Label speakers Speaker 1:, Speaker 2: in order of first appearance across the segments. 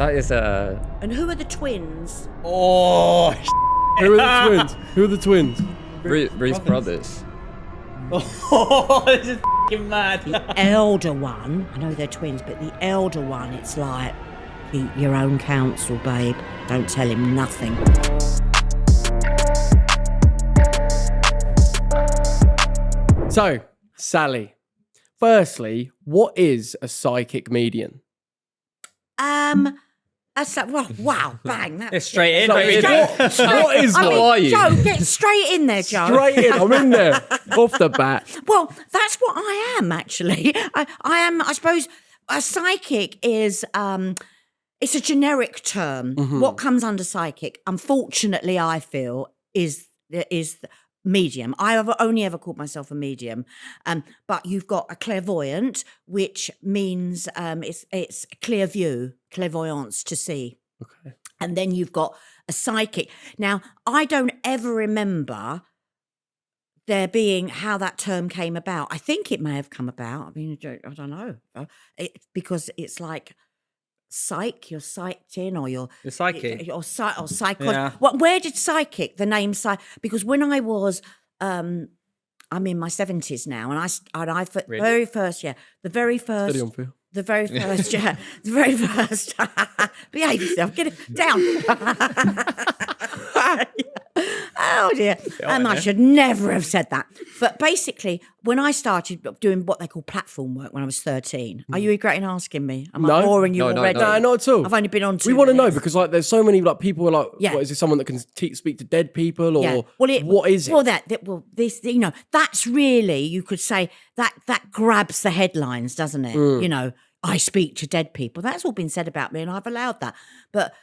Speaker 1: That is
Speaker 2: And who are the twins?
Speaker 3: Oh,
Speaker 4: Who are the twins? Who are the twins?
Speaker 1: Reese brothers.
Speaker 3: oh, this is f***ing mad.
Speaker 2: The elder one, I know they're twins, but the elder one, it's like, keep your own counsel, babe. Don't tell him nothing.
Speaker 4: So, Sally, firstly, what is a psychic medium?
Speaker 2: That's like, wow, bang. That,
Speaker 3: It's straight in.
Speaker 4: So
Speaker 3: baby.
Speaker 4: what is
Speaker 2: I
Speaker 4: one?
Speaker 2: mean,
Speaker 1: are you?
Speaker 2: Joe, get straight in there, Joe.
Speaker 4: Straight in, I'm in there, off the bat.
Speaker 2: Well, that's what I am, actually. I am, I suppose, a psychic is, it's a generic term. What comes under psychic, unfortunately, I feel, is medium. I have only ever called myself a medium, but you've got a clairvoyant, which means it's clear view, clairvoyance, to see.
Speaker 4: Okay.
Speaker 2: And then you've got a psychic. Now, I don't ever remember there being how that term came about. I think it may have come about. I mean, I don't know. Because it's like you're psyched in, or you're
Speaker 3: psychic.
Speaker 2: or psychotic.
Speaker 3: Yeah.
Speaker 2: Where did psychic, the name because when I was I'm in my 70s now, and I
Speaker 3: Really?
Speaker 2: very first year, the very first
Speaker 4: Steady on, Phil.
Speaker 2: the very first, yeah, the very first. Behave yourself, get it down. Oh dear, I should never have said that. But basically, when I started doing what they call platform work when I was 13, are you regretting asking me? Am I
Speaker 4: No.
Speaker 2: boring you
Speaker 1: No,
Speaker 2: already?
Speaker 4: No, not at all.
Speaker 2: I've only been on 2
Speaker 4: We want to know
Speaker 2: minutes.
Speaker 4: because like there's so many like people are like,
Speaker 2: Yeah.
Speaker 4: what is this? Someone that can speak to dead people, or
Speaker 2: Yeah. Well,
Speaker 4: what is it?
Speaker 2: Well, this, that's really, you could say that grabs the headlines, doesn't it? You know, I speak to dead people. That's all been said about me, and I've allowed that. But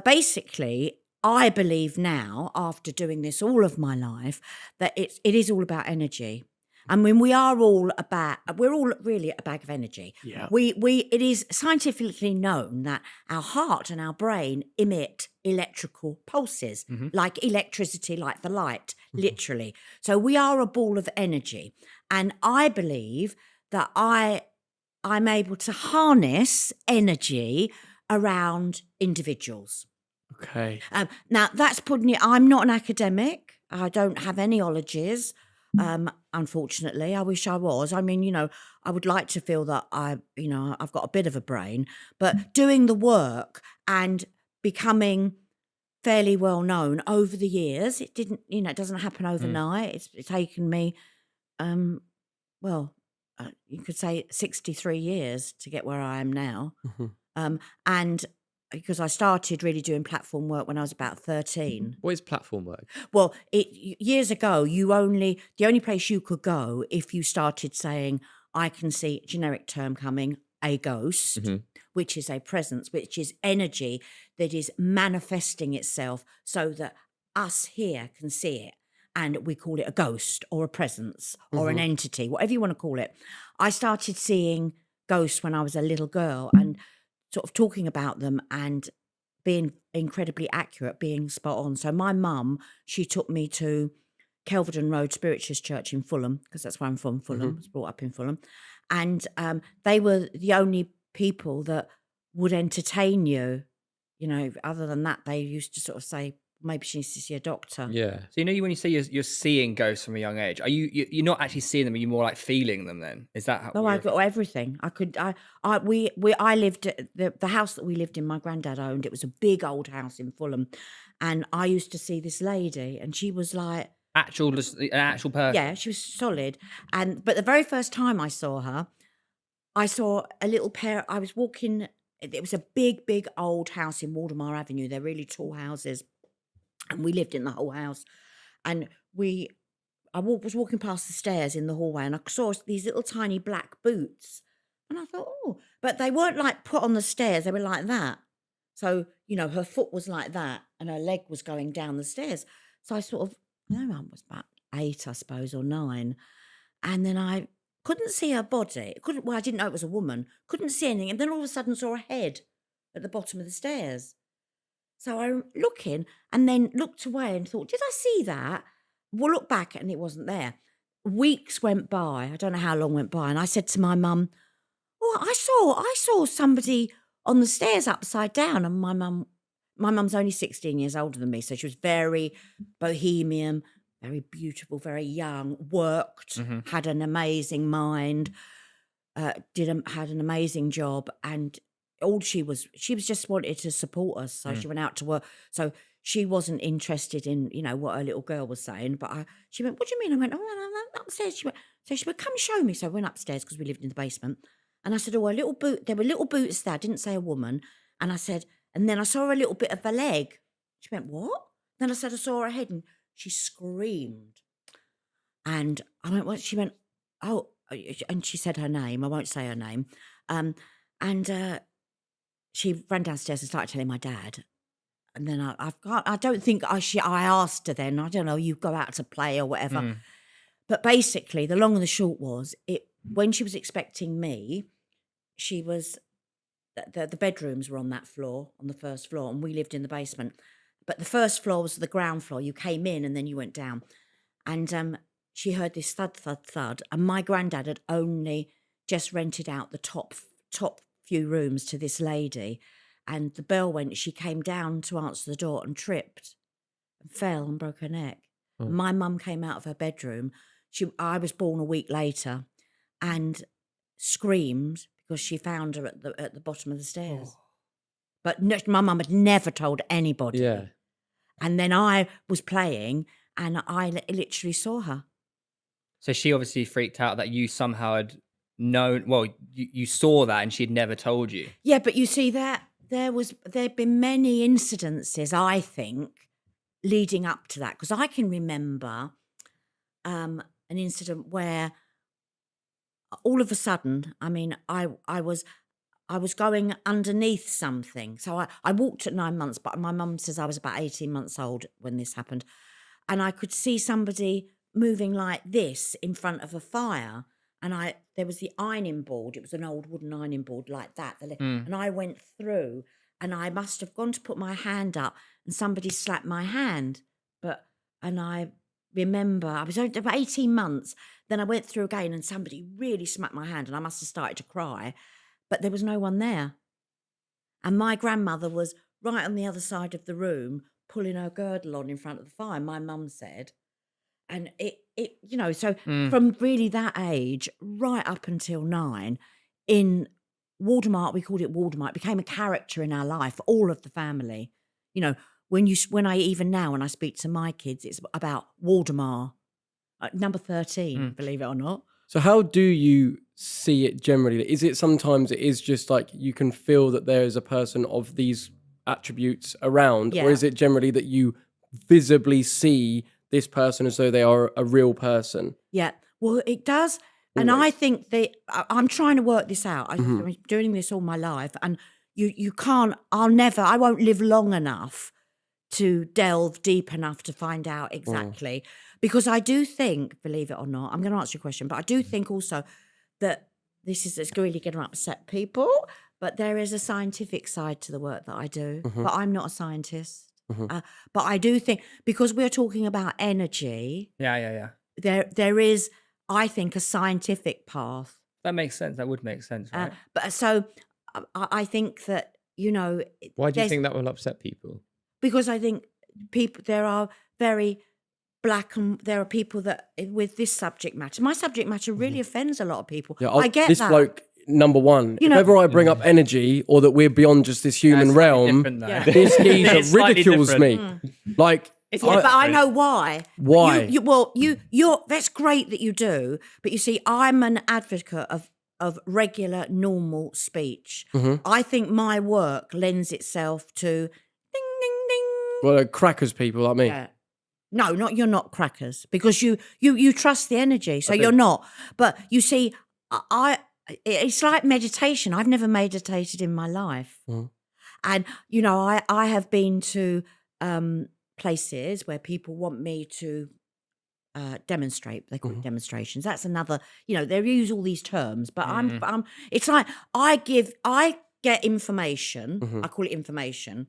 Speaker 2: basically, I believe now, after doing this all of my life, that it is all about energy. I mean, we're all really a bag of energy.
Speaker 4: Yeah.
Speaker 2: It is scientifically known that our heart and our brain emit electrical pulses, like electricity, like the light, literally. So we are a ball of energy. And I believe that I'm able to harness energy around individuals.
Speaker 4: Okay.
Speaker 2: Now, that's putting it, I'm not an academic. I don't have any ologies. Unfortunately, I wish I was. I mean, I would like to feel that I've got a bit of a brain, but doing the work and becoming fairly well known over the years, it doesn't happen overnight. It's taken me, you could say 63 years to get where I am now. And because I started really doing platform work when I was about 13.
Speaker 1: What is platform work?
Speaker 2: Well, years ago, the only place you could go if you started saying, I can see, generic term coming, a ghost, which is a presence, which is energy that is manifesting itself so that us here can see it. And we call it a ghost or a presence or an entity, whatever you want to call it. I started seeing ghosts when I was a little girl and sort of talking about them and being incredibly accurate, being spot on. So my mum, she took me to Kelvedon Road Spiritualist Church in Fulham, because that's where I'm from, Fulham. I was brought up in Fulham. And they were the only people that would entertain you. Other than that, they used to sort of say, maybe she needs to see a doctor.
Speaker 1: Yeah.
Speaker 3: So when you say you're seeing ghosts from a young age, are you're not actually seeing them? Are you more like feeling them? Then is that how?
Speaker 2: No, I got everything. I lived the house that we lived in. My granddad owned. It was a big old house in Fulham, and I used to see this lady, and she was like
Speaker 3: an actual person?
Speaker 2: Yeah, she was solid. But the very first time I saw her, I saw a little pair. I was walking. It was a big, big old house in Waldemar Avenue. They're really tall houses. And we lived in the whole house, and I was walking past the stairs in the hallway, and I saw these little tiny black boots, and I thought, oh, but they weren't like put on the stairs; they were like that. So her foot was like that, and her leg was going down the stairs. So I sort of, I was about 8, I suppose, or 9, and then I couldn't see her body. I didn't know it was a woman. Couldn't see anything, and then all of a sudden saw a head at the bottom of the stairs. So I'm looking and then looked away and thought, did I see that? We'll look back and it wasn't there. Weeks went by. I don't know how long went by. And I said to my mum, oh, I saw somebody on the stairs upside down, and my mum's only 16 years older than me, so she was very bohemian, very beautiful, very young, worked, had an amazing mind, had an amazing job, and all she was just wanted to support us. So she went out to work. So she wasn't interested in, what her little girl was saying. But she went, "What do you mean?" I went, "Oh, I'm upstairs." She went, "Come show me." So I went upstairs because we lived in the basement. And I said, "Oh, a little boot." There were little boots there. I didn't say a woman. And I said, and then I saw a little bit of a leg. She went, "What?" Then I said, "I saw her head," and she screamed. And I went, "What?" She went, "Oh," and she said her name. I won't say her name. And she ran downstairs and started telling my dad. And then I don't think I asked her then. I don't know. You go out to play or whatever. But basically, the long and the short was, when she was expecting me, she was the bedrooms were on that floor, on the first floor, and we lived in the basement. But the first floor was the ground floor. You came in and then you went down. And she heard this thud, thud, thud. And my granddad had only just rented out the top few rooms to this lady. And the bell went. She came down to answer the door and tripped and fell and broke her neck.
Speaker 4: Oh.
Speaker 2: My mum came out of her bedroom. I was born a week later, and screamed because she found her at the bottom of the stairs. But my mum had never told anybody.
Speaker 1: Yeah.
Speaker 2: And then I was playing, and I literally saw her.
Speaker 3: So she obviously freaked out that you somehow had known. Well, you saw that, and she'd never told you.
Speaker 2: Yeah, but you see that there'd been many incidences, I think, leading up to that, because I can remember an incident where all of a sudden, I mean, I was going underneath something. So I walked at 9 months, but my mum says I was about 18 months old when this happened. And I could see somebody moving like this in front of a fire. And there was the ironing board. It was an old wooden ironing board like that. And I went through, and I must have gone to put my hand up, and somebody slapped my hand. And I remember I was only about 18 months. Then I went through again, and somebody really smacked my hand, and I must have started to cry. But there was no one there. And my grandmother was right on the other side of the room, pulling her girdle on in front of the fire, my mum said. And so from really that age right up until 9, in Waldemar, we called it Waldemar, it became a character in our life, all of the family. When I even now, when I speak to my kids, it's about Waldemar, number 13, believe it or not.
Speaker 4: So how do you see it generally? Is it sometimes it is just like you can feel that there is a person of these attributes around, or is it generally that you visibly see this person as though they are a real person?
Speaker 2: Yeah, well, it does. And I think I'm trying to work this out. I've been doing this all my life, and you can't, I won't live long enough to delve deep enough to find out exactly. Because I do think, believe it or not, I'm going to answer your question, but I do think also that it's really going to upset people, but there is a scientific side to the work that I do. But I'm not a scientist. But I do think, because we're talking about energy, there is, I think, a scientific path.
Speaker 3: That makes sense. That would make sense, right?
Speaker 2: But so I think that,
Speaker 1: Why do you think that will upset people?
Speaker 2: Because I think there are very black, and there are people that with this subject matter, my subject matter really offends a lot of people.
Speaker 4: Yeah,
Speaker 2: I get
Speaker 4: this
Speaker 2: that.
Speaker 4: bloke, number one, if ever I bring up energy or that we're beyond just this human realm, this geezer ridicules me. Like,
Speaker 2: but I know why.
Speaker 4: Why?
Speaker 2: You're that's great that you do, but you see, I'm an advocate of regular, normal speech. I think my work lends itself to ding, ding, ding.
Speaker 4: Well, crackers people like me.
Speaker 2: Yeah. No, you're not crackers, because you trust the energy, so you're not. But you see, it's like meditation. I've never meditated in my life, and I have been to places where people want me to demonstrate. They call it demonstrations. That's another. They use all these terms, but I'm. It's like I get information. I call it information,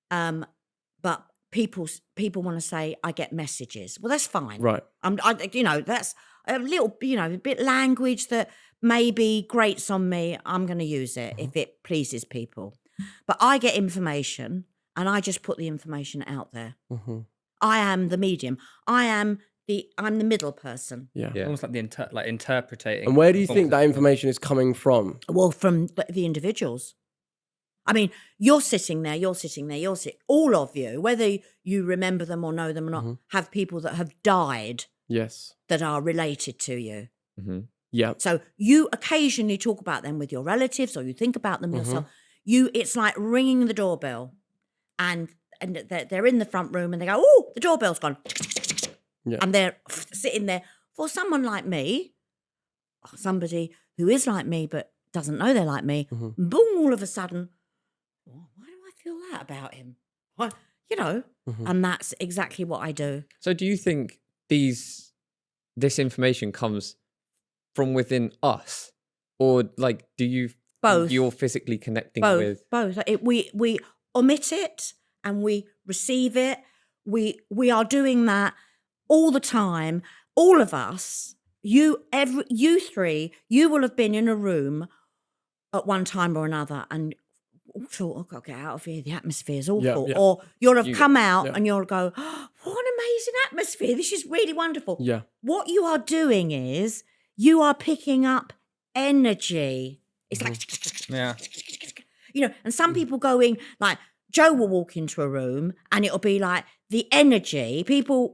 Speaker 2: but people want to say I get messages. Well, that's fine.
Speaker 4: Right.
Speaker 2: a little, a bit language that maybe grates on me, I'm going to use it if it pleases people. But I get information and I just put the information out there. I am the medium. I'm the middle person.
Speaker 4: Yeah.
Speaker 3: Almost like interpreting.
Speaker 4: And where do you think that information is coming from?
Speaker 2: Well, from the individuals. I mean, you're sitting there, all of you, whether you remember them or know them or not, have people that have died.
Speaker 4: Yes.
Speaker 2: That are related to you.
Speaker 4: Yeah.
Speaker 2: So you occasionally talk about them with your relatives or you think about them yourself. It's like ringing the doorbell and they're in the front room and they go, oh, the doorbell's gone. Yeah. And they're sitting there. For someone like me, somebody who is like me but doesn't know they're like me, boom, all of a sudden, why do I feel that about him? And that's exactly what I do.
Speaker 1: So do you think this information comes from within us, or like do you
Speaker 2: both?
Speaker 1: You're physically connecting with
Speaker 2: both. We omit it and we receive it. We are doing that all the time. All of us. You three. You will have been in a room at one time or another and thought, I've got to get out of here. The atmosphere is awful. Yeah. Or you'll have come out and you'll go, oh, what an amazing atmosphere. This is really wonderful.
Speaker 4: Yeah.
Speaker 2: What you are doing is you are picking up energy. It's like, and some people going like, Joe will walk into a room and it'll be like the energy. People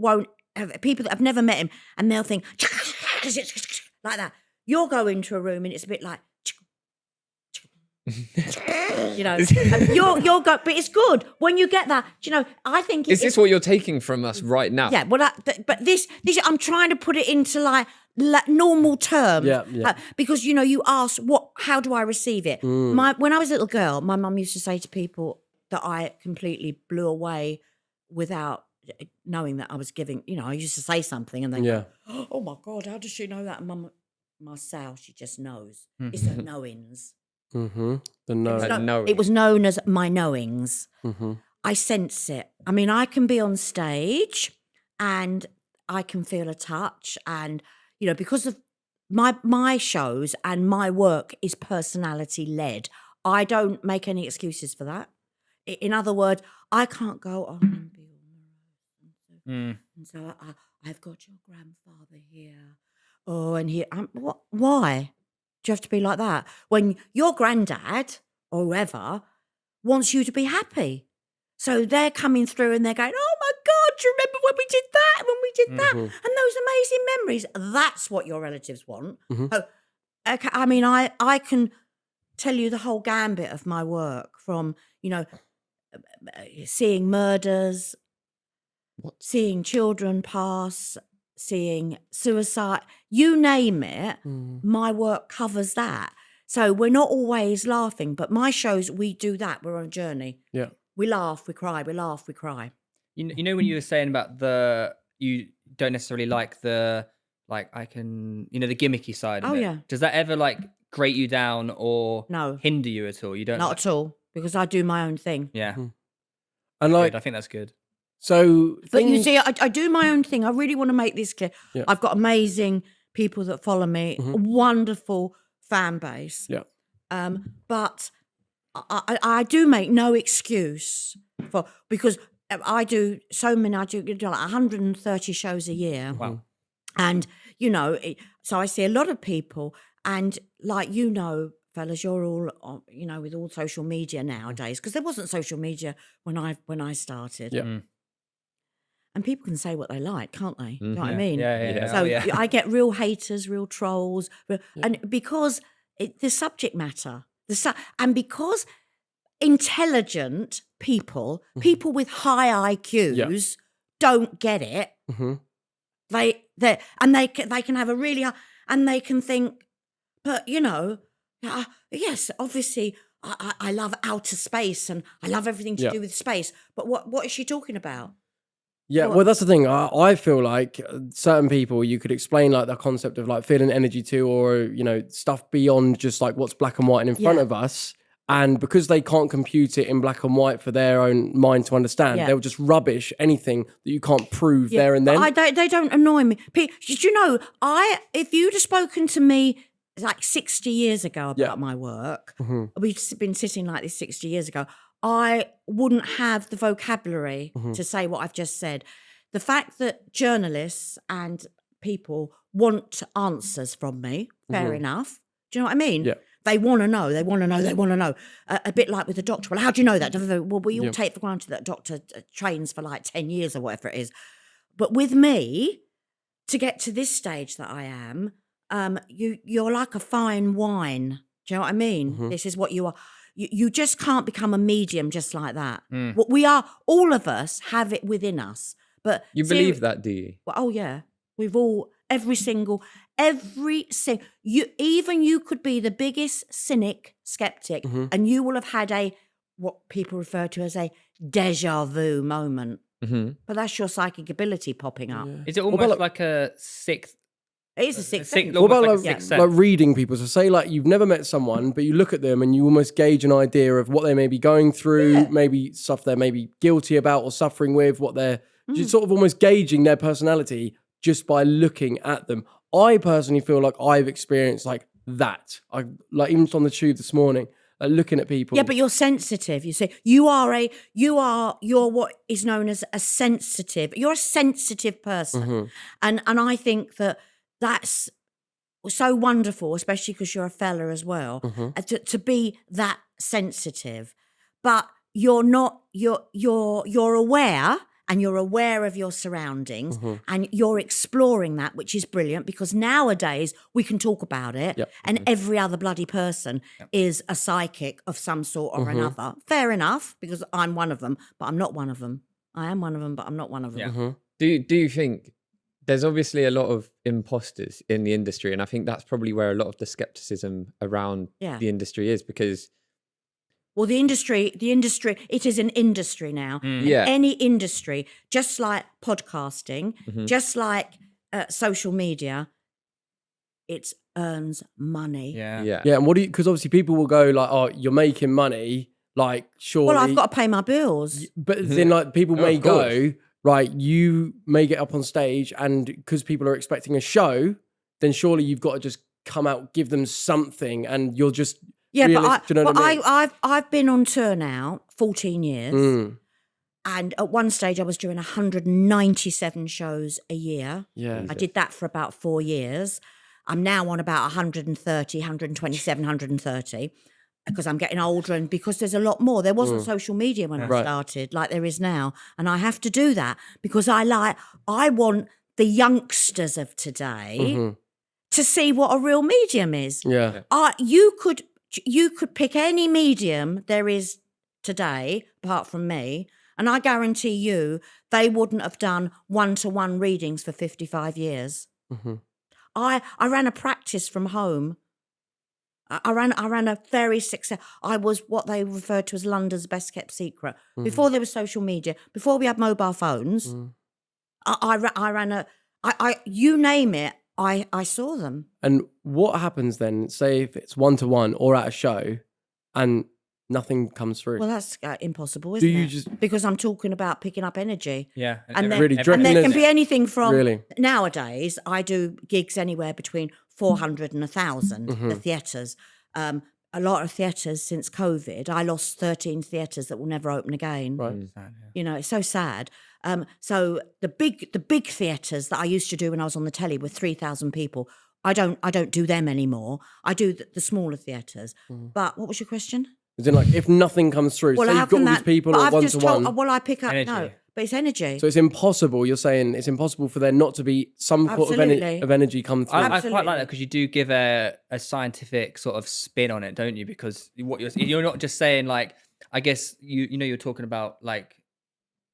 Speaker 2: that have never met him and they'll think like that. You'll go into a room and it's a bit like, you're go, but it's good when you get that. I think
Speaker 1: is this what you're taking from us right now?
Speaker 2: Yeah, well, but this I'm trying to put it into like normal terms.
Speaker 4: Yeah.
Speaker 2: Because you ask how do I receive it? When I was a little girl, my mum used to say to people that I completely blew away without knowing that I was giving. I used to say something and they go, oh my God, how does she know that? And Mum, Marcel, she just knows. It's her knowings.
Speaker 4: The knowing.
Speaker 2: It was known as my knowings. I sense it. I mean, I can be on stage and I can feel a touch, and because of my shows and my work is personality led. I don't make any excuses for that. In other words, I can't go, oh, I'm and so I've got your grandfather here. Oh, and here, why? Do you have to be like that? When your granddad or whoever wants you to be happy. So they're coming through and they're going, oh my God, do you remember when we did that? When we did that? And those amazing memories. That's what your relatives want. So, okay, I mean, I can tell you the whole gambit of my work from, seeing murders, seeing children pass, seeing suicide, you name it, my work covers that. So we're not always laughing, but my shows, we do that. We're on a journey.
Speaker 4: Yeah.
Speaker 2: We laugh, we cry, we laugh, we cry.
Speaker 3: When you were saying about you don't necessarily like the gimmicky side of it.
Speaker 2: Yeah.
Speaker 3: Does that ever grate you down or hinder you at all? You don't?
Speaker 2: Not at all, because I do my own thing.
Speaker 3: Yeah.
Speaker 4: And
Speaker 3: good. I think that's good.
Speaker 4: So,
Speaker 2: but you see, I do my own thing. I really want to make this clear.
Speaker 4: Yeah.
Speaker 2: I've got amazing people that follow me, a wonderful fan base.
Speaker 4: Yeah.
Speaker 2: But I do make no excuse because I do so many. I do like 130 shows a year.
Speaker 3: Wow.
Speaker 2: And so I see a lot of people, and fellas, you're all with all social media nowadays, because there wasn't social media when I started.
Speaker 4: Yeah.
Speaker 2: And people can say what they like, can't they? You know what I mean?
Speaker 3: Yeah.
Speaker 2: So I get real haters, real trolls, and because the subject matter, and because intelligent people with high IQs don't get it. They can have a really high, and they can think, but yes, obviously I love outer space and I love everything to do with space. But what is she talking about?
Speaker 4: Yeah, well, that's the thing. I feel like certain people, you could explain the concept of feeling energy to, or stuff beyond just what's black and white and in front of us, And because they can't compute it in black and white for their own mind to understand,
Speaker 2: Yeah.
Speaker 4: they'll just rubbish anything that you can't prove there and then.
Speaker 2: But they don't annoy me. Do you know, if you'd have spoken to me like 60 years ago about my work, we've been sitting like this 60 years ago, I wouldn't have the vocabulary to say what I've just said. The fact that journalists and people want answers from me, fair enough. Do you know what I mean?
Speaker 4: Yeah.
Speaker 2: They want to know, they want to know, they want to know. A bit like with the doctor. Well, how do you know that? Well, we all take for granted that a doctor trains for like 10 years or whatever it is. But with me, to get to this stage that I am, you're like a fine wine. Do you know what I mean? This is what you are. You just can't become a medium just like that. What we are, all of us have it within us. But
Speaker 1: You believe that, do you?
Speaker 2: Well, oh yeah, we've all you could be the biggest cynic, skeptic, and you will have had what people refer to as a deja vu moment. But that's your psychic ability popping up.
Speaker 3: Is it almost like a sixth?
Speaker 2: It is a sixth.
Speaker 4: What about
Speaker 3: sixth
Speaker 4: like
Speaker 3: sense?
Speaker 4: reading people? So say like you've never met someone, but you look at them and you almost gauge an idea of what they may be going through, maybe stuff they're maybe guilty about or suffering with, what they're just sort of almost gauging their personality just by looking at them. I personally feel like I've experienced like that. I like even on the tube this morning, looking at people.
Speaker 2: Yeah, but you're sensitive. You say you're what is known as a sensitive. You're a sensitive person, and I think that's so wonderful, especially because you're a fella as well, to be that sensitive. But you're not. You're aware. And you're aware of your surroundings and you're exploring that, which is brilliant because nowadays we can talk about it and every other bloody person is a psychic of some sort or another. Fair enough, because I'm one of them, but I'm not one of them. I am one of them, but I'm not one of them.
Speaker 1: Do you think there's obviously a lot of imposters in the industry, and I think that's probably where a lot of the skepticism around the industry is because.
Speaker 2: Well, the industry, it is an industry now.
Speaker 1: Yeah.
Speaker 2: Any industry, just like podcasting, just like social media, it earns money.
Speaker 3: Yeah.
Speaker 4: And what do you, because obviously people will go like, oh, you're making money, like surely.
Speaker 2: Well, I've got to pay my bills.
Speaker 4: But then like people may go, right, you may get up on stage and because people are expecting a show, then surely you've got to just come out, give them something and you'll just...
Speaker 2: Yeah,
Speaker 4: but do you know what I mean?
Speaker 2: I've been on tour now 14 years, and at one stage I was doing 197 shows a year.
Speaker 4: Yeah,
Speaker 2: I did that for about 4 years. I'm now on about 130, 127, 130 because I'm getting older and because there's a lot more. There wasn't social media when I started like there is now, and I have to do that because I want the youngsters of today to see what a real medium is.
Speaker 4: Yeah,
Speaker 2: You could pick any medium there is today, apart from me, and I guarantee you they wouldn't have done one-to-one readings for 55 years. I ran a practice from home. I ran a very successful. I was what they referred to as London's best kept secret. Before there was social media, before we had mobile phones, I ran you name it. I saw them.
Speaker 4: And what happens then, say if it's one-to-one or at a show and nothing comes through?
Speaker 2: Well, that's impossible, isn't it?
Speaker 4: just...
Speaker 2: Because I'm talking about picking up energy.
Speaker 3: Yeah.
Speaker 2: And
Speaker 4: really,
Speaker 2: there can be anything from...
Speaker 4: Really?
Speaker 2: Nowadays, I do gigs anywhere between 400 and 1,000, the theatres. A lot of theatres since COVID, I lost 13 theatres that will never open again.
Speaker 4: Right.
Speaker 2: You know, it's so sad. So the big theatres that I used to do when I was on the telly with 3,000 people, I don't do them anymore. I do the smaller theatres. But what was your question?
Speaker 4: Is it like if nothing comes through,
Speaker 2: Well,
Speaker 4: so
Speaker 2: how
Speaker 4: you've got
Speaker 2: can
Speaker 4: all these
Speaker 2: that?
Speaker 4: people
Speaker 2: But
Speaker 4: at
Speaker 2: I've
Speaker 4: one
Speaker 2: just
Speaker 4: to one.
Speaker 2: told. Well, I pick up
Speaker 3: Energy.
Speaker 2: no, but it's energy.
Speaker 4: So it's impossible. You're saying it's impossible for there not to be some sort
Speaker 2: Absolutely.
Speaker 4: of energy come through.
Speaker 3: I quite
Speaker 2: Absolutely.
Speaker 3: like that because you do give a scientific sort of spin on it, don't you? Because what you're not just saying like, I guess you're talking about like,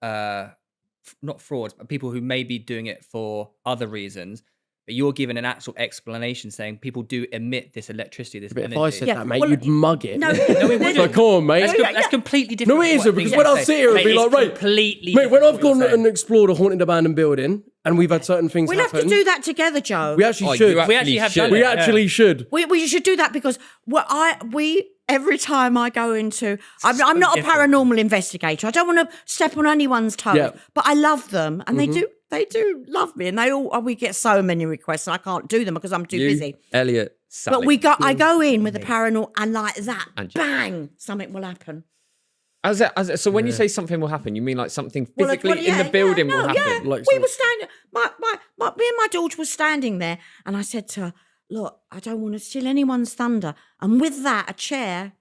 Speaker 3: not frauds, but people who may be doing it for other reasons. But you're giving an actual explanation saying people do emit this electricity, this
Speaker 4: But
Speaker 3: energy.
Speaker 4: if I said
Speaker 2: Yeah,
Speaker 4: that, mate,
Speaker 2: well,
Speaker 4: you'd mug it.
Speaker 2: No,
Speaker 4: It's like, come on, mate.
Speaker 3: That's completely different.
Speaker 4: No, it
Speaker 3: to
Speaker 4: isn't,
Speaker 3: what
Speaker 4: because
Speaker 3: these
Speaker 4: when
Speaker 3: guys
Speaker 4: I
Speaker 3: say.
Speaker 4: sit here and
Speaker 3: Mate,
Speaker 4: be
Speaker 3: it's
Speaker 4: like, right,
Speaker 3: completely
Speaker 4: Mate, when
Speaker 3: different
Speaker 4: I've
Speaker 3: to what
Speaker 4: gone
Speaker 3: you're
Speaker 4: and
Speaker 3: saying.
Speaker 4: explored a haunted abandoned building and we've had certain things
Speaker 2: we'll have
Speaker 4: happen,
Speaker 2: to do that together, Joe.
Speaker 4: we actually
Speaker 1: Oh,
Speaker 4: should.
Speaker 1: you
Speaker 3: We actually have done
Speaker 1: should.
Speaker 3: it.
Speaker 4: We actually should.
Speaker 2: We should do that because every time I go into, I'm not a paranormal investigator. I don't want to step on anyone's toes, but I love them, and they do love me, and we get so many requests, and I can't do them because I'm too busy.
Speaker 1: Elliot, Sally.
Speaker 2: But I go in with the paranormal, and like that, bang, something will happen.
Speaker 1: So when you say something will happen, you mean like something physically in the building will happen?
Speaker 2: Yeah.
Speaker 1: Like
Speaker 2: we were standing, me and my daughter were standing there, and I said to her, look, I don't want to steal anyone's thunder. And with that, a chair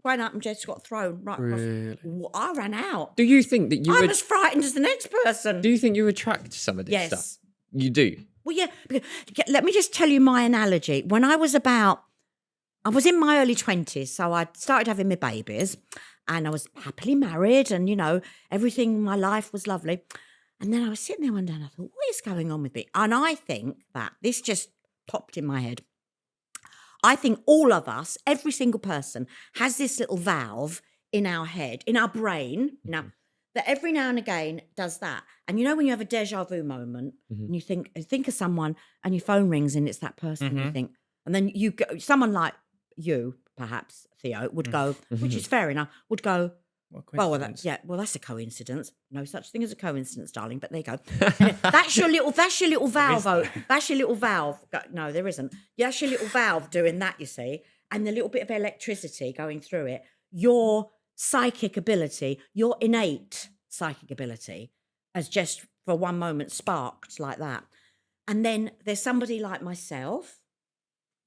Speaker 2: went up and just got thrown right across. I ran out.
Speaker 1: Do you think that
Speaker 2: I was frightened as the next person.
Speaker 1: Do you think you attract some of this stuff? You do?
Speaker 2: Well, yeah. Let me just tell you my analogy. When I was in my early 20s, so I started having my babies, and I was happily married, and, you know, everything in my life was lovely. And then I was sitting there one day and I thought, what is going on with me? And I think that this just popped in my head. I think all of us, every single person, has this little valve in our head, in our brain, that every now and again does that. And you know when you have a deja vu moment, and you think of someone, and your phone rings and it's that person, you think, and then you go, someone like you, perhaps Theo, would go, which is fair enough, would go, that's a coincidence. No such thing as a coincidence, darling. But there you go. That's your little valve. That's your little valve. No, there isn't. That's your little valve doing that. You see, and the little bit of electricity going through it. Your psychic ability, your innate psychic ability, has just for one moment sparked like that. And then there's somebody like myself.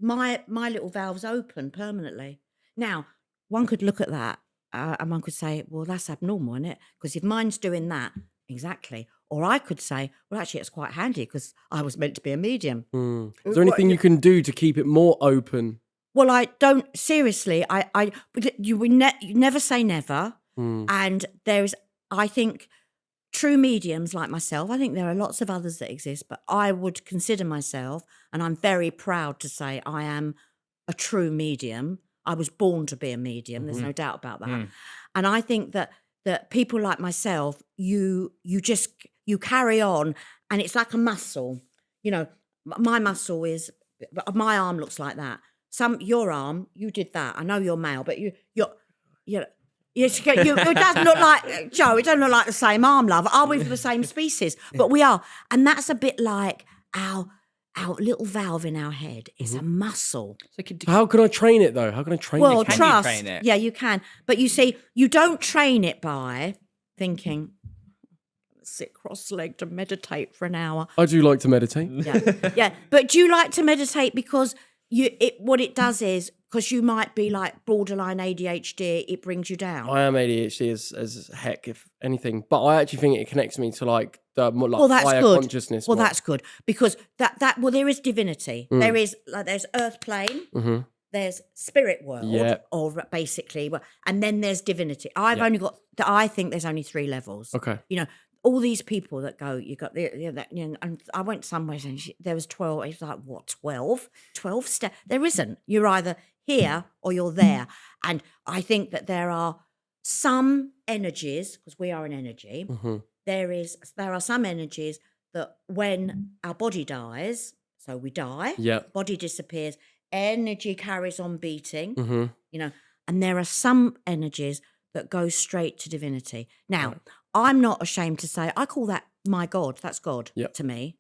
Speaker 2: My little valve's open permanently. Now, one could look at that. And one could say, well, that's abnormal, isn't it? Because if mine's doing that, exactly. Or I could say, well, actually, it's quite handy because I was meant to be a medium.
Speaker 4: Is there anything you can do to keep it more open?
Speaker 2: Well, I don't, seriously, you never say never. And I think, true mediums like myself, I think there are lots of others that exist, but I would consider myself, and I'm very proud to say I am a true medium. I was born to be a medium. There's no doubt about that. And I think that people like myself, you carry on, and it's like a muscle. You know, my muscle is, my arm looks like that. Your arm, you did that. I know you're male, but it doesn't look like, Joe, it doesn't look like the same arm, love. Are we from the same species? But we are. And that's a bit like our little valve in our head is a muscle.
Speaker 4: So how can I train it, though? How can I train it?
Speaker 2: Well, trust. You train it? Yeah, you can. But you see, you don't train it by thinking, sit cross-legged and meditate for an hour.
Speaker 4: I do like to meditate.
Speaker 2: Yeah. But do you like to meditate because what it does is, because you might be like borderline ADHD, it brings you down.
Speaker 4: I am ADHD as heck, if anything. But I actually think it connects me to like the more higher consciousness.
Speaker 2: Well, that's good because there is divinity. There's earth plane. There's spirit world, or basically, and then there's divinity. I think there's only 3 levels.
Speaker 4: Okay.
Speaker 2: You know, all these people that go, you got and I went somewhere and there was 12. It's like, what, 12? 12 steps? There isn't. You're either here or you're there. And I think that there are some energies, because we are an energy, there are some energies that when our body dies, so we die, body disappears, energy carries on beating, you know, and there are some energies that go straight to divinity. Now, I'm not ashamed to say, I call that my God. That's God to me.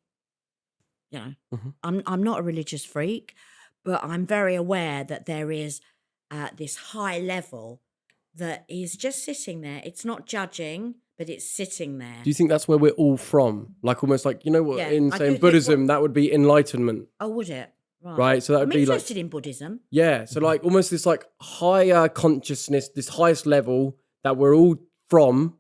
Speaker 2: You know, I'm not a religious freak, but I'm very aware that there is this high level that is just sitting there. It's not judging, but it's sitting there.
Speaker 4: Do you think that's where we're all from? Like almost like, you know what, in saying Buddhism, that would be enlightenment.
Speaker 2: Oh, would it?
Speaker 4: Right, so that would be like... I'm
Speaker 2: interested in Buddhism.
Speaker 4: Yeah, so like almost this like higher consciousness, this highest level that we're all from,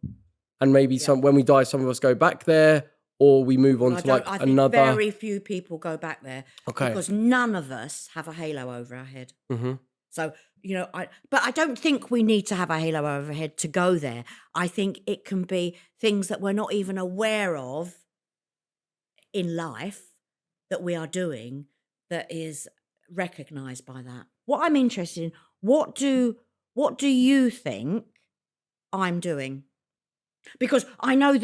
Speaker 4: and maybe when we die, some of us go back there, or we move on to like another...
Speaker 2: I think very few people go back there. Okay. Because none of us have a halo over our head. So, you know, but I don't think we need to have a halo over our head to go there. I think it can be things that we're not even aware of in life that we are doing that is recognised by that. What I'm interested in, what do you think I'm doing? Because I know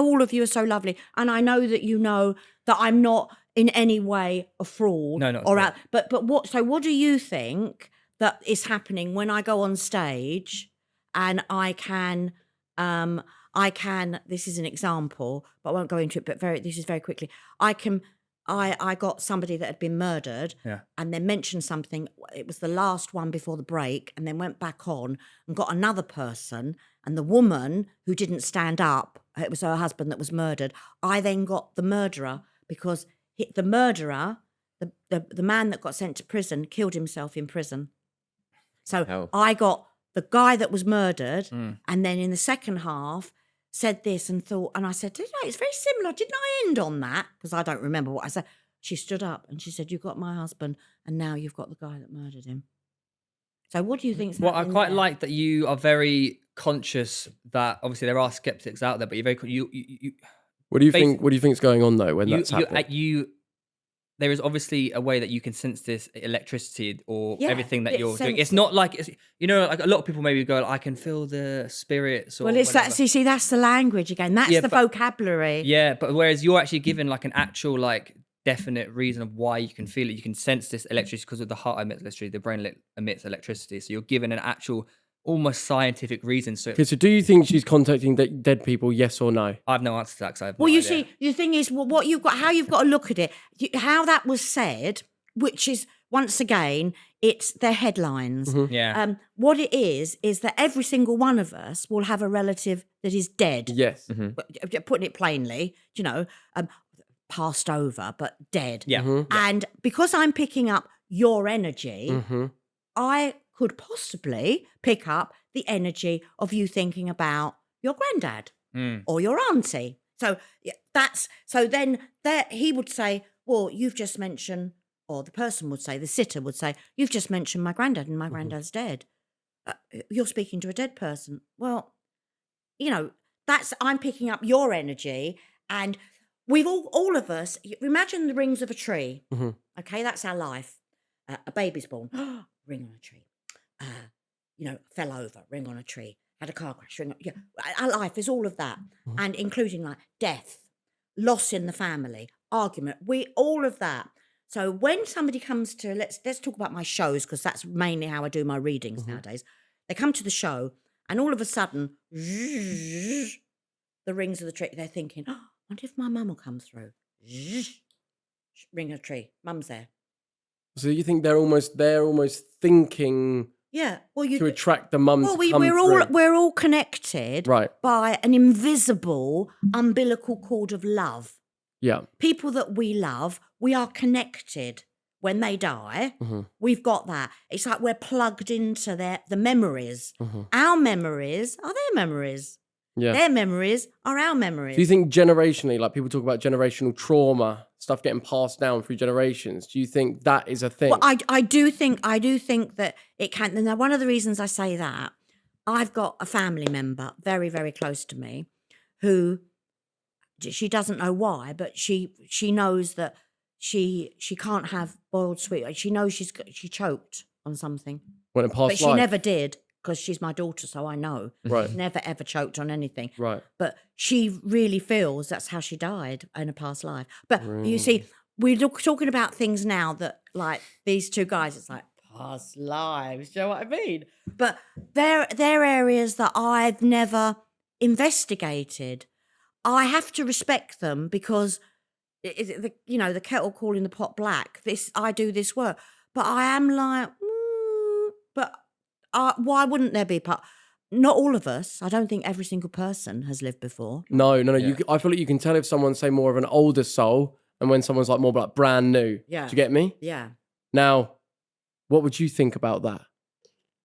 Speaker 2: all of you are so lovely, and I know that you know that I'm not in any way a fraud.
Speaker 3: No, not
Speaker 2: or out. But what? So what do you think that is happening when I go on stage, and I can, this is an example, but I won't go into it, but this is very quickly. I got somebody that had been murdered and then mentioned something. It was the last one before the break, and then went back on and got another person. And the woman who didn't stand up, it was her husband that was murdered. I then got the murderer, because the murderer, the man that got sent to prison, killed himself in prison. So I got the guy that was murdered, and then in the second half said this and thought, and I said, it's very similar. Didn't I end on that? Because I don't remember what I said. She stood up and she said, you got my husband, and now you've got the guy that murdered him. So what do you think's
Speaker 3: Well, I quite
Speaker 2: there?
Speaker 3: like that you are very conscious that obviously there are skeptics out there, but you're very you
Speaker 4: What do you think? What do you think's going on though when that's happening?
Speaker 3: There is obviously a way that you can sense this electricity or everything that you're doing. It's
Speaker 2: sensitive.
Speaker 3: not like like a lot of people maybe go, I can feel the spirits. Or
Speaker 2: Well, it's
Speaker 3: whatever.
Speaker 2: that. See, that's the language again. That's the vocabulary.
Speaker 3: Yeah, but whereas you're actually given like an actual like definite reason of why you can feel it. You can sense this electricity because of the heart emits electricity, the brain emits electricity. So you're given an actual, almost scientific reason. So
Speaker 4: do you think she's contacting dead people? Yes or no?
Speaker 3: I have no answer to that. 'Cause I have
Speaker 2: Well,
Speaker 3: no
Speaker 2: you
Speaker 3: idea.
Speaker 2: see, the thing is, what you've got, how you've got to look at it, how that was said, which is once again, it's their headlines.
Speaker 3: Yeah.
Speaker 2: What it is that every single one of us will have a relative that is dead.
Speaker 4: Yes.
Speaker 2: Putting it plainly, passed over, but dead.
Speaker 3: Yeah.
Speaker 2: And because I'm picking up your energy, I could possibly pick up the energy of you thinking about your granddad or your auntie. So then he would say, well, you've just mentioned, or the person would say, the sitter would say, you've just mentioned my granddad and my granddad's dead. You're speaking to a dead person. Well, I'm picking up your energy, and we've all of us, imagine the rings of a tree. Okay, that's our life. A baby's born, ring on a tree. Fell over, ring on a tree. Had a car crash, ring on, our life is all of that, and including like death, loss in the family, argument, all of that. So when somebody comes to, let's talk about my shows, because that's mainly how I do my readings nowadays. They come to the show, and all of a sudden, the rings of the tree, they're thinking, I wonder if my mum will come through. Ring a tree, mum's there.
Speaker 4: So you think they're almost thinking to attract the mum to come through?
Speaker 2: We're all connected by an invisible umbilical cord of love.
Speaker 4: Yeah.
Speaker 2: People that we love, we are connected. When they die, we've got that. It's like we're plugged into the memories. Our memories are their memories.
Speaker 4: Yeah.
Speaker 2: Their memories are our memories.
Speaker 4: Do you think generationally, like people talk about generational trauma, stuff getting passed down through generations, do you think that is a thing?
Speaker 2: Well, I do think that it can. Now, one of the reasons I say that, I've got a family member very, very close to me who, she doesn't know why, but she knows that she can't have boiled sweet. She knows she choked on something.
Speaker 4: When it passed
Speaker 2: But she never did, because she's my daughter, so I know.
Speaker 4: Right.
Speaker 2: She's never, ever choked on anything.
Speaker 4: Right.
Speaker 2: But she really feels that's how she died in a past life. But you see, we're talking about things now that, like, these two guys, it's like past lives. Do you know what I mean? But they're areas that I've never investigated. I have to respect them because, the kettle calling the pot black. I do this work. But I am like, why wouldn't there be not all of us. I don't think every single person has lived before.
Speaker 4: No. Yeah. I feel like you can tell if someone's, say, more of an older soul and when someone's like more like brand new.
Speaker 2: Yeah.
Speaker 4: Do you get me?
Speaker 2: Yeah.
Speaker 4: Now, what would you think about that?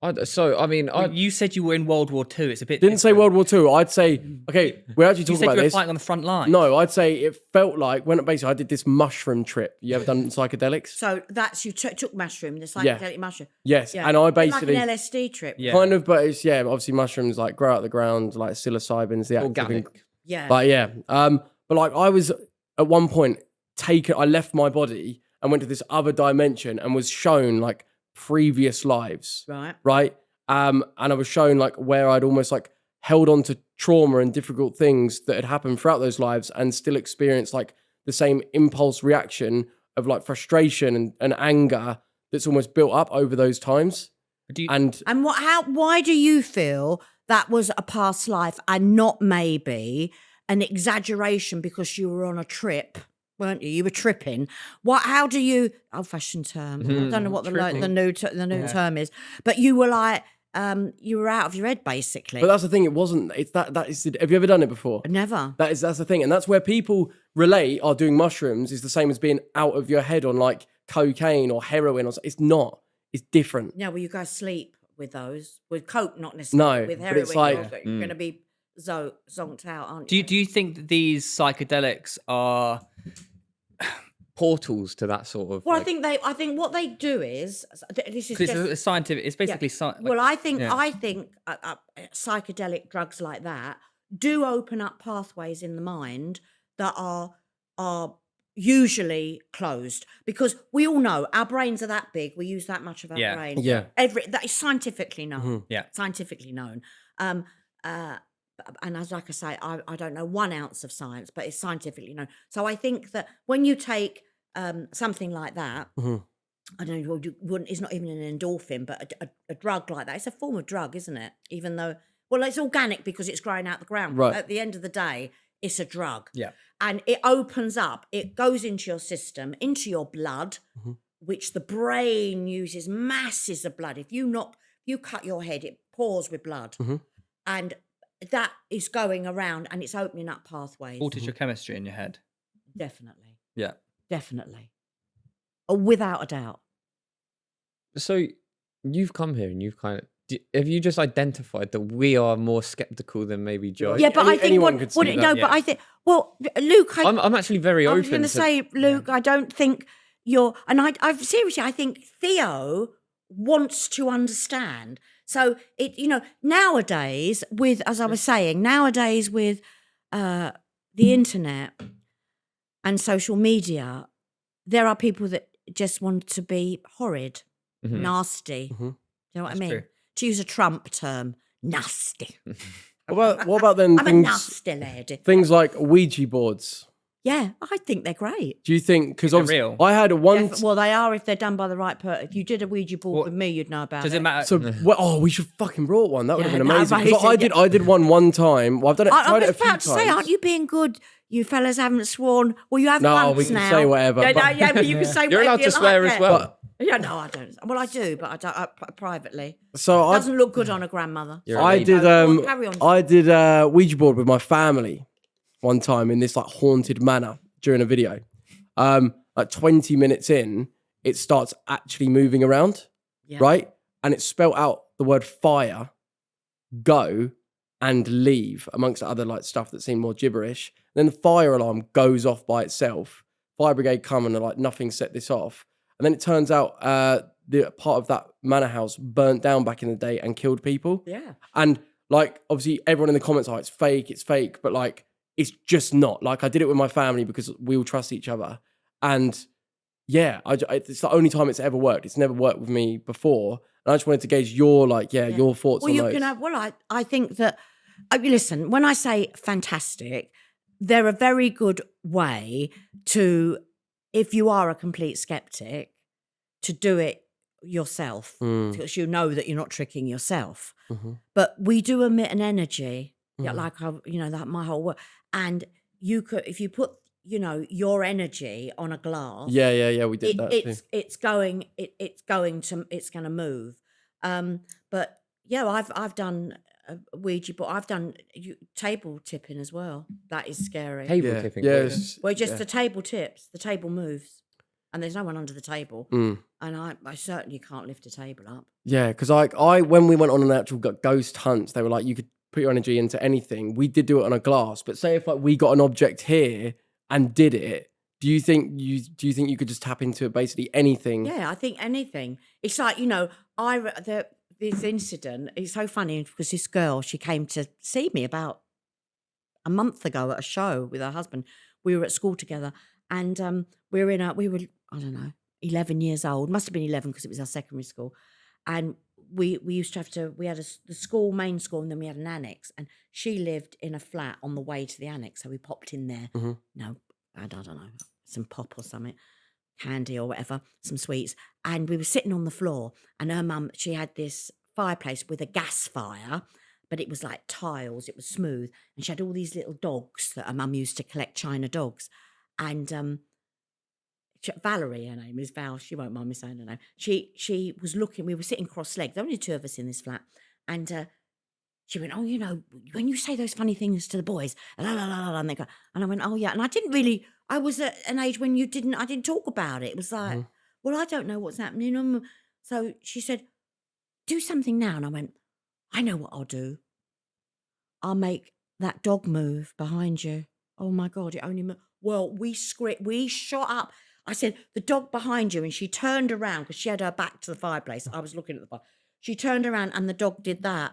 Speaker 3: You said you were in World War II. It's a bit.
Speaker 4: Didn't say World War II. I'd say, okay, we're actually talking about this. You said you were
Speaker 3: fighting on the front line.
Speaker 4: No, I'd say it felt like when basically I did this mushroom trip. You ever done psychedelics?
Speaker 2: So that's you took mushroom, the psychedelic mushroom.
Speaker 4: Yes,
Speaker 2: yeah.
Speaker 4: And I basically
Speaker 2: like an LSD trip.
Speaker 3: Yeah.
Speaker 4: Kind of, but it's obviously mushrooms like grow out the ground, like psilocybin's the
Speaker 1: organic.
Speaker 2: Yeah.
Speaker 4: But but like I was at one point I left my body and went to this other dimension and was shown like previous lives. Right. And I was shown like where I'd almost like held on to trauma and difficult things that had happened throughout those lives and still experienced like the same impulse reaction of like frustration and anger that's almost built up over those times.
Speaker 2: Why do you feel that was a past life and not maybe an exaggeration because you were on a trip, weren't you? You were tripping. How do you, old-fashioned term, I don't know what the new term is, but you were like, you were out of your head basically.
Speaker 4: But that's the thing, it wasn't, it's that is, have you ever done it before?
Speaker 2: Never.
Speaker 4: That's the thing. And that's where people relate, doing mushrooms is the same as being out of your head on like cocaine or heroin or something. It's not. It's different.
Speaker 2: Yeah, well, you guys sleep with those. With coke, not necessarily.
Speaker 4: No,
Speaker 2: with
Speaker 4: but
Speaker 2: heroin,
Speaker 4: it's like
Speaker 2: you're going to be zonked out, aren't you?
Speaker 3: Do you think that these psychedelics are
Speaker 1: portals to that sort of?
Speaker 2: Well, I think what they do is this is just,
Speaker 3: it's scientific. It's basically
Speaker 2: well, I think psychedelic drugs like that do open up pathways in the mind that are usually closed, because we all know our brains are that big. We use that much of our brain.
Speaker 4: Yeah.
Speaker 2: That is scientifically known.
Speaker 3: Mm-hmm. Yeah.
Speaker 2: Scientifically known. And as like I say, I don't know 1 ounce of science, but it's scientifically known. So I think that when you take something like that, I don't know, it's not even an endorphin, but a drug like that, it's a form of drug, isn't it? Even though, well, it's organic because it's growing out the ground.
Speaker 4: Right.
Speaker 2: At the end of the day, it's a drug.
Speaker 3: Yeah.
Speaker 2: And it opens up, it goes into your system, into your blood, which the brain uses masses of blood. If you cut your head, it pours with blood. And that is going around and it's opening up pathways.
Speaker 3: alters your chemistry in your head.
Speaker 2: Definitely.
Speaker 3: Yeah.
Speaker 2: Definitely. Without a doubt.
Speaker 1: So you've come here and you've have you just identified that we are more skeptical than maybe Joe?
Speaker 2: Yeah, but I think
Speaker 4: anyone could see that.
Speaker 2: but I think, well, Luke,
Speaker 1: I'm actually very
Speaker 2: I
Speaker 1: open.
Speaker 2: was going to say, Luke, I don't think I seriously, I think Theo wants to understand. So nowadays with, as I was saying, with the internet and social media, there are people that just want to be horrid, nasty. Do you know what I mean?
Speaker 3: True.
Speaker 2: To use a Trump term, nasty.
Speaker 4: What about then
Speaker 2: I'm a nasty lady.
Speaker 4: things like Ouija boards?
Speaker 2: Yeah, I think they're great.
Speaker 4: Do you think, because
Speaker 3: They're
Speaker 4: obviously
Speaker 3: real?
Speaker 4: I had one...
Speaker 2: Well, they are if they're done by the right person. If you did a Ouija board with me, you'd know about it.
Speaker 3: Does it matter?
Speaker 4: So, we should fucking brought one. That would have been
Speaker 2: no,
Speaker 4: amazing.
Speaker 2: right,
Speaker 4: 'Cause I did one time. Well, I've done it.
Speaker 2: I
Speaker 4: tried
Speaker 2: was
Speaker 4: it a few
Speaker 2: about to say,
Speaker 4: times.
Speaker 2: aren't you being good? You fellas haven't sworn. Well, you have
Speaker 4: No,
Speaker 2: once
Speaker 4: we can
Speaker 2: now.
Speaker 4: say whatever,
Speaker 2: Yeah,
Speaker 4: but-
Speaker 2: but you can say
Speaker 1: You're
Speaker 2: whatever
Speaker 1: allowed
Speaker 2: you
Speaker 1: to swear
Speaker 2: like,
Speaker 1: as well.
Speaker 2: Yeah, no, I don't. Well, I do, but I don't privately.
Speaker 4: So
Speaker 2: It doesn't look good on a grandmother.
Speaker 4: I did.
Speaker 2: Go on, carry on.
Speaker 4: I did Ouija board with my family one time in this like haunted manor during a video. Like 20 minutes in, it starts actually moving around, right? And it spelt out the word fire, go, and leave, amongst other like stuff that seemed more gibberish. Then the fire alarm goes off by itself. Fire brigade come and they're like, nothing set this off. And then it turns out the part of that manor house burnt down back in the day and killed people.
Speaker 2: Yeah.
Speaker 4: And like, obviously everyone in the comments are, it's fake. But like, it's just not. Like, I did it with my family because we all trust each other. And yeah, it's the only time it's ever worked. It's never worked with me before. And I just wanted to gauge your your thoughts on those.
Speaker 2: I think that, listen, when I say fantastic, they're a very good way to, if you are a complete skeptic, to do it yourself, because you know that you're not tricking yourself. But we do emit an energy, like that my whole work, and you could, if you put your energy on a glass,
Speaker 4: we did that.
Speaker 2: It's going to move. But yeah, I've done Ouija board. I've done table tipping as well. That is scary.
Speaker 1: Table tipping.
Speaker 2: Well, just the table tips. The table moves, and there's no one under the table. And I certainly can't lift a table up.
Speaker 4: Yeah, because I when we went on an actual ghost hunt, they were like, you could put your energy into anything. We did do it on a glass, but say if like we got an object here and did it, do you think you could just tap into basically anything?
Speaker 2: Yeah, I think anything. It's like, this incident, it's so funny because this girl, she came to see me about a month ago at a show with her husband. We were at school together and we were, I don't know, 11 years old. Must have been 11 because it was our secondary school. And we used to we had the school, main school, and then we had an annex. And she lived in a flat on the way to the annex. So we popped in there. No, I don't know, some pop or something. candy or whatever, some sweets. And we were sitting on the floor, and her mum, she had this fireplace with a gas fire, but it was like tiles, it was smooth. And she had all these little dogs that her mum used to collect China dogs. And Valerie, her name is Val, she won't mind me saying her name. She was looking, we were sitting cross-legged, there were only two of us in this flat. And she went, oh, you know, when you say those funny things to the boys, la, la, la, la, and they go, and I went, oh, yeah. And I was at an age when I didn't talk about it. It was like, well, I don't know what's happening. So she said, do something now. And I went, I know what I'll do. I'll make that dog move behind you. Oh, my God, it only moved. Well, we shot up. I said, the dog behind you. And she turned around because she had her back to the fireplace. I was looking at the fire. She turned around and the dog did that.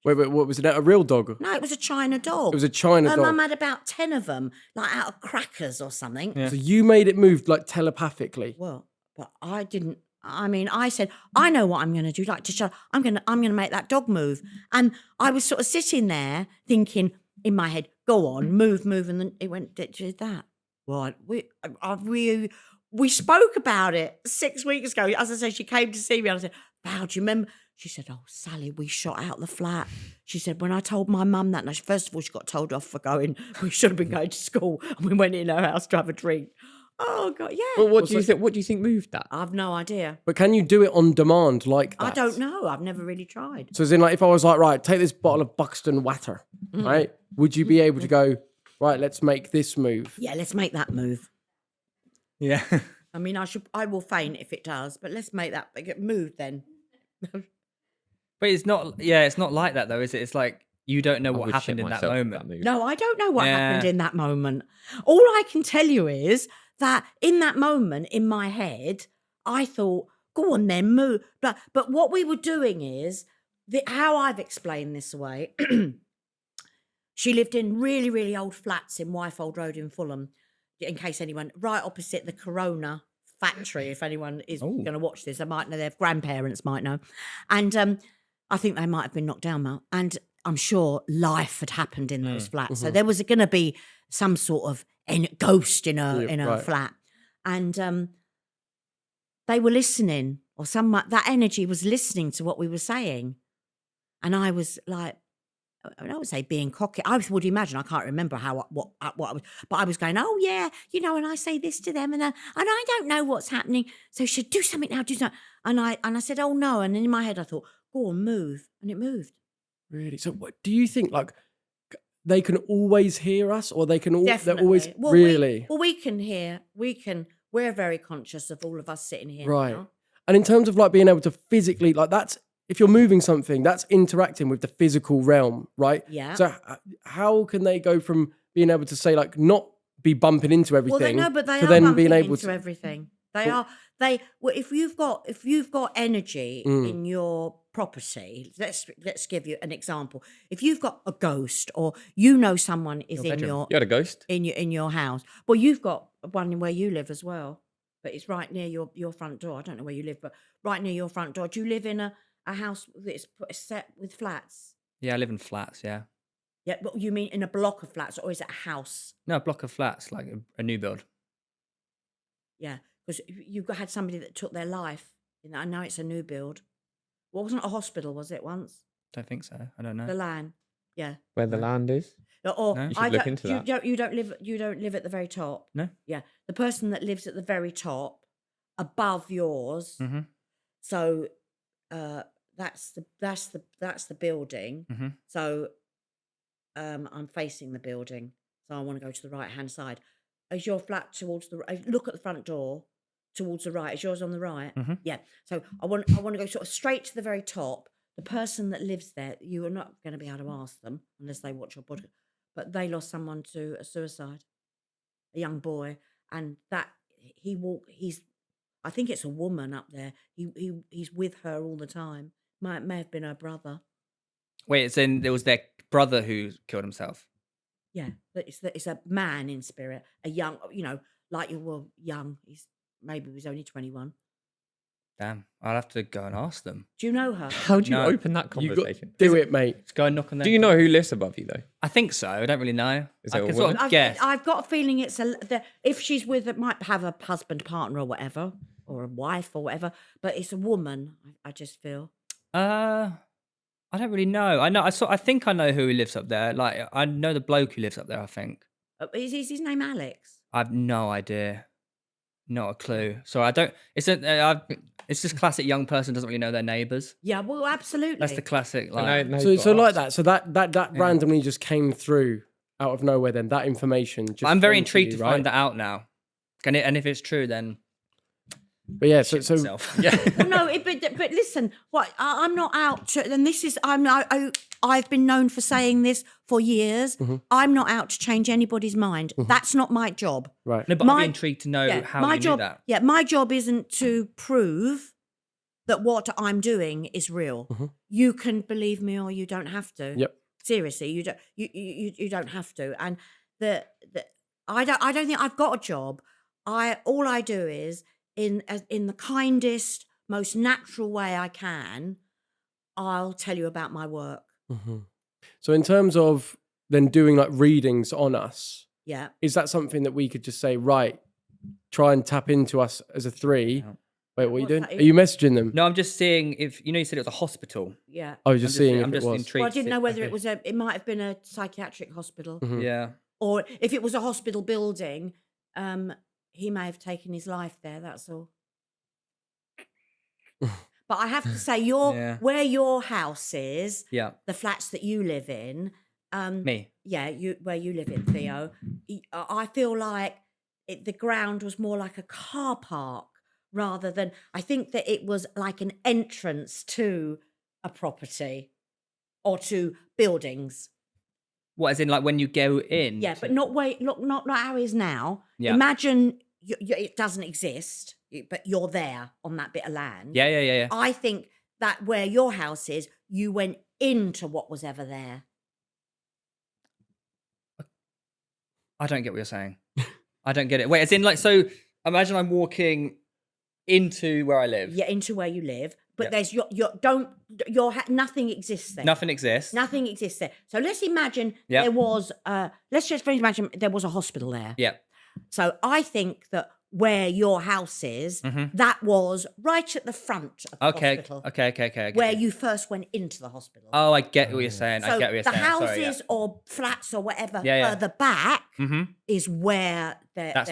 Speaker 4: Wait, what was it? A real dog?
Speaker 2: No, it was a China dog.
Speaker 4: It was a China dog.
Speaker 2: Her mum had about 10 of them, like out of crackers or something.
Speaker 3: Yeah.
Speaker 4: So you made it move like telepathically.
Speaker 2: Well, but I didn't. I mean, I said, I know what I'm going to do. Like to show, I'm going to make that dog move. And I was sort of sitting there thinking in my head, go on, move, and then it did that. Well, we spoke about it 6 weeks ago. As I said, she came to see me. And I said, Val, do you remember? She said, oh, Sally, we shot out the flat. She said, when I told my mum that, and first of all, she got told off for going, we should have been going to school. And we went in her house to have a drink. Oh, God, yeah.
Speaker 1: Well, what do you think moved that?
Speaker 2: I've no idea.
Speaker 4: But can you do it on demand like that?
Speaker 2: I don't know. I've never really tried.
Speaker 4: So as in like, if I was like, right, take this bottle of Buxton Water, right? Would you be able to go, right, let's make this move?
Speaker 2: Yeah, let's make that move.
Speaker 3: Yeah.
Speaker 2: I mean, I will faint if it does, but let's make that move then.
Speaker 3: But it's not like that though, is it? It's like you don't know what happened in that moment.
Speaker 2: No, I don't know what happened in that moment. All I can tell you is that in that moment in my head, I thought, go on then, move. But what we were doing is, how I've explained this away, she lived in really, really old flats in Wyfold Road in Fulham, in case anyone, right opposite the Corona factory, if anyone is going to watch this, they might know, their grandparents might know. And I think they might have been knocked down, and I'm sure life had happened in those flats. So there was going to be some sort of ghost in her flat. And they were listening, or that energy was listening to what we were saying. And I was like, I would say being cocky. I would imagine, I can't remember what I was, but I was going, oh yeah, you know, and I say this to them, and I don't know what's happening. So she said, do something now, do something. And I said, oh no. And in my head I thought, go on, move. And it moved.
Speaker 4: Really? So what do you think, like, they can always hear us, or they can
Speaker 2: Definitely.
Speaker 4: They're always
Speaker 2: well,
Speaker 4: really?
Speaker 2: We can hear, we're very conscious of all of us sitting here.
Speaker 4: Right.
Speaker 2: Now.
Speaker 4: And in terms of like being able to physically, like that's, if you're moving something, that's interacting with the physical realm, right?
Speaker 2: Yeah.
Speaker 4: So how can they go from being able to say, like, not be bumping into everything,
Speaker 2: but they
Speaker 4: to
Speaker 2: are
Speaker 4: then
Speaker 2: bumping
Speaker 4: being able
Speaker 2: into
Speaker 4: to
Speaker 2: everything. If you've got energy in your property, let's give you an example. If you've got a ghost, or you know someone is in your,
Speaker 1: you had a ghost
Speaker 2: in your house. Well, you've got one where you live as well, but it's right near your front door. I don't know where you live, but right near your front door. Do you live in a house that's set with flats?
Speaker 3: Yeah, I live in flats. Yeah.
Speaker 2: Yeah, but you mean in a block of flats, or is it a house?
Speaker 3: No, a block of flats, like a new build.
Speaker 2: Yeah, because you had somebody that took their life. I know it's a new build. Well, wasn't it a hospital, was it once?
Speaker 3: Don't think so. I don't know.
Speaker 2: The land, yeah.
Speaker 1: where the land is.
Speaker 2: Or
Speaker 3: No?
Speaker 1: You should look into that.
Speaker 2: You don't live at the very top.
Speaker 3: No.
Speaker 2: Yeah, the person that lives at the very top, above yours.
Speaker 3: Mm-hmm.
Speaker 2: So, that's the building.
Speaker 3: Mm-hmm.
Speaker 2: So, I'm facing the building. So I want to go to the right hand side. Is your flat towards the right? Look at the front door towards the right. Is yours on the right?
Speaker 3: Mm-hmm.
Speaker 2: Yeah. So I want to go sort of straight to the very top. The person that lives there, you are not going to be able to ask them unless they watch your podcast. But they lost someone to a suicide, a young boy, and that he's. I think it's a woman up there. He's with her all the time. May have been her brother.
Speaker 3: Wait, it's there was their brother who killed himself.
Speaker 2: Yeah, but it's a man in spirit, a young, like you were young. Maybe he was only 21.
Speaker 3: Damn, I'll have to go and ask them.
Speaker 2: Do you know her?
Speaker 1: How do you
Speaker 3: No.
Speaker 1: open that conversation?
Speaker 4: Do it, mate.
Speaker 3: Let's go and knock on their
Speaker 1: Do you know who lives above you though?
Speaker 3: I think so. I don't really know.
Speaker 1: Is
Speaker 3: I
Speaker 1: it a
Speaker 3: can sort
Speaker 1: woman?
Speaker 3: of guess.
Speaker 2: I've got a feeling it's if she's with, it might have a husband, partner, or whatever, or a wife or whatever. But it's a woman. I just feel.
Speaker 3: I don't really know. I think I know who lives up there. Like I know the bloke who lives up there. I think.
Speaker 2: Is his name Alex?
Speaker 3: I've no idea. Not a clue. So I don't. It's just classic young person doesn't really know their neighbours.
Speaker 2: Yeah, well, absolutely.
Speaker 3: That's the classic.
Speaker 1: So
Speaker 3: Like,
Speaker 1: no
Speaker 4: So like
Speaker 1: boss.
Speaker 4: that. So that randomly just came through out of nowhere. Then that information. Just
Speaker 3: I'm very
Speaker 4: came
Speaker 3: intrigued
Speaker 4: you,
Speaker 3: to
Speaker 4: right?
Speaker 3: find that out now. And if it's true, then
Speaker 4: But yeah, so
Speaker 3: myself.
Speaker 1: Yeah.
Speaker 2: Well, no, but listen, I'm not out to, and this is, I've been known for saying this for years.
Speaker 4: Mm-hmm.
Speaker 2: I'm not out to change anybody's mind. That's not my job.
Speaker 4: right.
Speaker 3: No, but I'd be intrigued to know how
Speaker 2: my
Speaker 3: you
Speaker 2: job,
Speaker 3: knew that.
Speaker 2: Yeah, my job isn't to prove that what I'm doing is real.
Speaker 4: Mm-hmm.
Speaker 2: You can believe me or you don't have to.
Speaker 4: Yep.
Speaker 2: Seriously, you don't have to. And I don't think I've got a job. All I do is in the kindest, most natural way I can, I'll tell you about my work.
Speaker 4: Mm-hmm. So in terms of then doing like readings on us,
Speaker 2: Yeah.
Speaker 4: is that something that we could just say, right, try and tap into us as a 3?
Speaker 3: No.
Speaker 4: Wait, what are you
Speaker 2: What's
Speaker 4: doing?
Speaker 2: that?
Speaker 4: Are you messaging them?
Speaker 3: No, I'm just seeing if you said it was a hospital.
Speaker 2: Yeah.
Speaker 4: I was just seeing if it was.
Speaker 3: intrigued.
Speaker 2: Well, I
Speaker 3: to
Speaker 2: didn't
Speaker 3: see-
Speaker 2: know whether
Speaker 3: okay.
Speaker 2: it might have been a psychiatric hospital.
Speaker 4: Mhm.
Speaker 3: Yeah.
Speaker 2: Or if it was a hospital building, he may have taken his life there, that's all. But I have to say,
Speaker 3: Yeah.
Speaker 2: where your house is,
Speaker 3: Yeah.
Speaker 2: the flats that you live in,
Speaker 3: Me.
Speaker 2: yeah, where you live in, Theo, I feel like the ground was more like a car park rather than, I think that it was like an entrance to a property or to buildings.
Speaker 3: What, as in like when you go in?
Speaker 2: Yeah, but not how it is now.
Speaker 3: Yeah.
Speaker 2: Imagine it doesn't exist, but you're there on that bit of land.
Speaker 3: Yeah.
Speaker 2: I think that where your house is, you went into what was ever there.
Speaker 3: I don't get what you're saying. I don't get it. Wait, as in like, so imagine I'm walking into where I live.
Speaker 2: Yeah, into where you live, but
Speaker 3: Yeah.
Speaker 2: there's nothing exists there.
Speaker 3: Nothing exists.
Speaker 2: Nothing exists there. So let's imagine
Speaker 3: Yeah.
Speaker 2: there was. Let's just imagine there was a hospital there.
Speaker 3: Yeah.
Speaker 2: So I think that where your house is, that was right at the front of the
Speaker 3: Okay.
Speaker 2: hospital,
Speaker 3: Okay.
Speaker 2: where you first went into the hospital.
Speaker 3: Oh, I get what you're saying. I
Speaker 2: So
Speaker 3: get what you're
Speaker 2: the
Speaker 3: saying.
Speaker 2: houses
Speaker 3: Sorry,
Speaker 2: or flats or whatever
Speaker 3: Yeah, yeah.
Speaker 2: further back
Speaker 3: yeah. Mm-hmm.
Speaker 2: is where
Speaker 3: That's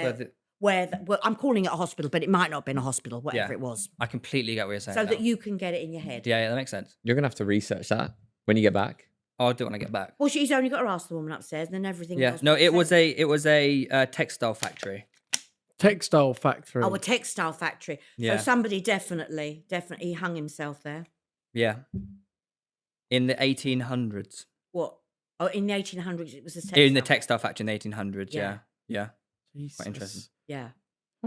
Speaker 2: well, I'm calling it a hospital, but it might not have been a hospital, whatever
Speaker 3: Yeah.
Speaker 2: it was,
Speaker 3: I completely get what you're saying.
Speaker 2: so
Speaker 3: now.
Speaker 2: that you can get it in your head.
Speaker 3: Yeah, that makes sense.
Speaker 1: You're gonna have to research that when you get back.
Speaker 3: I'll do it when I get back.
Speaker 2: Well, she's only got to ask the woman upstairs, and then everything
Speaker 3: Yeah.
Speaker 2: else.
Speaker 3: No,
Speaker 2: makes sense.
Speaker 3: it was a textile factory.
Speaker 4: Textile factory.
Speaker 2: Oh, a textile factory.
Speaker 3: Yeah.
Speaker 2: So somebody definitely hung himself there.
Speaker 3: Yeah. In the 1800s.
Speaker 2: What? Oh, in the 1800s, it was a textile.
Speaker 3: In the textile factory in the 1800s.
Speaker 2: Yeah.
Speaker 3: Yeah.
Speaker 4: Jesus.
Speaker 3: Quite interesting.
Speaker 2: Yeah.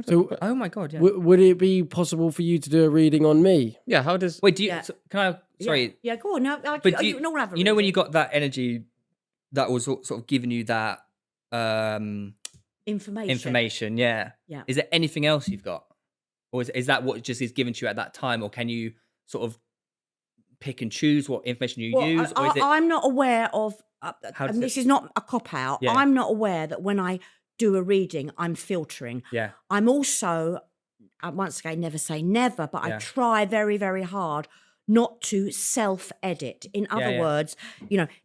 Speaker 4: So
Speaker 3: Oh my god. Yeah.
Speaker 4: would it be possible for you to do a reading on me?
Speaker 1: Yeah, how does
Speaker 3: Wait, do you?
Speaker 2: Yeah.
Speaker 3: So, can I? Sorry.
Speaker 2: Yeah, go on. No,
Speaker 3: But do
Speaker 2: you can all have a
Speaker 3: you know when you
Speaker 2: reading.
Speaker 3: got that energy that was sort of giving you that information? Yeah.
Speaker 2: Yeah.
Speaker 3: Is there anything else you've got, or is that what just is given to you at that time, or can you sort of pick and choose what information you
Speaker 2: Well,
Speaker 3: use, or is it?
Speaker 2: I'm not aware of,
Speaker 3: How does
Speaker 2: and
Speaker 3: it-
Speaker 2: this is not a cop out.
Speaker 3: Yeah.
Speaker 2: I'm not aware that when I do a reading, I'm filtering.
Speaker 3: Yeah.
Speaker 2: I'm also, once again, never say never, but
Speaker 3: Yeah.
Speaker 2: I try very, very hard not to self-edit. In other
Speaker 3: yeah.
Speaker 2: words,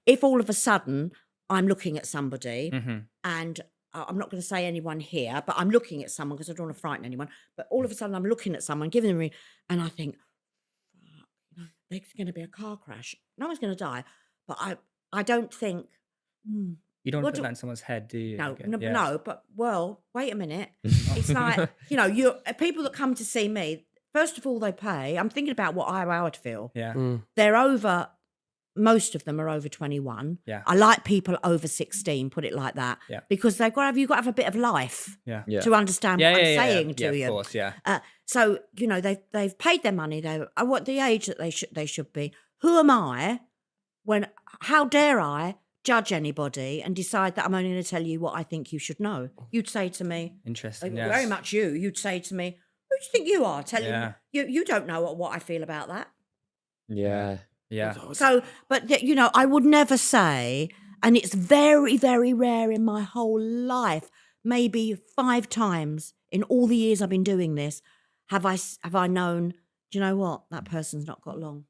Speaker 2: if all of a sudden I'm looking at somebody
Speaker 3: Mhm.
Speaker 2: and I'm not going to say anyone here, but I'm looking at someone because I don't want to frighten anyone. But all of a sudden I'm looking at someone, giving them a reading, and I think, there's going to be a car crash. No one's going to die. But I don't think,
Speaker 3: You don't
Speaker 2: What
Speaker 3: put
Speaker 2: do-
Speaker 3: that in someone's head, do you?
Speaker 2: no,
Speaker 3: Okay,
Speaker 2: no,
Speaker 3: yeah.
Speaker 2: no, but well, wait a minute. It's like, you people that come to see me, first of all, they pay. I'm thinking about how I would feel.
Speaker 3: Yeah.
Speaker 2: They're most of them are over 21.
Speaker 3: Yeah.
Speaker 2: I like people over 16, put it like that.
Speaker 3: Yeah.
Speaker 2: Because you've got to have a bit of life
Speaker 3: Yeah.
Speaker 1: Yeah.
Speaker 2: to understand
Speaker 3: Yeah,
Speaker 2: what I'm
Speaker 3: yeah,
Speaker 2: saying
Speaker 3: yeah.
Speaker 2: to
Speaker 3: Yeah,
Speaker 2: you.
Speaker 3: of course, yeah.
Speaker 2: So they've paid their money. I want the age that they should be. Who am I? How dare I judge anybody and decide that I'm only going to tell you what I think you should know? You'd say to me,
Speaker 3: Interesting.
Speaker 2: very
Speaker 3: yes.
Speaker 2: much you. You'd say to me, "Who do you think you are telling you don't know what I feel about that?
Speaker 1: Yeah.
Speaker 2: So, but you know, I would never say, and it's very, very rare in my whole life, maybe 5 times in all the years I've been doing this, have I known, do you know what? That person's not got long.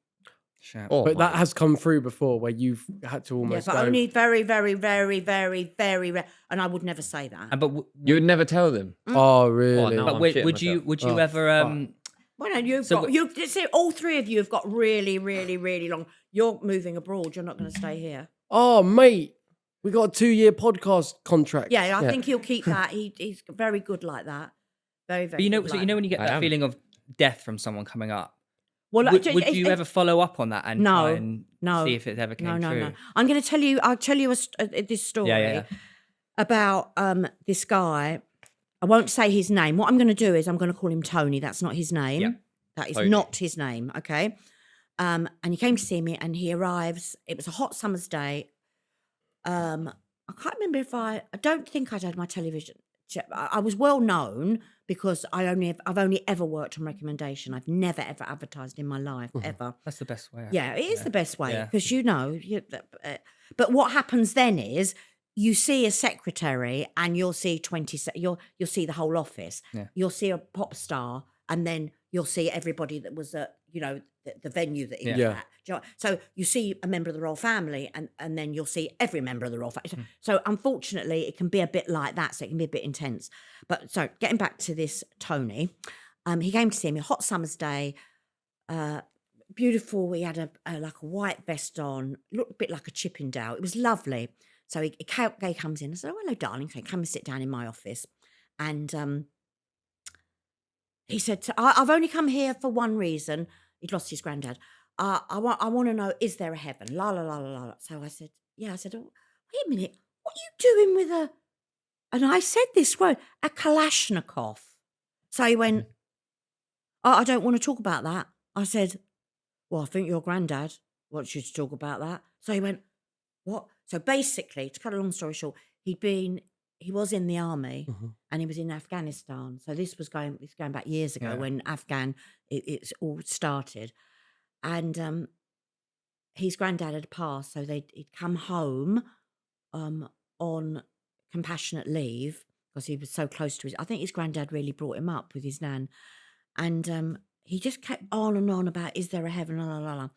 Speaker 3: Sure.
Speaker 1: Oh,
Speaker 4: But that has come through before where you've had to almost
Speaker 2: but
Speaker 4: go.
Speaker 2: only very, very, very, very, very rare. And I would never say that.
Speaker 3: But
Speaker 1: you would never tell them.
Speaker 4: Oh, really?
Speaker 1: no.
Speaker 3: but
Speaker 1: I'm
Speaker 3: would
Speaker 1: shitting
Speaker 3: you
Speaker 1: myself.
Speaker 3: ever
Speaker 2: Well, no, you see, all 3 of you have got really, really, really long. You're moving abroad. You're not going to stay here.
Speaker 4: Oh, mate, we got a 2-year podcast contract.
Speaker 2: Yeah, I think he'll keep that. He's very good like that. Very, very.
Speaker 3: But you know,
Speaker 2: good
Speaker 3: so
Speaker 2: like
Speaker 3: you know
Speaker 2: that.
Speaker 3: when you get that feeling of death from someone coming up.
Speaker 2: Well,
Speaker 3: Would you ever follow up on that and try and see if it ever came true?
Speaker 2: No. I'm going to tell you. I'll tell you this story
Speaker 3: Yeah.
Speaker 2: about this guy. I won't say his name. What I'm going to do is I'm going to call him Tony. That's not his name.
Speaker 3: Yeah.
Speaker 2: That is
Speaker 1: Tony.
Speaker 2: not his name. Okay. And he came to see me, and he arrives. It was a hot summer's day. I can't remember if I don't think I'd had my television. I was well known because I've only ever worked on recommendation. I've never ever advertised in my life ever.
Speaker 3: That's the best way.
Speaker 2: Yeah, it is the best way
Speaker 3: Yeah.
Speaker 2: because but what happens then is you see a secretary and you'll see 20. You'll see the whole office.
Speaker 3: Yeah.
Speaker 2: You'll see a pop star, and then you'll see everybody that was at the venue that he was at. Do you know, so you see a member of the royal family, and then you'll see every member of the royal family. So unfortunately, it can be a bit like that. So it can be a bit intense. But so getting back to this Tony, he came to see me. Hot summer's day. Beautiful. He had a like a white vest on, looked a bit like a Chippendale. It was lovely. So he comes in. I said, "Oh, hello, darling. Come and sit down in my office." And he said, "I've only come here for one reason." He'd lost his granddad. I want to know, is there a heaven? La la la la la. So I said, "Yeah." I said, "Oh, wait a minute. What are you doing with a?" And I said this word, a Kalashnikov. So he went, "Oh, I don't want to talk about that." I said, "Well, I think your granddad wants you to talk about that." So he went, "What?" So basically, to cut a long story short, he was in the army and he was in Afghanistan. So this was going back years ago when it's all started. And his granddad had passed, so he'd come home on compassionate leave because he was so close to I think his granddad really brought him up with his nan. And he just kept on and on about, is there a heaven? La, la, la, la.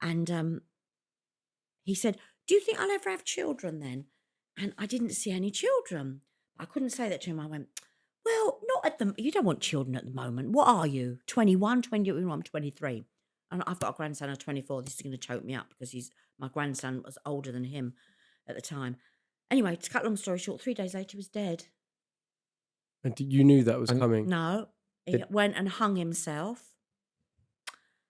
Speaker 2: And he said, "Do you think I'll ever have children then?" And I didn't see any children. I couldn't say that to him. I went, "Well, not at the, you don't want children at the moment. What are you? 21, 21, I'm 23. And I've got a grandson of 24. This is going to choke me up because my grandson was older than him at the time. Anyway, to cut a long story short, 3 days later, he was dead.
Speaker 4: And you knew that was coming?
Speaker 2: No, he went and hung himself.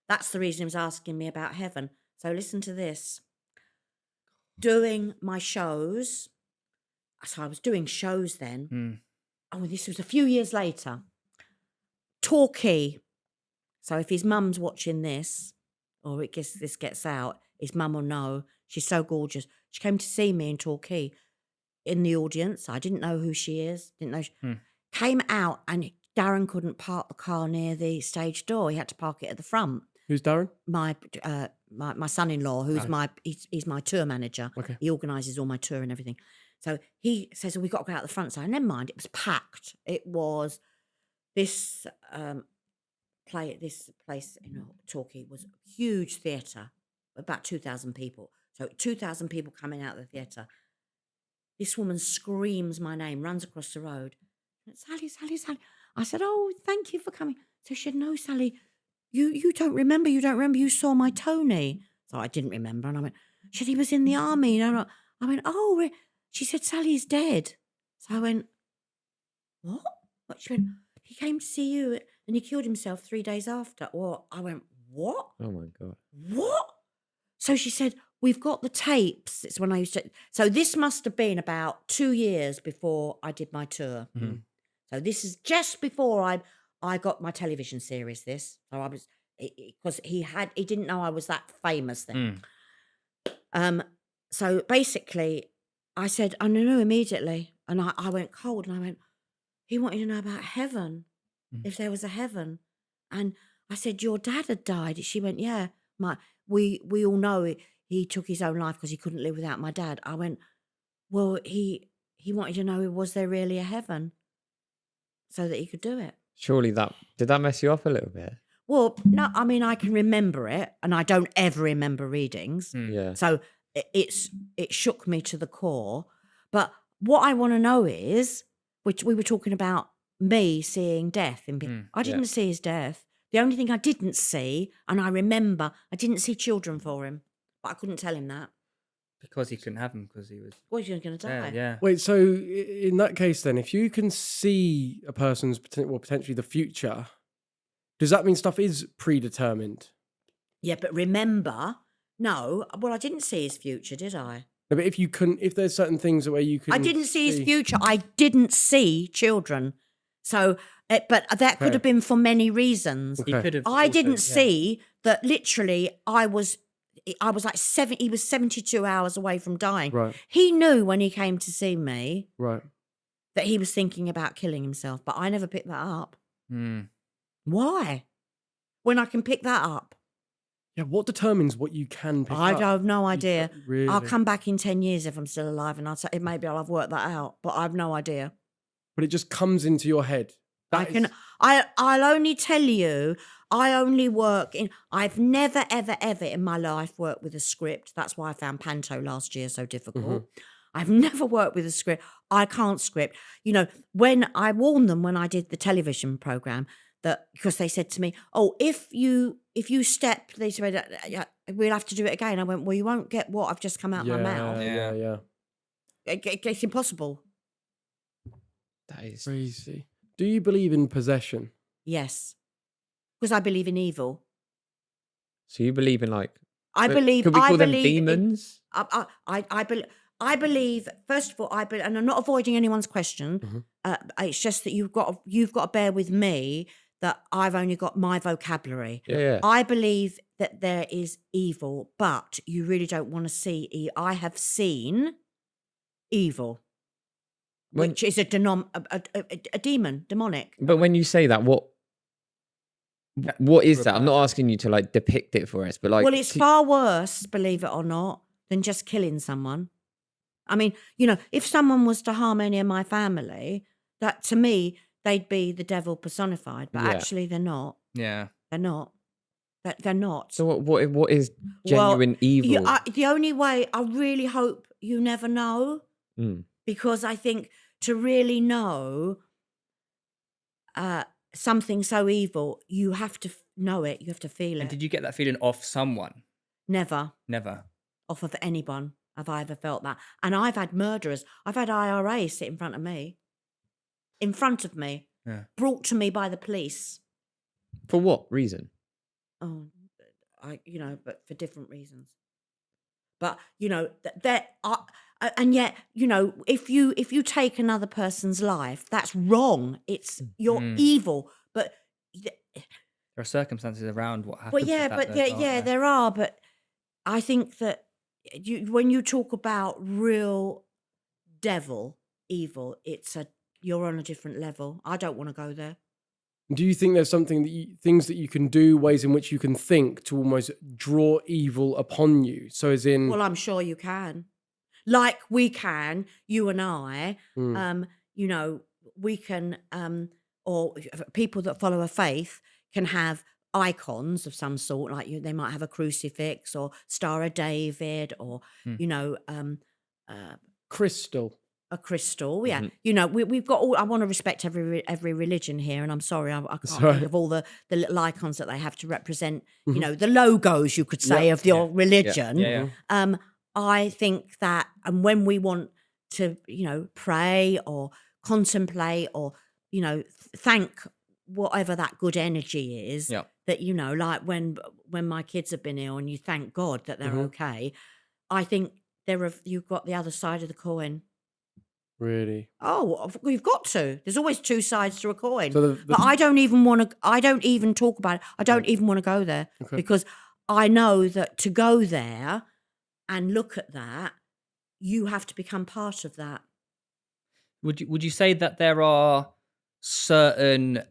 Speaker 2: That's the reason he was asking me about heaven. So listen to this. Doing my shows. So I was doing shows then. Oh, this was a few years later. Torquay. So if his mum's watching this, or this gets out, his mum will know. She's so gorgeous. She came to see me in Torquay in the audience. I didn't know who she is. Didn't know. Came out and Darren couldn't park the car near the stage door. He had to park it at the front.
Speaker 4: Who's Darren?
Speaker 2: My son-in-law, who's he's my tour manager.
Speaker 4: Okay.
Speaker 2: He organises all my tour and everything. So he says, "Oh, we've got to go out the front side." Never mind, it was packed. It was this place in Torquay was a huge theatre, about 2,000 people. So 2,000 people coming out of the theatre. This woman screams my name, runs across the road. "Sally, Sally, Sally." I said, "Oh, thank you for coming." So she said, "No, Sally, you don't remember. You don't remember. You saw my Tony." So I didn't remember. And I went, "She said he was in the army." And I went, "Oh." She said, "Sally's dead." So I went, "What?" She went, "He came to see you and he killed himself 3 days after." Or I went, "What?"
Speaker 1: Oh my God.
Speaker 2: "What?" So she said, "We've got the tapes." It's when I used to. So this must have been about 2 years before I did my tour. So this is just before I got my television series. So I was, because he didn't know I was that famous then. So basically, I said, "I knew immediately," and I went cold, and I went, "He wanted to know about heaven." if there was a heaven. And I said, your dad had died. She went, yeah. We all know he took his own life because he couldn't live without my dad. I went, well, he wanted to know, was there really a heaven so that he could do it?
Speaker 1: Surely did that mess you up a little bit?
Speaker 2: Well, no, I mean, I can remember it, and I don't ever remember readings.
Speaker 1: Yeah.
Speaker 2: So it shook me to the core. But what I want to know is, which we were talking about me seeing death. I didn't see his death. The only thing I didn't see, and I remember, I didn't see children for him, but I couldn't tell him that.
Speaker 3: Because he couldn't have them because he was...
Speaker 2: Well, you're going to die.
Speaker 3: Yeah.
Speaker 4: Wait, so in that case then, if you can see a person's, potentially the future, does that mean stuff is predetermined?
Speaker 2: Yeah, but remember, no, well, I didn't see his future, did I?
Speaker 4: No, but if there's certain things where you can...
Speaker 2: I didn't see his future. I didn't see children. So, but that could have been for many reasons.
Speaker 4: Okay.
Speaker 3: He could have...
Speaker 2: I didn't see that literally I was like he was 72 hours away from dying.
Speaker 4: Right.
Speaker 2: He knew when he came to see me
Speaker 4: Right.
Speaker 2: that he was thinking about killing himself, but I never picked that up. Why? When I can pick that up?
Speaker 4: Yeah, what determines what you can pick
Speaker 2: I
Speaker 4: up?
Speaker 2: have no idea.
Speaker 4: Really?
Speaker 2: I'll come back in 10 years if I'm still alive, and maybe I'll have worked that out, but I have no idea.
Speaker 4: But it just comes into your head.
Speaker 2: I'll only tell you, I only work I've never, ever, ever in my life worked with a script. That's why I found Panto last year so difficult.
Speaker 4: Mhm.
Speaker 2: I've never worked with a script. I can't script. You know, when I warned them when I did the television program, that because they said to me, oh, if you step, they said, we'll have to do it again. I went, well, you won't get what I've just come out my mouth.
Speaker 4: Yeah.
Speaker 2: It's impossible.
Speaker 1: That is
Speaker 4: Crazy. Do you believe in possession?
Speaker 2: Yes. Because I believe in evil.
Speaker 1: So you believe in
Speaker 2: Could we
Speaker 1: call them demons?
Speaker 2: I believe, first of all, and I'm not avoiding anyone's question. It's just that you've got to bear with me that I've only got my vocabulary.
Speaker 1: Yeah.
Speaker 2: I believe that there is evil, but you really don't want to see. I have seen evil, which is a demon, demonic.
Speaker 1: But when you say that, what is that? I'm not asking you to depict it for us, but
Speaker 2: well, it's far worse, believe it or not, than just killing someone. I mean, if someone was to harm any of my family, that to me, they'd be the devil personified, but actually they're not.
Speaker 3: Yeah.
Speaker 2: They're not. They're not.
Speaker 1: So what is genuine evil?
Speaker 2: The only way, I really hope you never know, because I think to really know something so evil, you have to know it. You have to feel it.
Speaker 3: And did you get that feeling off someone?
Speaker 2: Never.
Speaker 3: Off
Speaker 2: of anyone have I ever felt that. And I've had murderers. I've had IRA sit in front of me. Brought to me by the police.
Speaker 1: For what reason?
Speaker 2: Oh, but for different reasons. But and yet, if you take another person's life, that's wrong. It's you're evil. But
Speaker 3: there are circumstances around what happens.
Speaker 2: Well, yeah, there are. But I think that when you talk about real devil evil, you're on a different level. I don't want to go there.
Speaker 4: Do you think there's things that you can do, ways in which you can think to almost draw evil upon you? So as in...
Speaker 2: Well, I'm sure you can. Like we can, you and I, we can, or people that follow a faith can have icons of some sort, like they might have a crucifix or Star of David or,
Speaker 4: crystal.
Speaker 2: A crystal, yeah. We've got all. I want to respect every religion here, and I'm sorry, I can't think of all the little icons that they have to represent. The logos, you could say, of your religion.
Speaker 3: Yeah.
Speaker 2: I think that, and when we want to, pray or contemplate or, thank whatever that good energy is, that like when my kids have been ill, and you thank God that they're okay. I think you've got the other side of the coin.
Speaker 4: Really?
Speaker 2: Oh, we've got to. There's always two sides to a coin.
Speaker 4: So
Speaker 2: but I don't even want to. I don't even talk about it. I don't even want to go there because I know that to go there and look at that, you have to become part of that.
Speaker 3: Would you say that there are certain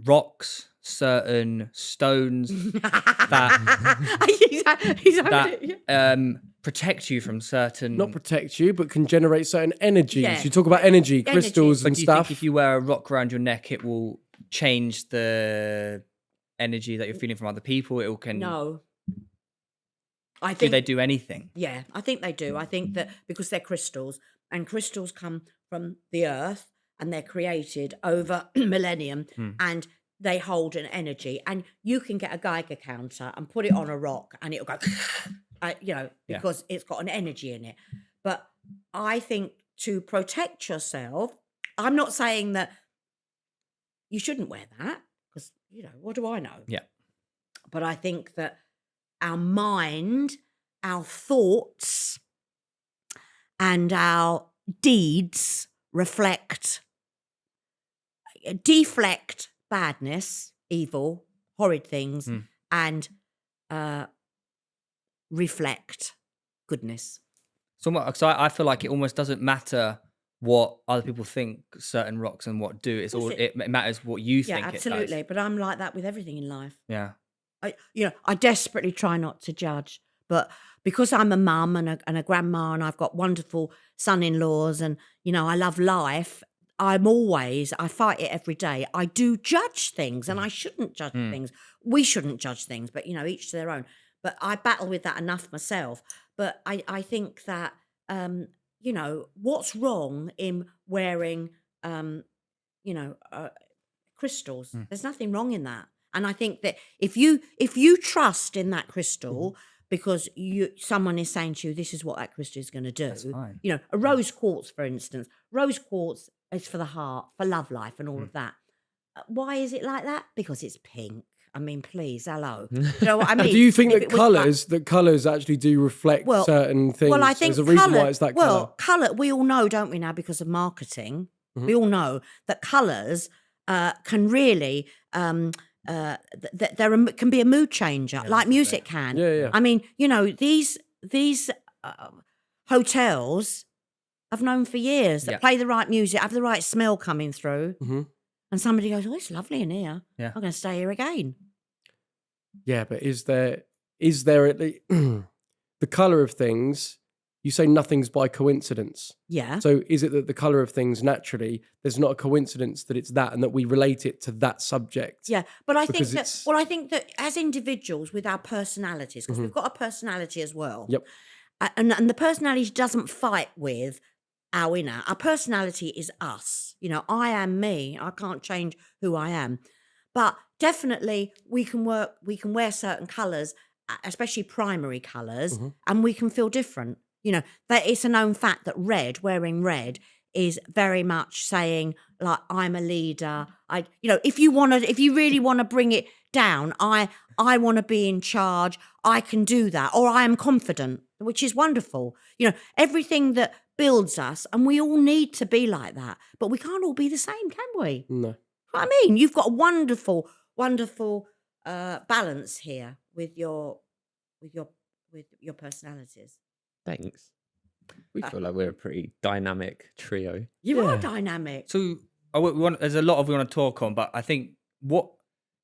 Speaker 3: rocks, certain stones that protect you from certain...
Speaker 4: Not protect you, but can generate certain energies.
Speaker 2: Yeah.
Speaker 4: You talk about energy, crystals
Speaker 3: But
Speaker 4: and
Speaker 3: do you
Speaker 4: stuff.
Speaker 3: think if you wear a rock around your neck, it will change the energy that you're feeling from other people? It can...
Speaker 2: No. I think
Speaker 3: do they do anything?
Speaker 2: Yeah, I think they do. I think that because they're crystals, and crystals come from the earth, and they're created over millennium, and they hold an energy. And you can get a Geiger counter and put it on a rock, and it'll go, because it's got an energy in it. But I think to protect yourself, I'm not saying that you shouldn't wear that, because, what do I know?
Speaker 3: Yeah.
Speaker 2: But I think that our mind, our thoughts, and our deeds deflect badness, evil, horrid things, and reflect goodness.
Speaker 3: So I feel like it almost doesn't matter what other people think certain rocks and what do. It's all it matters what you think.
Speaker 2: Yeah, absolutely. But I'm like that with everything in life.
Speaker 3: Yeah.
Speaker 2: I desperately try not to judge, but because I'm a mum and a grandma, and I've got wonderful son-in-laws, and I love life, I fight it every day. I do judge things, and I shouldn't judge things. We shouldn't judge things, but each to their own. But I battle with that enough myself. But I think that what's wrong in wearing crystals? There's nothing wrong in that. And I think that if you trust in that crystal because someone is saying to you, this is what that crystal is going to do.
Speaker 3: That's fine.
Speaker 2: A rose quartz, for instance. Rose quartz is for the heart, for love life, and all of that. Why is it like that? Because it's pink. I mean, please, hello. You know what I mean?
Speaker 4: Do you think that colours actually do reflect certain things?
Speaker 2: Well, I think
Speaker 4: there's a reason why it's that colour.
Speaker 2: Well, colour, we all know, don't we now, because of marketing, we all know that colours can really... there can be a mood changer, like music can.
Speaker 4: Yeah.
Speaker 2: I mean, these hotels I've known for years that play the right music, have the right smell coming through, and somebody goes, "Oh, it's lovely in here.
Speaker 3: Yeah.
Speaker 2: I'm going to stay here again."
Speaker 4: Yeah, but is there at least the colour of things? You say nothing's by coincidence.
Speaker 2: Yeah.
Speaker 4: So is it that the colour of things naturally, there's not a coincidence that it's that and that we relate it to that subject?
Speaker 2: Yeah, but I think that as individuals with our personalities, because we've got a personality as well.
Speaker 4: Yep.
Speaker 2: And the personality doesn't fight with our inner. Our personality is us. I am me. I can't change who I am. But definitely we can wear certain colours, especially primary colours, and we can feel different. That it's a known fact that wearing red is very much saying, like, I'm a leader. If you really want to bring it down, I want to be in charge. I can do that, or I am confident, which is wonderful. Everything that builds us, and we all need to be like that. But we can't all be the same, can we?
Speaker 4: No.
Speaker 2: I mean, you've got a wonderful, wonderful balance here with your personalities.
Speaker 1: Thanks. We feel like we're a pretty dynamic trio.
Speaker 2: You are dynamic.
Speaker 3: So there's a lot we want to talk on, but I think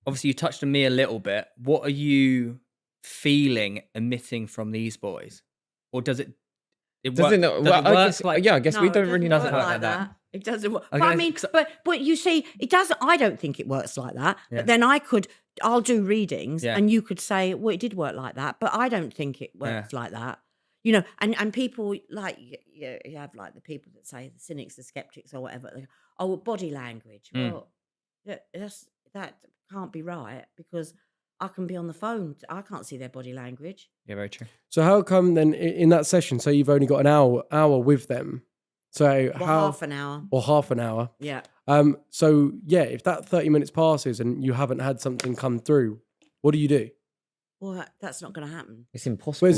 Speaker 3: obviously you touched on me a little bit. What are you feeling emitting from these boys? Or does it work?
Speaker 1: I guess we don't really know
Speaker 2: like that. It doesn't work. But I mean, but you see, it doesn't. I don't think it works like that. Yeah. But then I'll do readings, and you could say, well, it did work like that, but I don't think it works like that. And people like you have like the people that say the cynics, the skeptics, or whatever. They go, body language. Well, that can't be right, because I can be on the phone. I can't see their body language.
Speaker 3: Yeah, very true.
Speaker 4: So how come then in that session? So you've only got an hour with them. So
Speaker 2: half an hour.
Speaker 4: Or half an hour.
Speaker 2: Yeah.
Speaker 4: So if that 30 minutes passes and you haven't had something come through, what do you do?
Speaker 2: Well, that's not going to happen.
Speaker 1: It's impossible.
Speaker 4: But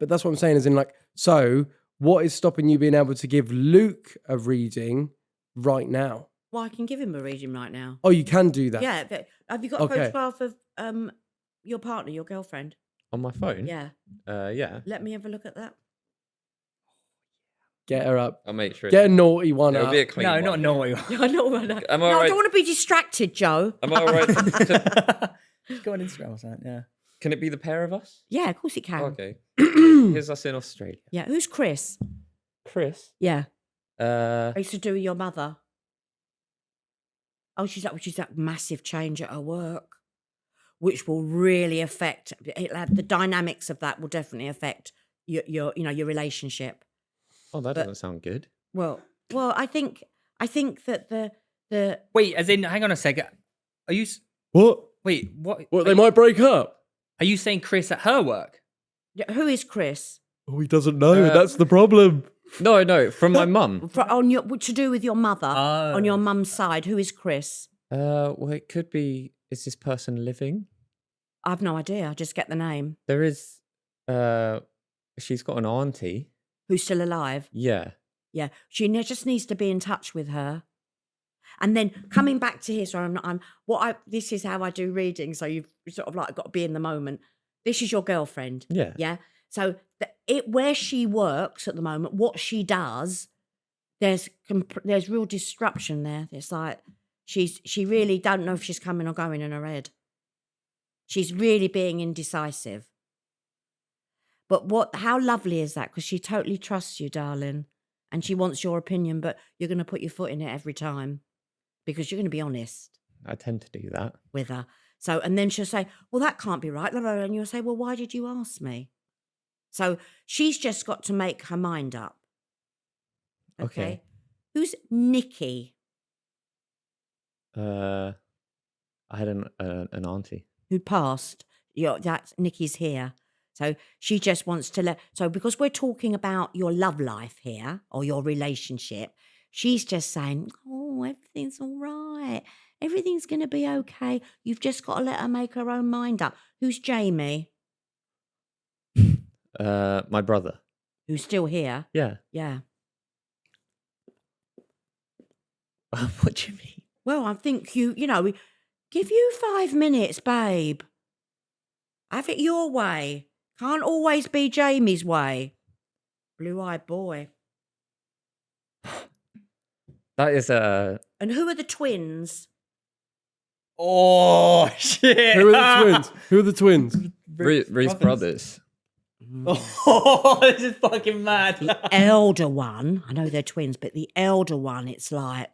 Speaker 4: that's what I'm saying. Is in like, so what is stopping you being able to give Luke a reading right now?
Speaker 2: Well, I can give him a reading right now.
Speaker 4: Oh, you can do that.
Speaker 2: Yeah. Have you got a photograph of your partner, your girlfriend?
Speaker 1: On my phone?
Speaker 2: Yeah.
Speaker 1: Yeah.
Speaker 2: Let me have a look at that.
Speaker 4: Get her up.
Speaker 1: I'll make sure.
Speaker 4: Get a naughty one
Speaker 1: It'll
Speaker 4: up.
Speaker 1: be a clean
Speaker 3: No,
Speaker 1: one.
Speaker 3: not a naughty one.
Speaker 2: I know. I know.
Speaker 1: Am I
Speaker 2: No, I
Speaker 1: right?
Speaker 2: don't want to be distracted, Joe.
Speaker 1: Am I all right?
Speaker 3: Just go on Instagram or something, yeah.
Speaker 1: Can it be the pair of us?
Speaker 2: Yeah, of course it can.
Speaker 1: Okay. Here's us in Australia.
Speaker 2: Yeah, who's Chris?
Speaker 1: Chris.
Speaker 2: Yeah,
Speaker 1: Uh,
Speaker 2: I used to do with your mother. Oh, she's that massive change at her work, which will really affect the dynamics of that. Will definitely affect your relationship.
Speaker 1: oh, that doesn't sound good.
Speaker 2: Well, I think that the
Speaker 3: Wait, as in, hang on a second. Are you...
Speaker 4: What?
Speaker 3: Wait, what?
Speaker 4: What? They might break up.
Speaker 3: Are you saying Chris at her work?
Speaker 2: who is Chris?
Speaker 4: Oh, he doesn't know. That's the problem.
Speaker 1: No, from my mum.
Speaker 2: To do with your mother on your mum's side. Who is Chris?
Speaker 1: Well, it could be. Is this person living?
Speaker 2: I've no idea. I just get the name.
Speaker 1: There is. She's got an auntie.
Speaker 2: Who's still alive?
Speaker 1: Yeah.
Speaker 2: Yeah, she just needs to be in touch with her. And then coming back to here, so this is how I do reading. So you've sort of like got to be in the moment. This is your girlfriend.
Speaker 1: Yeah.
Speaker 2: Yeah. So where she works at the moment, what she does, there's real disruption there. It's like she really don't know if she's coming or going in her head. She's really being indecisive. But how lovely is that? Because she totally trusts you, darling. And she wants your opinion, but you're going to put your foot in it every time because you're going to be honest.
Speaker 1: I tend to do that.
Speaker 2: With her. So, and then she'll say, well, that can't be right. And you'll say, well, why did you ask me? So she's just got to make her mind up. Okay. Who's Nikki?
Speaker 1: I had an auntie.
Speaker 2: Who passed. That's Nikki's here. So she just wants to so because we're talking about your love life here or your relationship, she's just saying, oh, everything's all right. Everything's going to be okay. You've just got to let her make her own mind up. Who's Jamie?
Speaker 1: My brother.
Speaker 2: Who's still here?
Speaker 1: Yeah.
Speaker 2: Yeah.
Speaker 1: What do you mean?
Speaker 2: Well, I think we give you 5 minutes, babe. Have it your way. Can't always be Jamie's way. Blue-eyed boy.
Speaker 1: That is
Speaker 2: And who are the twins?
Speaker 3: Oh, shit.
Speaker 4: Who are the twins?
Speaker 1: Reese brothers.
Speaker 3: Oh, this is fucking mad.
Speaker 2: The elder one, I know they're twins, but the elder one, it's like,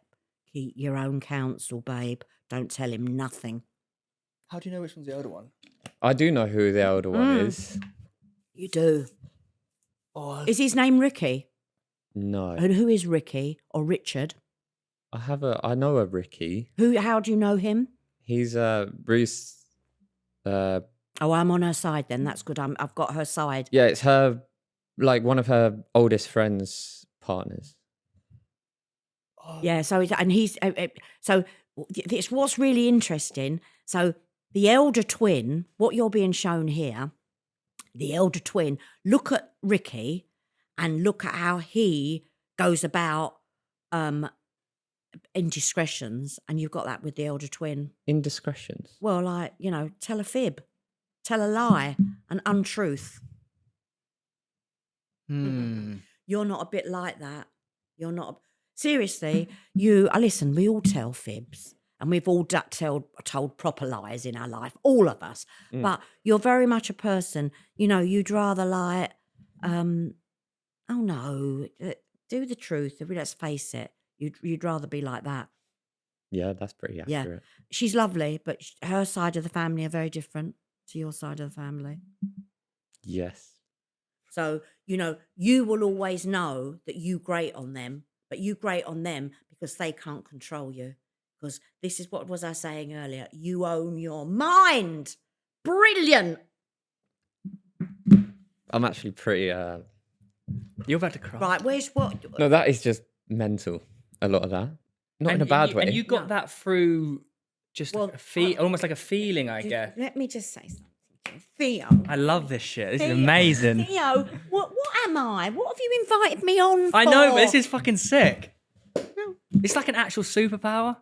Speaker 2: keep your own counsel, babe. Don't tell him nothing.
Speaker 3: How do you know which one's the older one?
Speaker 1: I do know who the elder one is.
Speaker 2: You do.
Speaker 3: Oh,
Speaker 2: Is his name Ricky?
Speaker 1: No.
Speaker 2: And who is Ricky or Richard?
Speaker 1: I know a Ricky.
Speaker 2: How do you know him?
Speaker 1: He's Bruce.
Speaker 2: Oh, I'm on her side then. That's good. I've got her side.
Speaker 1: Yeah, it's her, like one of her oldest friends' partners.
Speaker 2: Yeah. So it's what's really interesting. So the elder twin, what you're being shown here, the elder twin. Look at Ricky, and look at how he goes about indiscretions, and you've got that with the elder twin.
Speaker 1: Indiscretions?
Speaker 2: Well, like, tell a fib, tell a lie, an untruth. You're not a bit like that. You're not. Seriously, listen, we all tell fibs, and we've all told proper lies in our life, all of us. But you're very much a person, you'd rather like, oh no, do the truth. Let's face it. You'd rather be like that.
Speaker 1: Yeah, that's pretty accurate.
Speaker 2: Yeah. She's lovely, but her side of the family are very different to your side of the family.
Speaker 1: Yes.
Speaker 2: So, you will always know that you grate on them, but you grate on them because they can't control you. Because this is what was I saying earlier? You own your mind. Brilliant.
Speaker 1: I'm actually pretty...
Speaker 3: You're about to cry.
Speaker 2: Right, where's what?
Speaker 1: No, that is just mental. A lot of that. Not in a bad way.
Speaker 3: And you got that through just almost like a feeling, I guess.
Speaker 2: Let me just say something. Theo.
Speaker 3: I love this shit. This is amazing.
Speaker 2: Theo, what am I? What have you invited me on for?
Speaker 3: I know, but this is fucking sick. It's like an actual superpower.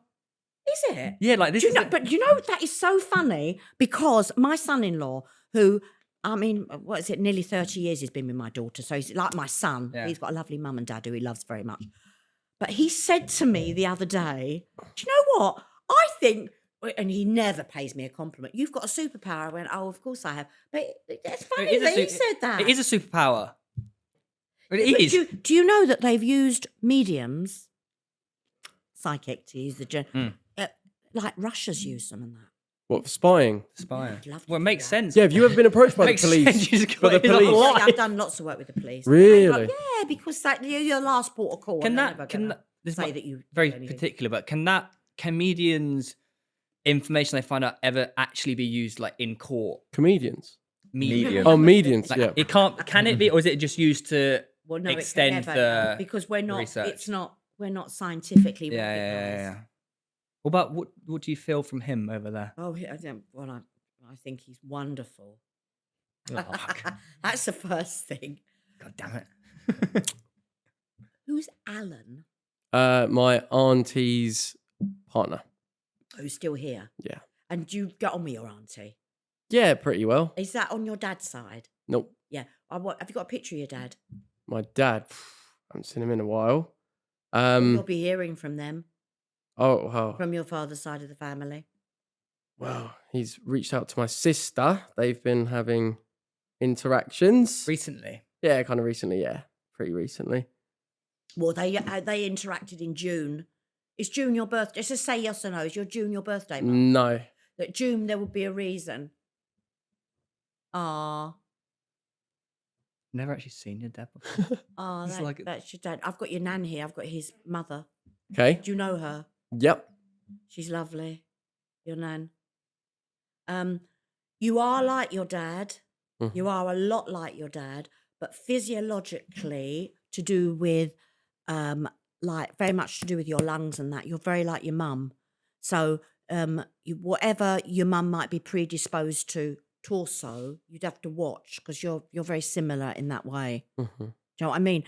Speaker 2: Is it?
Speaker 3: Yeah, like this.
Speaker 2: But that is so funny because my son-in-law, who I mean, what is it? Nearly 30 years he's been with my daughter. So he's like my son.
Speaker 3: Yeah.
Speaker 2: He's got a lovely mum and dad who he loves very much. But he said to me the other day, do you know what? I think, and he never pays me a compliment, you've got a superpower. I went, oh, of course I have. But it's funny that he said that.
Speaker 3: It is a superpower. It is.
Speaker 2: Do you know that they've used mediums, psychic to use the like Russia's used them and that.
Speaker 4: What, for spying?
Speaker 3: Spying.
Speaker 2: I'd love to
Speaker 3: Well, it
Speaker 2: do
Speaker 3: makes
Speaker 2: that.
Speaker 3: sense.
Speaker 4: Yeah, have you ever been approached by the
Speaker 3: Makes
Speaker 4: police?
Speaker 3: sense, you just
Speaker 4: By the
Speaker 3: got it in a
Speaker 4: police?
Speaker 3: lot.
Speaker 2: Yeah, I've done lots of work with the police.
Speaker 4: Really?
Speaker 2: Yeah, because you're your last port of call.
Speaker 3: Can
Speaker 2: and they're
Speaker 3: that,
Speaker 2: never
Speaker 3: can
Speaker 2: gonna
Speaker 3: that, this
Speaker 2: say
Speaker 3: might
Speaker 2: that you
Speaker 3: very
Speaker 2: do anything.
Speaker 3: particular, but can that comedians' information they find out ever actually be used like in court?
Speaker 4: Comedians?
Speaker 1: Medium.
Speaker 4: Oh, medians,
Speaker 3: Like,
Speaker 4: yeah.
Speaker 3: it can't, can it be, or is it just used to
Speaker 2: Well, no,
Speaker 3: extend
Speaker 2: it can never,
Speaker 3: the
Speaker 2: because we're not.
Speaker 3: research?
Speaker 2: It's not. We're not scientifically
Speaker 3: Yeah.
Speaker 2: recognised.
Speaker 3: What about, what do you feel from him over there?
Speaker 2: Oh, I don't. Well, I think he's wonderful.
Speaker 3: Oh, fuck.
Speaker 2: That's the first thing.
Speaker 3: God damn it.
Speaker 2: Who's Alan?
Speaker 4: My auntie's partner.
Speaker 2: Who's still here?
Speaker 4: Yeah.
Speaker 2: And do you get on with your auntie?
Speaker 4: Yeah, pretty well.
Speaker 2: Is that on your dad's side?
Speaker 4: Nope.
Speaker 2: Yeah. Have you got a picture of your dad?
Speaker 4: My dad, I haven't seen him in a while.
Speaker 2: You'll be hearing from them,
Speaker 4: Oh, wow.
Speaker 2: from your father's side of the family.
Speaker 4: Well, he's reached out to my sister. They've been having interactions.
Speaker 3: Recently.
Speaker 4: Yeah, kind of recently. Yeah, pretty recently.
Speaker 2: Well, they interacted in June. Is June your birthday? Just say yes or no. Is your June your birthday month?
Speaker 4: No.
Speaker 2: That June there would be a reason. Ah,
Speaker 3: Never actually seen your dad before. It's like-
Speaker 2: that's your dad. I've got your nan here. I've got his mother.
Speaker 4: Okay.
Speaker 2: Do you know her?
Speaker 4: Yep.
Speaker 2: She's lovely. Your nan. You are like your dad.
Speaker 4: Mhm.
Speaker 2: You are a lot like your dad, but physiologically, to do with, like very much to do with your lungs and that. You're very like your mum. So, whatever your mum might be predisposed to torso, you'd have to watch because you're very similar in that way.
Speaker 4: Mhm.
Speaker 2: Do you know what I mean?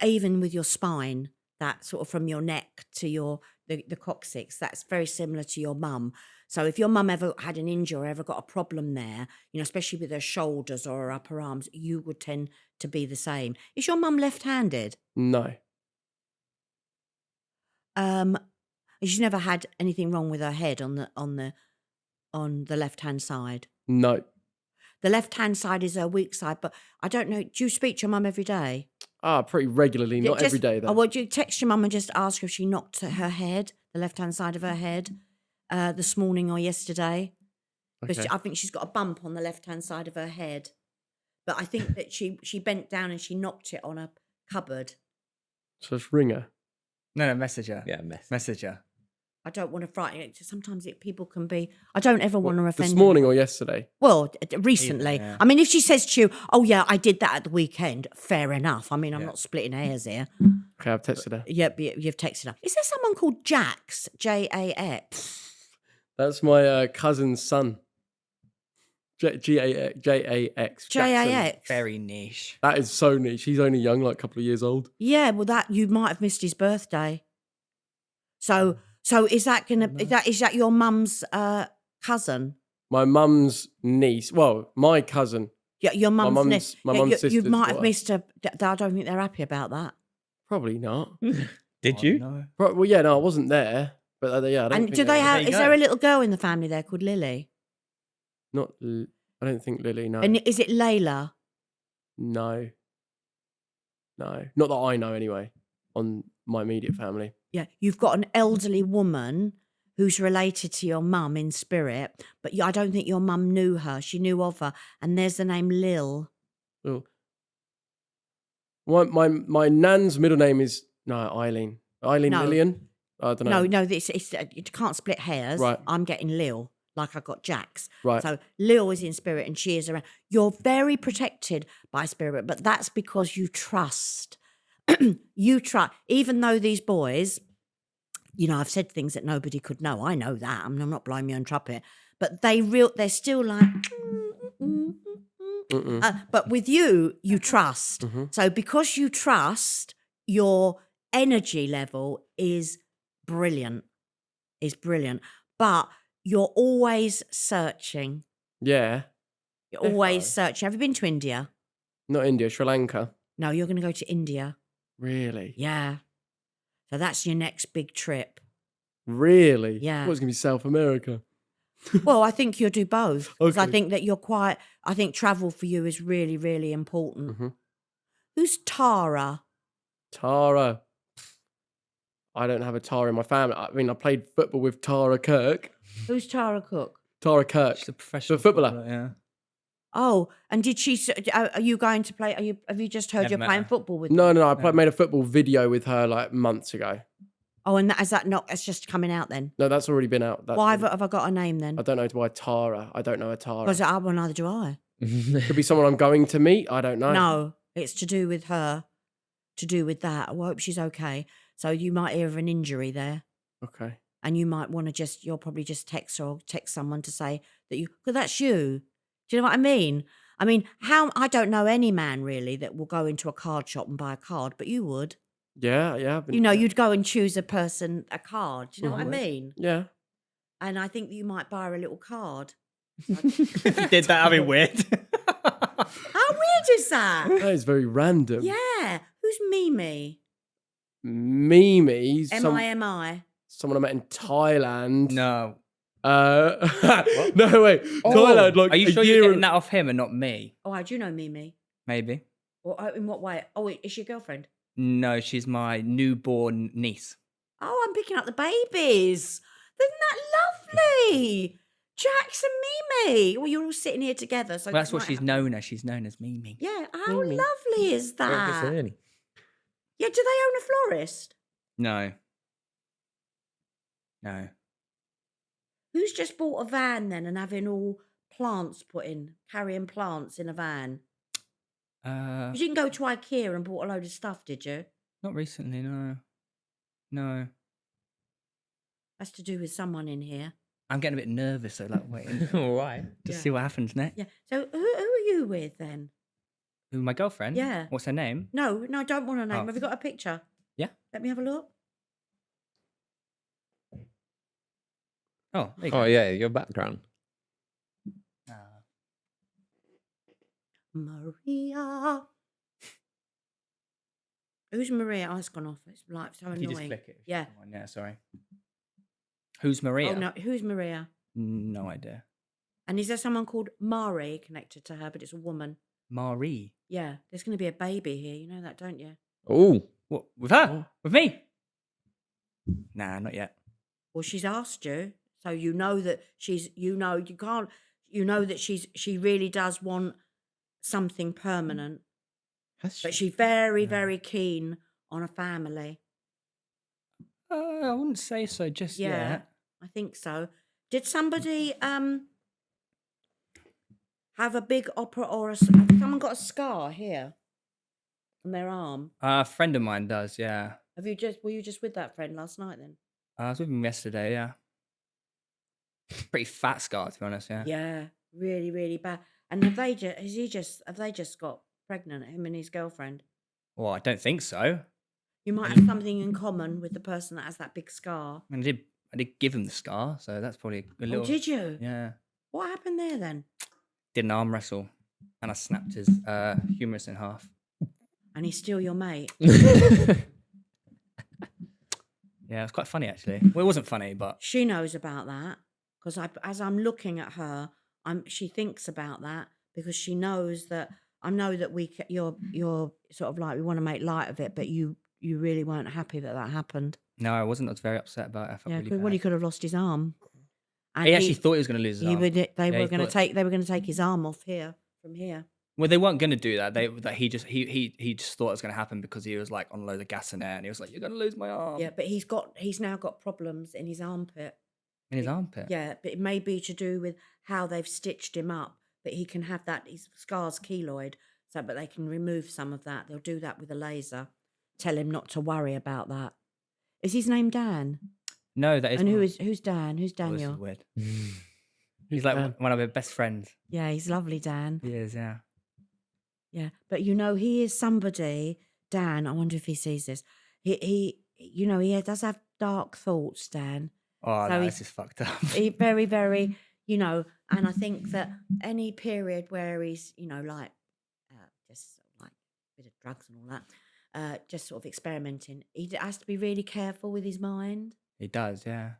Speaker 2: Even with your spine, that sort of from your neck to the coccyx, that's very similar to your mum. So if your mum ever had an injury or ever got a problem there, especially with her shoulders or her upper arms, you would tend to be the same. Is your mum left-handed?
Speaker 4: No.
Speaker 2: She's never had anything wrong with her head on the left-hand side.
Speaker 4: No.
Speaker 2: The left-hand side is her weak side, but I don't know. Do you speak to your mum every day?
Speaker 4: Pretty regularly, not every day though.
Speaker 2: Would you text your mum and just ask her if she knocked her head, the left-hand side of her head, this morning or yesterday? Because
Speaker 4: Okay.
Speaker 2: I think she's got a bump on the left-hand side of her head. But I think that she bent down and she knocked it on a cupboard.
Speaker 4: So it's ringer.
Speaker 3: No, message her.
Speaker 1: Yeah,
Speaker 3: Message her.
Speaker 2: I don't want to frighten you. Sometimes people can be. I don't ever want to offend.
Speaker 4: This morning or yesterday?
Speaker 2: Well, recently.
Speaker 3: yeah.
Speaker 2: I mean, if she says to you, "Oh yeah, I did that at the weekend," fair enough. I mean, I'm
Speaker 3: Yeah.
Speaker 2: not splitting hairs here.
Speaker 4: Okay, I've texted her.
Speaker 2: Yep, you've texted her. Is there someone called Jax? Jax.
Speaker 4: That's my cousin's son. Jax. Jax.
Speaker 2: Jax.
Speaker 3: Very niche.
Speaker 4: That is so niche. He's only young, like a couple of years old.
Speaker 2: Yeah, well, that you might have missed his birthday. So is that your mum's cousin?
Speaker 4: My mum's niece. Well, my cousin.
Speaker 2: Yeah, your mum's niece.
Speaker 4: My mum's
Speaker 2: You
Speaker 4: sister's
Speaker 2: might have
Speaker 4: daughter.
Speaker 2: missed her. I don't think they're happy about that.
Speaker 4: Probably not.
Speaker 1: Did
Speaker 3: Oh,
Speaker 1: you?
Speaker 3: no.
Speaker 4: Well, yeah, no, I wasn't there. But yeah, I don't
Speaker 2: And
Speaker 4: think
Speaker 2: do they have?
Speaker 3: There you
Speaker 2: Is
Speaker 3: go.
Speaker 2: there a little girl in the family there called Lily?
Speaker 4: Not. I don't think Lily. No.
Speaker 2: And is it Layla?
Speaker 4: No. No. Not that I know anyway. On my immediate family.
Speaker 2: Yeah, you've got an elderly woman who's related to your mum in spirit, but I don't think your mum knew her. She knew of her, and there's the name Lil.
Speaker 4: Oh. My nan's middle name is Eileen. Eileen
Speaker 2: No.
Speaker 4: Lillian. I don't know.
Speaker 2: No, it's you can't split hairs.
Speaker 4: Right.
Speaker 2: I'm getting Lil, like I got Jax.
Speaker 4: Right.
Speaker 2: So Lil is in spirit, and she is around. You're very protected by spirit, but that's because you trust. You trust, even though these boys. I've said things that nobody could know. I know that. I mean, I'm not blowing my own trumpet, but they're still like. But with you trust.
Speaker 4: Mm-hmm.
Speaker 2: So because you trust, your energy level is brilliant. But you're always searching.
Speaker 4: Yeah.
Speaker 2: You're always searching. Have you been to India?
Speaker 4: Not India, Sri Lanka.
Speaker 2: No, you're going to go to India.
Speaker 4: Really?
Speaker 2: Yeah. So that's your next big trip.
Speaker 4: Really?
Speaker 2: Yeah.
Speaker 4: What's going to be South America?
Speaker 2: Well, I think you'll do both. Because I
Speaker 4: Okay.
Speaker 2: think that I think travel for you is really, really important.
Speaker 4: Mhm.
Speaker 2: Who's Tara?
Speaker 4: Tara. I don't have a Tara in my family. I mean, I played football with Tara Kirk.
Speaker 2: Who's Tara Cook?
Speaker 4: Tara Kirk.
Speaker 3: She's a professional
Speaker 4: footballer.
Speaker 3: Yeah.
Speaker 2: Oh, and did she? Are you going to play? Have you just heard
Speaker 3: Never
Speaker 2: you're
Speaker 3: met
Speaker 2: playing
Speaker 3: her.
Speaker 2: football with?
Speaker 4: No. I made a football video with her like months ago.
Speaker 2: Oh, and is that not? It's just coming out then.
Speaker 4: No, that's already been out.
Speaker 2: Why have I got a name then?
Speaker 4: I don't know why Tara. I don't know a Tara.
Speaker 2: Because well, neither do I.
Speaker 4: Could be someone I'm going to meet. I don't know.
Speaker 2: No, it's to do with her. To do with that. I hope she's okay. So you might hear of an injury there.
Speaker 4: Okay.
Speaker 2: And you might want to you'll probably just text her or text someone to say that because that's you. Do you know what I mean? I mean, I don't know any man really that will go into a card shop and buy a card, but you would.
Speaker 4: Yeah.
Speaker 2: You'd go and choose a card. Do you know what I mean?
Speaker 4: Yeah.
Speaker 2: And I think you might buy her a little card.
Speaker 3: If you did that, that'd be weird.
Speaker 2: How weird is that?
Speaker 4: That is very random.
Speaker 2: Yeah. Who's Mimi?
Speaker 4: Mimi.
Speaker 2: M-I-M-I.
Speaker 4: Someone I met in Thailand.
Speaker 3: No.
Speaker 4: No, wait. Thailand, like
Speaker 3: Are you
Speaker 4: a
Speaker 3: sure
Speaker 4: year
Speaker 3: you're getting that off him and not me?
Speaker 2: Oh, I do know Mimi.
Speaker 3: Maybe.
Speaker 2: Or in what way? Oh, is she your girlfriend?
Speaker 3: No, she's my newborn niece.
Speaker 2: Oh, I'm picking up the babies. Isn't that lovely? Jax and Mimi. Well, you're all sitting here together. So
Speaker 3: Well, that's what she's known as. She's known as Mimi.
Speaker 2: Yeah. How
Speaker 4: Mimi.
Speaker 2: lovely is that?
Speaker 1: Really?
Speaker 2: Yeah. Do they own a florist?
Speaker 3: No.
Speaker 2: Who's just bought a van then and having all plants carrying plants in a van? You didn't go to IKEA and bought a load of stuff, did you?
Speaker 3: Not recently, no.
Speaker 2: That's to do with someone in here.
Speaker 3: I'm getting a bit nervous, so like waiting
Speaker 1: All right.
Speaker 3: to
Speaker 2: Yeah.
Speaker 3: see what happens next.
Speaker 2: Yeah. So who are you with then?
Speaker 3: Who, my girlfriend?
Speaker 2: Yeah.
Speaker 3: What's her name?
Speaker 2: No, I don't want a name.
Speaker 3: Oh.
Speaker 2: Have you got a picture?
Speaker 3: Yeah.
Speaker 2: Let me have a look.
Speaker 3: Oh, there you
Speaker 1: Oh
Speaker 3: go.
Speaker 1: yeah, your background.
Speaker 2: Maria. Who's Maria? Oh, it's gone off. It's like so
Speaker 3: If you just
Speaker 2: annoying.
Speaker 3: click it.
Speaker 2: Yeah.
Speaker 3: Yeah, sorry. Who's Maria?
Speaker 2: Oh no, who's Maria?
Speaker 3: No idea.
Speaker 2: And is there someone called Mari connected to her, but it's a woman?
Speaker 3: Marie.
Speaker 2: Yeah, there's going to be a baby here. You know that, don't you?
Speaker 1: Oh,
Speaker 3: What? With her? With me? Nah, not yet.
Speaker 2: Well, she's asked you, so you know that she's. You know you can't. You know that she really does want something permanent,
Speaker 1: has
Speaker 2: but
Speaker 1: she?
Speaker 2: she's very, very keen on a family.
Speaker 3: I wouldn't say so just
Speaker 2: Yeah,
Speaker 3: yet.
Speaker 2: I think so. Did somebody have a big opera or has someone got a scar here on their arm?
Speaker 3: A friend of mine does, yeah.
Speaker 2: Were you just with that friend last night then?
Speaker 3: I was with him yesterday, yeah. Pretty fat scar, to be honest, yeah.
Speaker 2: Yeah, really, really bad. And have they just got pregnant, him and his girlfriend?
Speaker 3: Well, I don't think so.
Speaker 2: You might have something in common with the person that has that big scar.
Speaker 3: I did give him the scar, so that's probably a little.
Speaker 2: Oh, did you?
Speaker 3: Yeah.
Speaker 2: What happened there then?
Speaker 3: Did an arm wrestle, and I snapped his humerus in half.
Speaker 2: And he's still your mate.
Speaker 3: Yeah, it was quite funny actually. Well, it wasn't funny, but
Speaker 2: She knows about that because as I'm looking at her, she thinks about that because she knows that I know that you're sort of like we want to make light of it, but you really weren't happy that happened.
Speaker 3: no, I wasn't. I was very upset about it. I felt
Speaker 2: Yeah,
Speaker 3: really
Speaker 2: well, he
Speaker 3: bad.
Speaker 2: could have lost his arm. And
Speaker 3: He actually thought he was going to lose his arm.
Speaker 2: they
Speaker 3: Yeah,
Speaker 2: were
Speaker 3: he
Speaker 2: going to
Speaker 3: thought-
Speaker 2: take his arm off from here.
Speaker 3: Well, they weren't going to do that. He just thought it was going to happen because he was like on loads of gas and air, and he was like, "You're going to lose my arm."
Speaker 2: Yeah, but he's now got problems in his armpit.
Speaker 3: In his armpit.
Speaker 2: Yeah, but it may be to do with how they've stitched him up. But he can have that. His scar's keloid, but they can remove some of that. They'll do that with a laser. Tell him not to worry about that. Is his name Dan?
Speaker 3: No, that is.
Speaker 2: And
Speaker 3: not-
Speaker 2: who's Dan? Who's
Speaker 3: Oh, this is
Speaker 2: Daniel?
Speaker 3: weird. He's like
Speaker 4: Dan.
Speaker 3: one of my best friends.
Speaker 2: Yeah, he's lovely, Dan.
Speaker 3: He is, yeah.
Speaker 2: Yeah, but he is somebody. Dan, I wonder if he sees this. He does have dark thoughts, Dan.
Speaker 3: Oh,
Speaker 2: So
Speaker 3: no,
Speaker 2: he-
Speaker 3: this is fucked up.
Speaker 2: He very, very, And I think that any period where he's, like just like a bit of drugs and all that, just sort of experimenting, he has to be really careful with his mind.
Speaker 3: He does, yeah.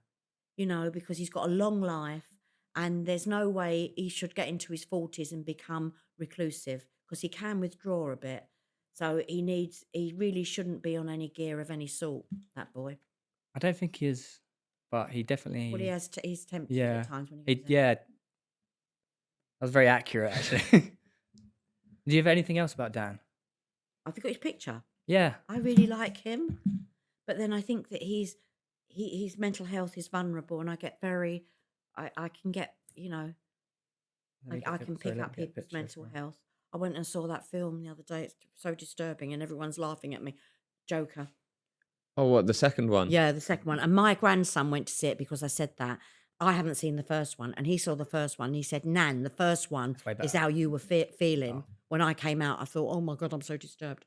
Speaker 2: Because he's got a long life, and there's no way he should get into his 40s and become reclusive, because he can withdraw a bit. So he really shouldn't be on any gear of any sort, that boy.
Speaker 3: I don't think he is, but he definitely...
Speaker 2: Well, he's tempted
Speaker 3: yeah.
Speaker 2: at times when he goes out.
Speaker 3: Yeah. That was very accurate, actually. Do you have anything else about Dan?
Speaker 2: Have you got his picture?
Speaker 3: Yeah.
Speaker 2: I really like him, but then I think that his mental health is vulnerable, and I get I can get, I can pick up people's mental health. I went and saw that film the other day. It's so disturbing, and everyone's laughing at me. Joker.
Speaker 1: Oh, what, the second one?
Speaker 2: Yeah, the second one. And my grandson went to see it because I said that. I haven't seen the first one, and he saw the first one. And he said, Nan, the first one is how you were feeling. Oh. When I came out, I thought, oh my God, I'm so disturbed.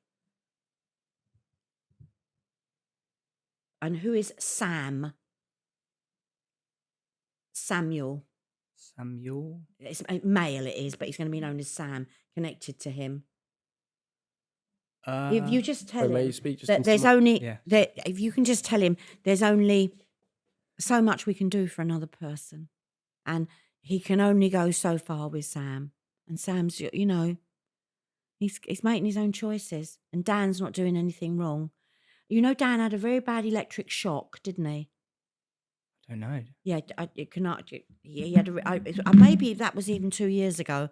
Speaker 2: And who is Sam? Samuel. It's male, it is, but he's going to be known as Sam, connected to him. If you just tell him that there's only if you can just tell him there's only so much we can do for another person, and he can only go so far with Sam. And Sam's, he's making his own choices, and Dan's not doing anything wrong. Dan had a very bad electric shock, didn't he?
Speaker 3: I don't know.
Speaker 2: Yeah, he had maybe that was even 2 years ago,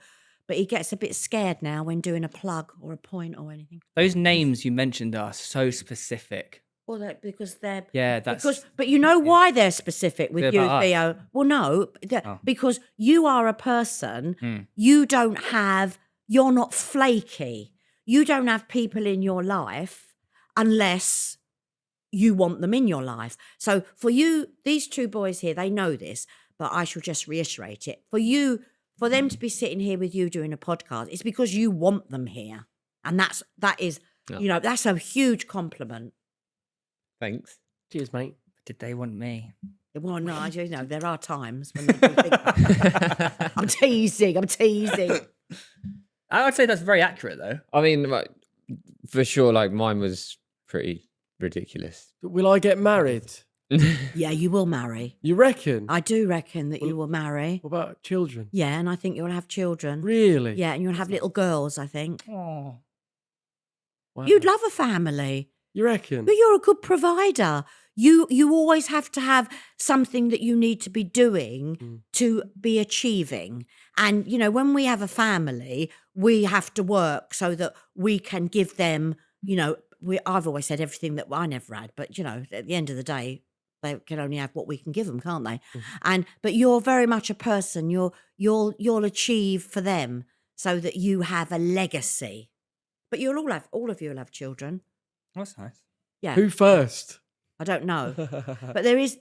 Speaker 2: but he gets a bit scared now when doing a plug or a point or anything.
Speaker 3: Those names you mentioned are so specific.
Speaker 2: Well, because they're...
Speaker 3: Yeah, that's...
Speaker 2: But you know why they're specific with you, Theo? Well, no, because you are a person, you're not flaky. You don't have people in your life unless you want them in your life. So for you, these two boys here, they know this, but I shall just reiterate it. For them to be sitting here with you doing a podcast, it's because you want them here. And that is, that's a huge compliment.
Speaker 1: Thanks.
Speaker 4: Cheers, mate.
Speaker 3: Did they want me?
Speaker 2: Well, no, there are times when they do think that. I'm teasing.
Speaker 3: I would say that's very accurate, though.
Speaker 1: I mean, for sure, mine was pretty ridiculous.
Speaker 4: Will I get married?
Speaker 2: Yeah, you will marry.
Speaker 4: You reckon?
Speaker 2: I do reckon that you will marry.
Speaker 4: What about children?
Speaker 2: Yeah, and I think you'll have children.
Speaker 4: Really?
Speaker 2: Yeah, and you'll have little girls, I think.
Speaker 3: Oh.
Speaker 4: Wow.
Speaker 2: You'd love a family.
Speaker 4: You reckon?
Speaker 2: But you're a good provider. You always have to have something that you need to be doing to be achieving. And, when we have a family, we have to work so that we can give them, I've always said everything that I never had, but, at the end of the day, they can only have what we can give them, can't they? But you're very much a person. You'll achieve for them so that you have a legacy. But all of you will have children.
Speaker 3: That's nice.
Speaker 2: Yeah.
Speaker 4: Who first?
Speaker 2: I don't know. But there is,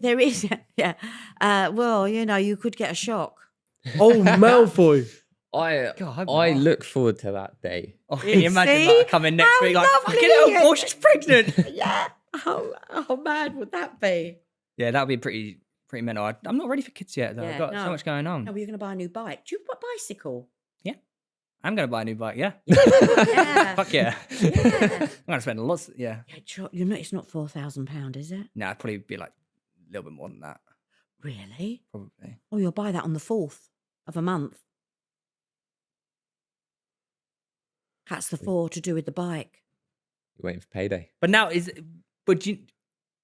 Speaker 2: yeah. Well, you could get a shock.
Speaker 4: Oh, Malfoy.
Speaker 1: I look forward to that day.
Speaker 3: Oh, can you imagine that coming next week? Fucking hell, she's pregnant.
Speaker 2: Yeah. How mad would that be?
Speaker 3: Yeah, that would be pretty mental. I'm not ready for kids yet, though.
Speaker 2: Yeah,
Speaker 3: I've got so much going on.
Speaker 2: No, you're going to buy a new bike. Do you want a bicycle?
Speaker 3: Yeah. I'm going to buy a new bike, yeah.
Speaker 2: Yeah.
Speaker 3: Fuck yeah.
Speaker 2: Yeah.
Speaker 3: I'm going to spend lots, yeah.
Speaker 2: It's not £4,000, is it?
Speaker 3: No, it'd probably be a little bit more than that.
Speaker 2: Really?
Speaker 3: Probably.
Speaker 2: Oh, you'll buy that on the 4th of a month. That's the 4 to do with the bike.
Speaker 1: You're waiting for payday.
Speaker 3: But now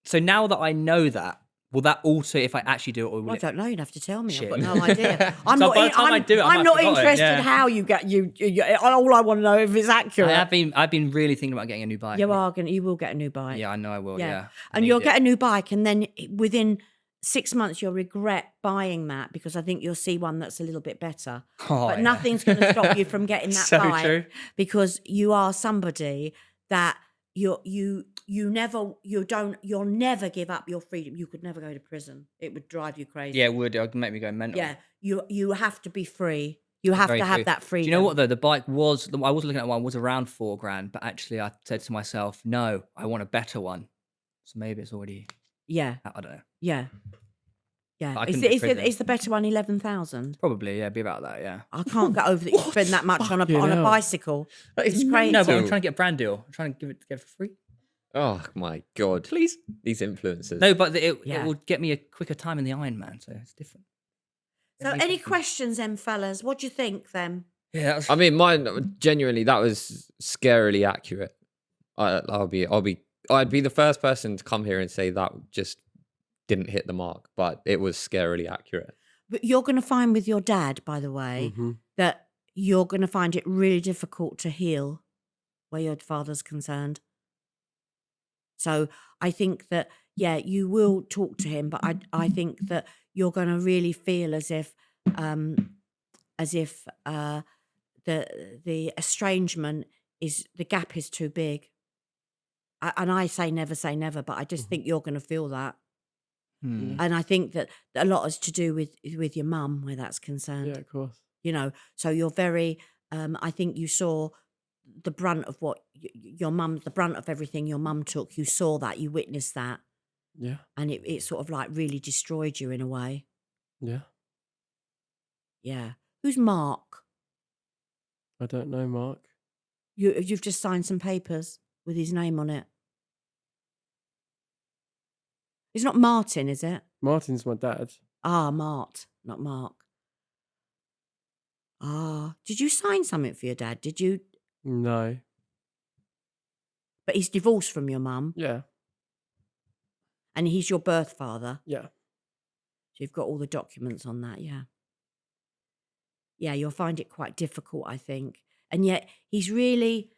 Speaker 3: so now that I know that, will that also, if I actually do it, or will
Speaker 2: I don't know. You'd have to tell me.
Speaker 3: Shit.
Speaker 2: I've got no idea. I'm
Speaker 3: So
Speaker 2: not.
Speaker 3: by the time I do it, I
Speaker 2: I'm
Speaker 3: might
Speaker 2: not
Speaker 3: have forgotten,
Speaker 2: interested
Speaker 3: yeah.
Speaker 2: how you get you. All I want to know if it's accurate.
Speaker 3: I've been really thinking about getting a new bike.
Speaker 2: You will get a new bike.
Speaker 3: Yeah, I know I will. Yeah,
Speaker 2: and you'll get a new bike, and then within 6 months you'll regret buying that, because I think you'll see one that's a little bit better. But nothing's going to stop you from getting that
Speaker 3: So
Speaker 2: bike,
Speaker 3: true.
Speaker 2: because you are somebody that you'll never give up your freedom. You could never go to prison. It would drive you crazy.
Speaker 3: Yeah, it would. It would make me go mental.
Speaker 2: Yeah, you have to be free. You have to have that freedom.
Speaker 3: Do you know what though? The bike I was looking at one was around $4,000, but actually I said to myself, no, I want a better one. So maybe it's already.
Speaker 2: Yeah.
Speaker 3: I don't know.
Speaker 2: Yeah. Yeah.
Speaker 3: I couldn't do prison.
Speaker 2: Is the better one 11,000?
Speaker 3: Probably, yeah, be about that, yeah.
Speaker 2: I can't get over that you spend that much on a bicycle.
Speaker 1: It's
Speaker 2: great.
Speaker 3: No, but I'm trying to get a brand deal. I'm trying to give it for free.
Speaker 1: Oh my God.
Speaker 3: Please.
Speaker 1: These influencers.
Speaker 3: No, but it will get me a quicker time in the Iron Man, so it's different.
Speaker 2: So any questions then, fellas? What do you think then?
Speaker 3: Yeah,
Speaker 1: I mean, mine genuinely, that was scarily accurate. I'd be the first person to come here and say that just didn't hit the mark, but it was scarily accurate.
Speaker 2: But you're going to find with your dad, by the way, that you're going to find it really difficult to heal where your father's concerned. So I think that, yeah, you will talk to him, but I think that you're going to really feel as if the estrangement the gap is too big. And I say never, but I just think you're going to feel that. And I think that a lot is to do with your mum where that's concerned.
Speaker 4: Yeah, of course.
Speaker 2: You know, so you're very, I think you saw the brunt of what your mum, the brunt of everything your mum took. You saw that, you witnessed that.
Speaker 4: Yeah.
Speaker 2: And it sort of like really destroyed you in a way.
Speaker 4: Yeah.
Speaker 2: Yeah. Who's Mark?
Speaker 4: I don't know, Mark.
Speaker 2: You've just signed some papers with his name on it. It's not Martin, is it?
Speaker 4: Martin's my dad.
Speaker 2: Ah, Mart, not Mark. Ah, did you sign something for your dad? Did you?
Speaker 4: No.
Speaker 2: But he's divorced from your mum.
Speaker 4: Yeah.
Speaker 2: And he's your birth father.
Speaker 4: Yeah.
Speaker 2: So you've got all the documents on that, yeah. Yeah, you'll find it quite difficult, I think. And yet he's really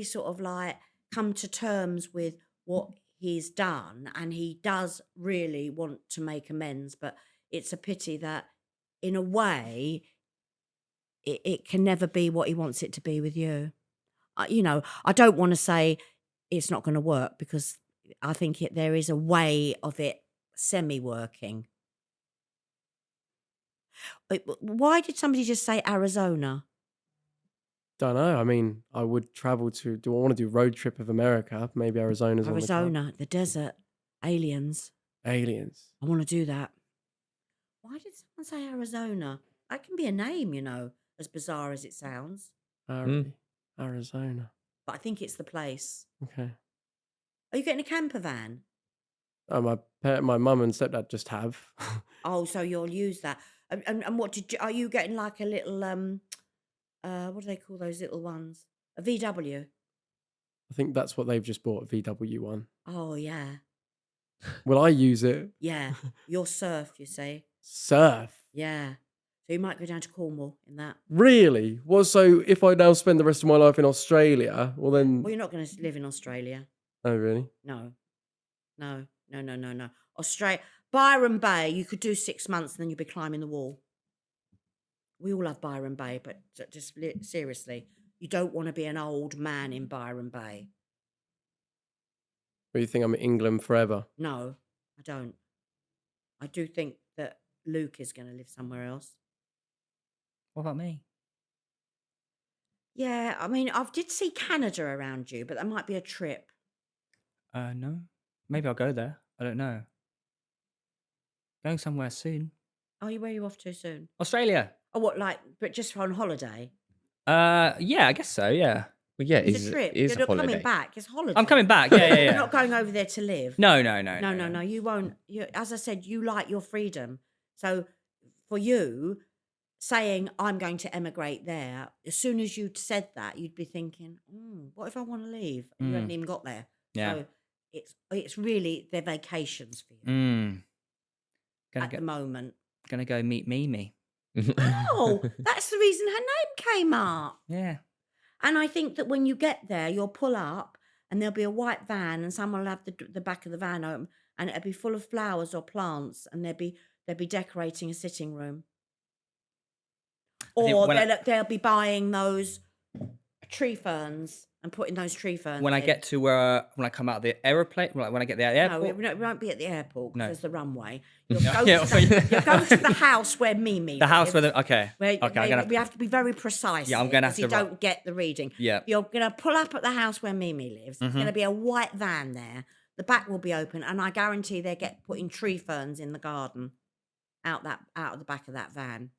Speaker 2: sort of like come to terms with what he's done, and he does really want to make amends, but it's a pity that in a way it can never be what he wants it to be with you. You know, I don't want to say it's not going to work, because I think there is a way of it semi-working. Why did somebody just say Arizona?
Speaker 4: Don't know. I mean, I would travel to. Do I want to do road trip of America? Maybe Arizona's
Speaker 2: Arizona, the desert, aliens.
Speaker 4: Aliens.
Speaker 2: I want to do that. Why did someone say Arizona? That can be a name, you know, as bizarre as it sounds.
Speaker 4: Arizona.
Speaker 2: But I think it's the place.
Speaker 4: Okay.
Speaker 2: Are you getting a camper van?
Speaker 4: My mum and stepdad just have.
Speaker 2: Oh, so you'll use that. And what are you getting, like a little what do they call those little ones? A VW.
Speaker 4: I think that's what they've just bought, a VW one.
Speaker 2: Oh yeah.
Speaker 4: Will I use it?
Speaker 2: Yeah. You'll surf, you see.
Speaker 4: Surf?
Speaker 2: Yeah. So you might go down to Cornwall in that.
Speaker 4: Really? Well, so if I now spend the rest of my life in Australia, well then...
Speaker 2: Well, you're not going to live in Australia.
Speaker 4: Oh, really?
Speaker 2: No. Australia, Byron Bay, you could do 6 months and then you'll be climbing the wall. We all love Byron Bay, but just seriously, you don't want to be an old man in Byron Bay.
Speaker 4: Or you think I'm in England forever?
Speaker 2: No, I don't. I do think that Luke is going to live somewhere else.
Speaker 3: What about me?
Speaker 2: Yeah, I mean, I did see Canada around you, but that might be a trip.
Speaker 3: No. Maybe I'll go there. I don't know. Going somewhere soon.
Speaker 2: Oh, where are you off to soon?
Speaker 3: Australia.
Speaker 2: Oh, what, like, but just on holiday?
Speaker 3: Yeah, I guess so, yeah.
Speaker 1: Well, yeah,
Speaker 2: It's a trip.
Speaker 1: It is
Speaker 2: You're
Speaker 1: a
Speaker 2: not
Speaker 1: holiday.
Speaker 2: coming back. It's holiday.
Speaker 3: I'm coming back, yeah.
Speaker 2: You're not going over there to live.
Speaker 3: No.
Speaker 2: No, you won't. As I said, you like your freedom. So for you, saying I'm going to emigrate there, as soon as you'd said that, you'd be thinking, what if I want to leave? And you haven't even got there.
Speaker 3: Yeah.
Speaker 2: So it's really their vacations for you at the moment.
Speaker 3: Gonna go meet Mimi.
Speaker 2: Oh, that's the reason her name came up.
Speaker 3: Yeah.
Speaker 2: And I think that when you get there, you'll pull up and there'll be a white van, and someone will have the back of the van open, and it'll be full of flowers or plants, and they'll be decorating a sitting room. Or they'll be buying those tree ferns and putting those tree ferns
Speaker 3: When I get to when I come out of the aeroplane, like when I get there at the airport.
Speaker 2: No, it won't be at the airport because there's the runway.
Speaker 3: No.
Speaker 2: You'll go to the house where Mimi
Speaker 3: The house
Speaker 2: lives,
Speaker 3: okay.
Speaker 2: we have to be very precise.
Speaker 3: Yeah, I'm gonna have to.
Speaker 2: You don't get the reading.
Speaker 3: Yeah.
Speaker 2: You're gonna pull up at the house where Mimi lives. There's gonna be a white van there. The back will be open, and I guarantee they get putting tree ferns in the garden out of the back of that van.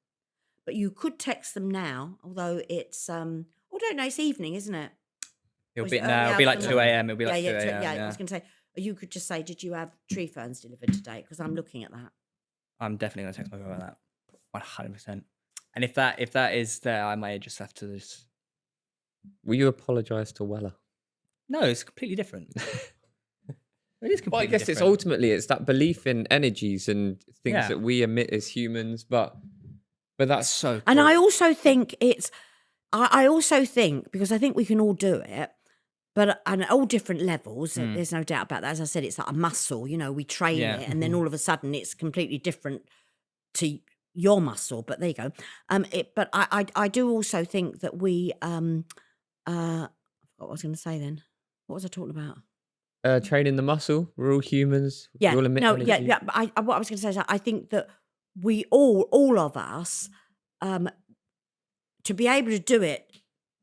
Speaker 2: But you could text them now, although it's don't know, it's evening, isn't it?
Speaker 3: It'll be like 2 a.m. It'll be like 2 a.m.
Speaker 2: I was going to say, you could just say, did you have tree ferns delivered today? Because I'm looking at that.
Speaker 3: I'm definitely going to text my girl about that. 100%. And if that is there, I may just have to just...
Speaker 1: Will you apologise to Weller?
Speaker 3: No, it's completely different. It is completely
Speaker 1: Well, I guess
Speaker 3: different.
Speaker 1: it's that belief in energies and things that we emit as humans, but that's
Speaker 3: so cool.
Speaker 2: And I also think because I think we can all do it, but at all different levels, there's no doubt about that. As I said, it's like a muscle, we train it, and then all of a sudden it's completely different to your muscle, but there you go. But I do also think that we, I forgot what I was going to say then. What was I talking about?
Speaker 1: Training the muscle. We're all humans.
Speaker 2: Yeah,
Speaker 1: we all emit energy.
Speaker 2: yeah. But what I was going to say is I think that we all of us, to be able to do it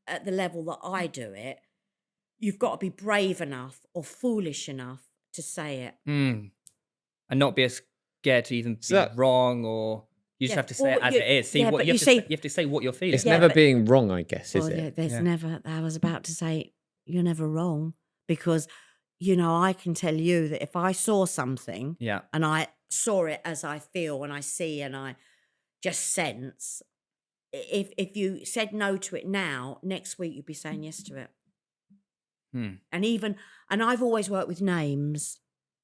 Speaker 2: at the level that I do it, you've got to be brave enough or foolish enough to say it.
Speaker 3: And not be scared to even be wrong, or you just have to say it as it is. You have to say what you're feeling.
Speaker 1: It's never being wrong, I guess, is it?
Speaker 2: There's never, I was about to say, you're never wrong, because, I can tell you that if I saw something and I saw it as I feel and I see and I just sense, if you said no to it now, next week you'd be saying yes to it. And I've always worked with names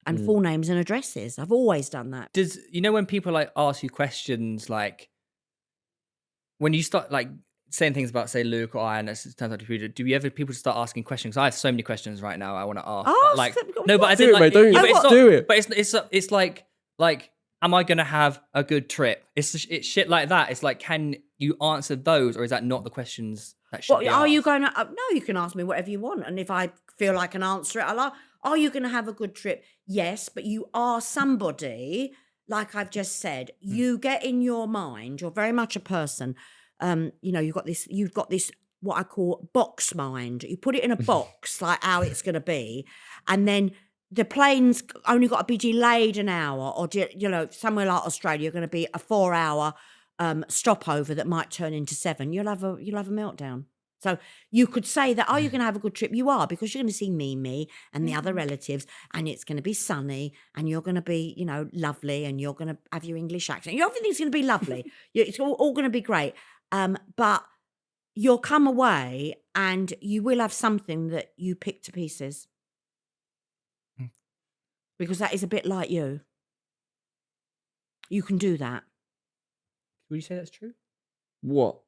Speaker 2: and full names and addresses. I've always done that.
Speaker 3: Does, when people ask you questions, when you start saying things about, say, Luke or I, and it turns out to be, do you ever people start asking questions? I have so many questions right now I want to ask. But I
Speaker 4: do it, mate. Don't do it.
Speaker 3: But it's like, am I going to have a good trip? It's shit like that. It's like, can you answer those, or is that not the questions that should be asked?
Speaker 2: Are you going to? No, you can ask me whatever you want, and if I feel I can answer it, are you going to have a good trip? Yes, but you are somebody, like I've just said. You get in your mind. You're very much a person. You've got this what I call box mind. You put it in a box, like how it's going to be, and then the plane's only got to be delayed an hour, or somewhere like Australia, you're going to be a 4-hour stopover that might turn into 7. You'll have a meltdown. So you could say that, are you going to have a good trip? You are, because you're going to see me and the other relatives, and it's going to be sunny, and you're going to be, lovely, and you're going to have your English accent. Everything's going to be lovely. It's all going to be great. But you'll come away and you will have something that you pick to pieces. Because that is a bit like you. You can do that.
Speaker 3: Would you say that's true?
Speaker 1: What?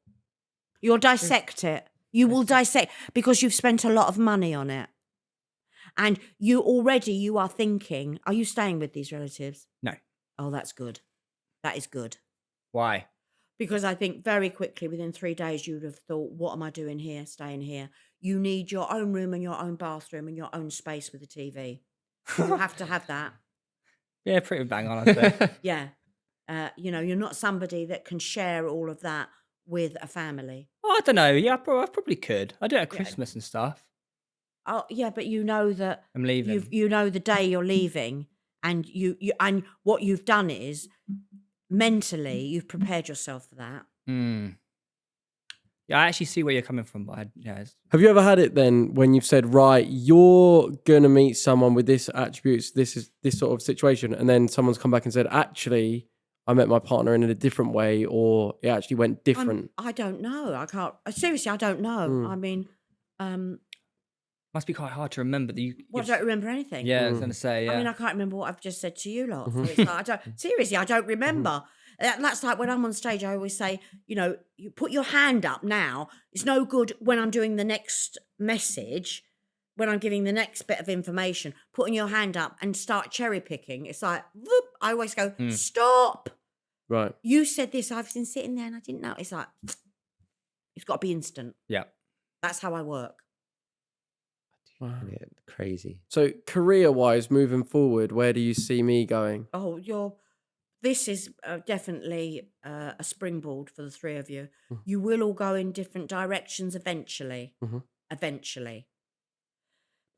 Speaker 2: You'll dissect it. You will dissect, because you've spent a lot of money on it. And you are thinking, are you staying with these relatives?
Speaker 3: No.
Speaker 2: Oh, that's good. That is good.
Speaker 3: Why?
Speaker 2: Because I think very quickly, within 3 days, you would have thought, what am I doing here, staying here? You need your own room and your own bathroom and your own space with a TV. You have to have that.
Speaker 3: Yeah, pretty bang on, I'd say.
Speaker 2: Yeah. You're not somebody that can share all of that with a family.
Speaker 3: Oh, I don't know. Yeah, I probably could. I do it at Christmas and stuff.
Speaker 2: Oh, yeah, but you know that
Speaker 3: I'm leaving.
Speaker 2: You know the day you're leaving, and you and what you've done is mentally you've prepared yourself for that.
Speaker 3: Yeah, I actually see where you're coming from, but
Speaker 4: Have you ever had it then when you've said, right, you're gonna meet someone with this attributes, this is this sort of situation, and then someone's come back and said, actually, I met my partner in a different way, or it actually went different?
Speaker 2: I don't know. I can't. Seriously, I don't know. I mean,
Speaker 3: must be quite hard to remember that you.
Speaker 2: I don't remember anything.
Speaker 3: Yeah, I was going to say. Yeah.
Speaker 2: I mean, I can't remember what I've just said to you lot. So it's like, I don't remember. That's like when I'm on stage, I always say, you put your hand up now. It's no good when I'm doing the next message, when I'm giving the next bit of information, putting your hand up and start cherry picking. It's like, whoop, I always go, stop.
Speaker 4: Right.
Speaker 2: You said this, I've been sitting there and I didn't know. It's like, it's got to be instant.
Speaker 3: Yeah.
Speaker 2: That's how I work.
Speaker 1: Wow. Yeah, crazy.
Speaker 4: So career-wise, moving forward, where do you see me going?
Speaker 2: Oh, this is definitely a springboard for the three of you. You will all go in different directions eventually. Eventually.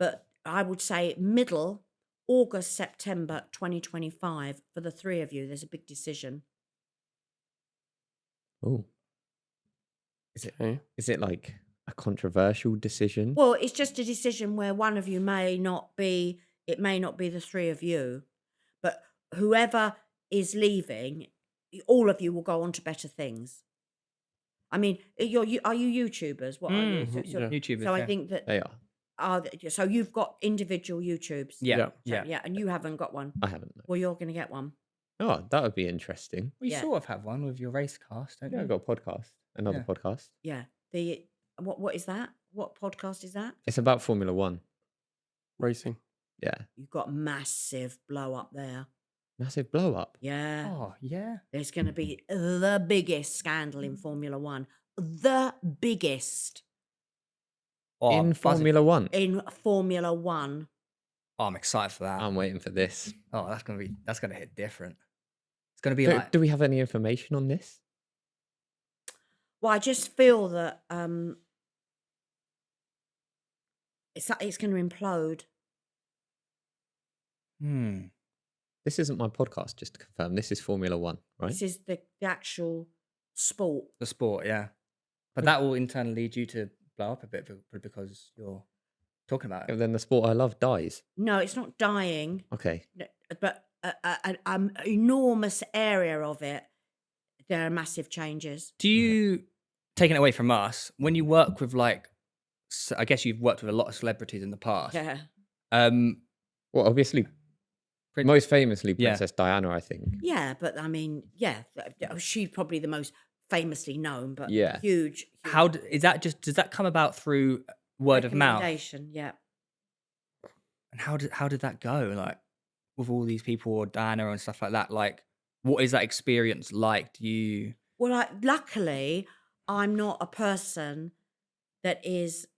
Speaker 2: But I would say middle August, September 2025 for the three of you. There's a big decision.
Speaker 1: Oh. Is it like a controversial decision?
Speaker 2: Well, it's just a decision where one of you may not be the three of you, but whoever is leaving, all of you will go on to better things. I mean, are you YouTubers? What are you?
Speaker 3: YouTubers.
Speaker 2: So I think that
Speaker 1: They are.
Speaker 2: So you've got individual YouTubes.
Speaker 3: Yeah.
Speaker 2: And you haven't got one.
Speaker 1: I haven't. No.
Speaker 2: Well, you're going to get one.
Speaker 1: Oh, that would be interesting.
Speaker 3: We sort of have one with your race cast, don't
Speaker 1: Yeah,
Speaker 3: you?
Speaker 1: I've got a podcast. Another podcast.
Speaker 2: Yeah. What is that? What podcast is that?
Speaker 1: It's about Formula One.
Speaker 4: Racing.
Speaker 1: Yeah.
Speaker 2: You've got massive blow up there.
Speaker 1: Massive blow up.
Speaker 2: Yeah.
Speaker 3: Oh, yeah.
Speaker 2: There's going to be the biggest scandal in Formula One. The biggest
Speaker 3: Oh,
Speaker 1: in
Speaker 3: I'm buzzing.
Speaker 1: Formula One.
Speaker 2: in Formula One.
Speaker 3: Oh, I'm excited for that.
Speaker 1: I'm waiting for this.
Speaker 3: Oh, that's gonna hit different. It's gonna be
Speaker 1: Do,
Speaker 3: like
Speaker 1: do we have any information on this?
Speaker 2: Well, I just feel that it's going to implode.
Speaker 1: This isn't my podcast, just to confirm. This is Formula One, right?
Speaker 2: This is the actual sport.
Speaker 3: the sport, yeah. But that will in turn lead you to blow up a bit because you're talking about it.
Speaker 1: And then the sport I love dies.
Speaker 2: No, it's not dying,
Speaker 1: Okay.
Speaker 2: but an enormous area of it, there are massive changes.
Speaker 3: Do you, taking it away from us, when you work with like, I guess you've worked with a lot of celebrities in the past.
Speaker 2: Yeah.
Speaker 1: Well, obviously, most famously Princess Diana, I think.
Speaker 2: Yeah, but I mean, yeah, she's probably the most famously known, but
Speaker 1: Yeah.
Speaker 2: huge.
Speaker 3: How is that? Does that come about through word of mouth?
Speaker 2: Recommendation, yeah.
Speaker 3: And how did that go? Like with all these people or Diana and stuff like that. Like, what is that experience like? Do you?
Speaker 2: Well, luckily, I'm not a person that is.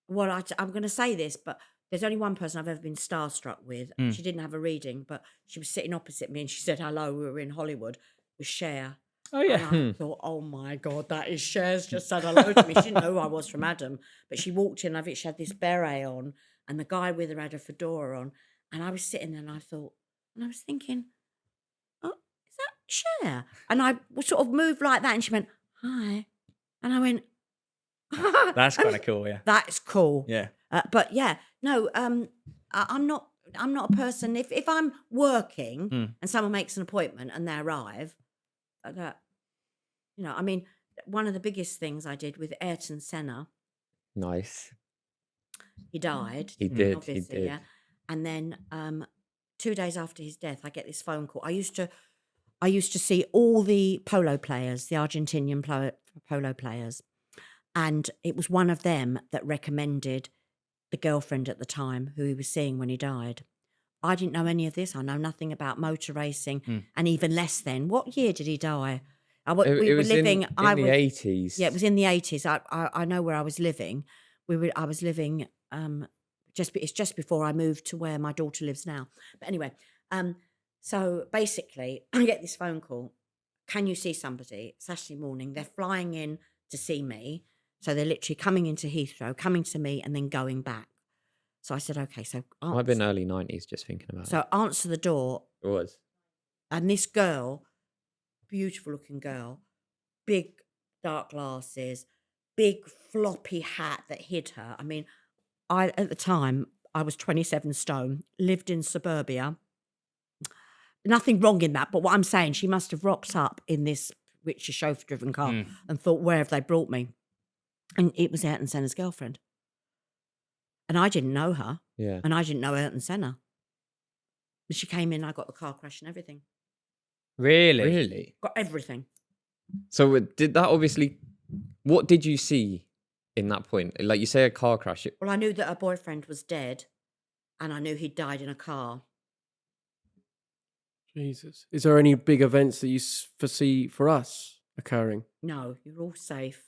Speaker 2: Well, I'm going to say this, but there's only one person I've ever been starstruck with. She didn't have a reading, but she was sitting opposite me and she said hello. We were in Hollywood with Cher.
Speaker 3: Oh yeah.
Speaker 2: And I thought, oh my God, that is Cher's just said hello to me. She didn't know who I was from Adam, but she walked in. I think she had this beret on, and the guy with her had a fedora on. And I was sitting there, and I was thinking, oh, is that Cher? And I sort of moved like that, and she went, hi, and I went,
Speaker 3: That's kind of cool. Yeah.
Speaker 2: that's cool.
Speaker 3: Yeah.
Speaker 2: But yeah, no, I'm not a person. If I'm working and someone makes an appointment and they arrive, I mean, one of the biggest things I did with Ayrton Senna,
Speaker 1: Nice.
Speaker 2: he died.
Speaker 1: He did. He
Speaker 2: Obviously,
Speaker 1: did.
Speaker 2: yeah. And then 2 days after his death, I get this phone call. I used to see all the polo players, the Argentinian polo players, and it was one of them that recommended the girlfriend at the time who he was seeing when he died. I didn't know any of this. I know nothing about motor racing, and even less then. What year did he die?
Speaker 1: It was in the 80s.
Speaker 2: Yeah, it was in the 80s. I know where I was living. I was living it's just before I moved to where my daughter lives now. But anyway, so basically, I get this phone call. Can you see somebody? Saturday morning, they're flying in to see me. So they're literally coming into Heathrow, coming to me, and then going back. So I said, okay, so
Speaker 1: Might have been early 90s, just thinking about it.
Speaker 2: So answer the door.
Speaker 1: It was.
Speaker 2: And this girl, beautiful looking girl, big dark glasses, big floppy hat that hid her. I mean, at the time, I was 27 stone, lived in suburbia. Nothing wrong in that, but what I'm saying, she must have rocked up in this rich chauffeur-driven car and thought, where have they brought me? And it was Ayrton Senna's girlfriend. And I didn't know her.
Speaker 1: Yeah.
Speaker 2: And I didn't know Ayrton Senna. But she came in, I got the car crash and everything.
Speaker 3: Really?
Speaker 1: Really?
Speaker 2: Got everything.
Speaker 1: So did that obviously... What did you see in that point? Like you say a car crash.
Speaker 2: Well, I knew that her boyfriend was dead and I knew he'd died in a car.
Speaker 4: Jesus. Is there any big events that you foresee for us occurring?
Speaker 2: No, you're all safe.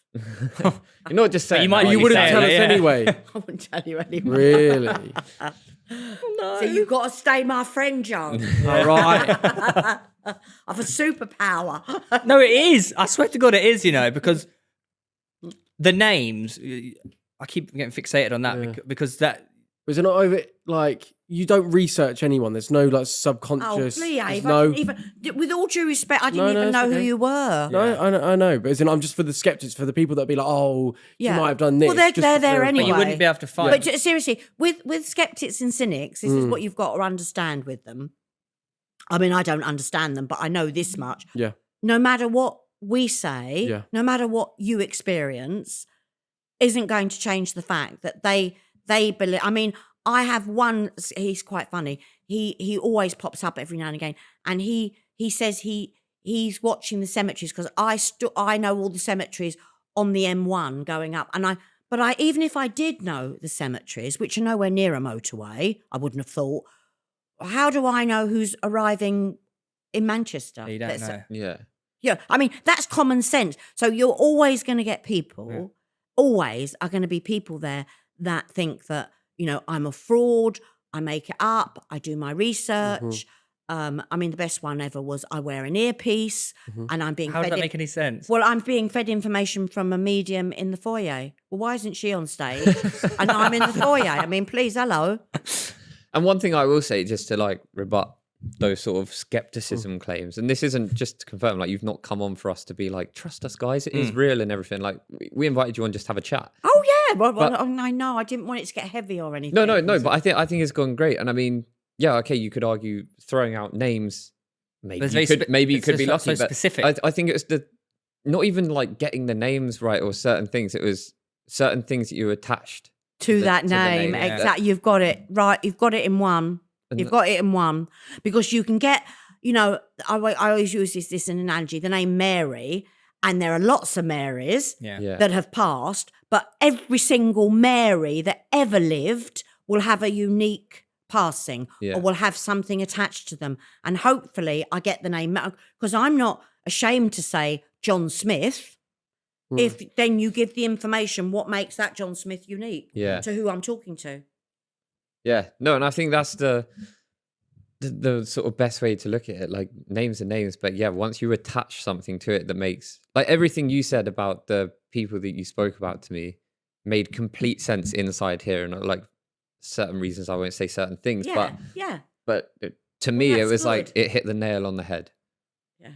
Speaker 1: You're not just saying...
Speaker 3: you might
Speaker 1: that,
Speaker 3: be
Speaker 4: You wouldn't
Speaker 3: saying
Speaker 4: tell
Speaker 3: that,
Speaker 4: us
Speaker 3: yeah.
Speaker 4: anyway.
Speaker 2: I wouldn't tell you anymore.
Speaker 4: Really?
Speaker 2: So you've got to stay my friend, Joe.
Speaker 4: All right.
Speaker 2: Of a superpower.
Speaker 3: No, it is. I swear to God, it is. Because the names, I keep getting fixated on that because that.
Speaker 4: Was it not over? Like, you don't research anyone. There's no like
Speaker 2: Oh,
Speaker 4: subconscious.
Speaker 2: please,
Speaker 4: there's
Speaker 2: I
Speaker 4: no.
Speaker 2: didn't even, with all due respect, I didn't
Speaker 4: No,
Speaker 2: even
Speaker 4: it's
Speaker 2: know who
Speaker 4: okay.
Speaker 2: you were.
Speaker 4: No, I know, but as in, I'm just for the skeptics, for the people that be like, oh,
Speaker 2: Yeah.
Speaker 4: you might have done this.
Speaker 2: Well, they're
Speaker 4: just
Speaker 2: there
Speaker 4: to clarify.
Speaker 2: anyway.
Speaker 3: But you wouldn't be able to find.
Speaker 2: But seriously, with skeptics and cynics, this is what you've got to understand with them. I mean, I don't understand them, but I know this much.
Speaker 4: Yeah.
Speaker 2: No matter what we say, no matter what you experience, isn't going to change the fact that they believe. I mean, I have one. He's quite funny. He always pops up every now and again, and he says he's watching the cemeteries because I know all the cemeteries on the M1 going up, but I even if I did know the cemeteries, which are nowhere near a motorway, I wouldn't have thought. How do I know who's arriving in Manchester?
Speaker 3: You don't know.
Speaker 1: Yeah.
Speaker 2: Yeah, I mean, that's common sense. So you're always going to get people, always are going to be people there that think that, I'm a fraud, I make it up, I do my research. I mean, the best one ever was I wear an earpiece and I'm being
Speaker 3: How
Speaker 2: fed.
Speaker 3: does that make any sense?
Speaker 2: Well, I'm being fed information from a medium in the foyer. Well, why isn't she on stage? And I'm in the foyer. I mean, please, hello.
Speaker 1: And one thing I will say, just to like rebut those sort of skepticism claims, and this isn't just to confirm, like you've not come on for us to be like, trust us guys, it is real and everything. Like we invited you on just to have a chat.
Speaker 2: Oh yeah, well, I know. I didn't want it to get heavy or anything.
Speaker 1: No, but I think it's gone great. And I mean, yeah, okay, you could argue throwing out names, maybe you could be lucky,
Speaker 3: so
Speaker 1: but
Speaker 3: specific.
Speaker 1: I think it was not even like getting the names right or certain things. It was certain things that you attached
Speaker 2: to that name.
Speaker 1: yeah.
Speaker 2: Exactly. You've got it right. You've got it in one. You've got it in one because you can get, I always use this as an analogy, the name Mary, and there are lots of Marys that have passed, but every single Mary that ever lived will have a unique passing or will have something attached to them. And hopefully I get the name, because I'm not ashamed to say John Smith. If then you give the information, what makes that John Smith unique to who I'm talking to.
Speaker 1: Yeah, no, and I think that's the sort of best way to look at it. Like names are names, but yeah, once you attach something to it that makes, like everything you said about the people that you spoke about to me made complete sense inside here, and like certain reasons I won't say certain things, but to me it was like it hit the nail on the head.
Speaker 2: Yeah,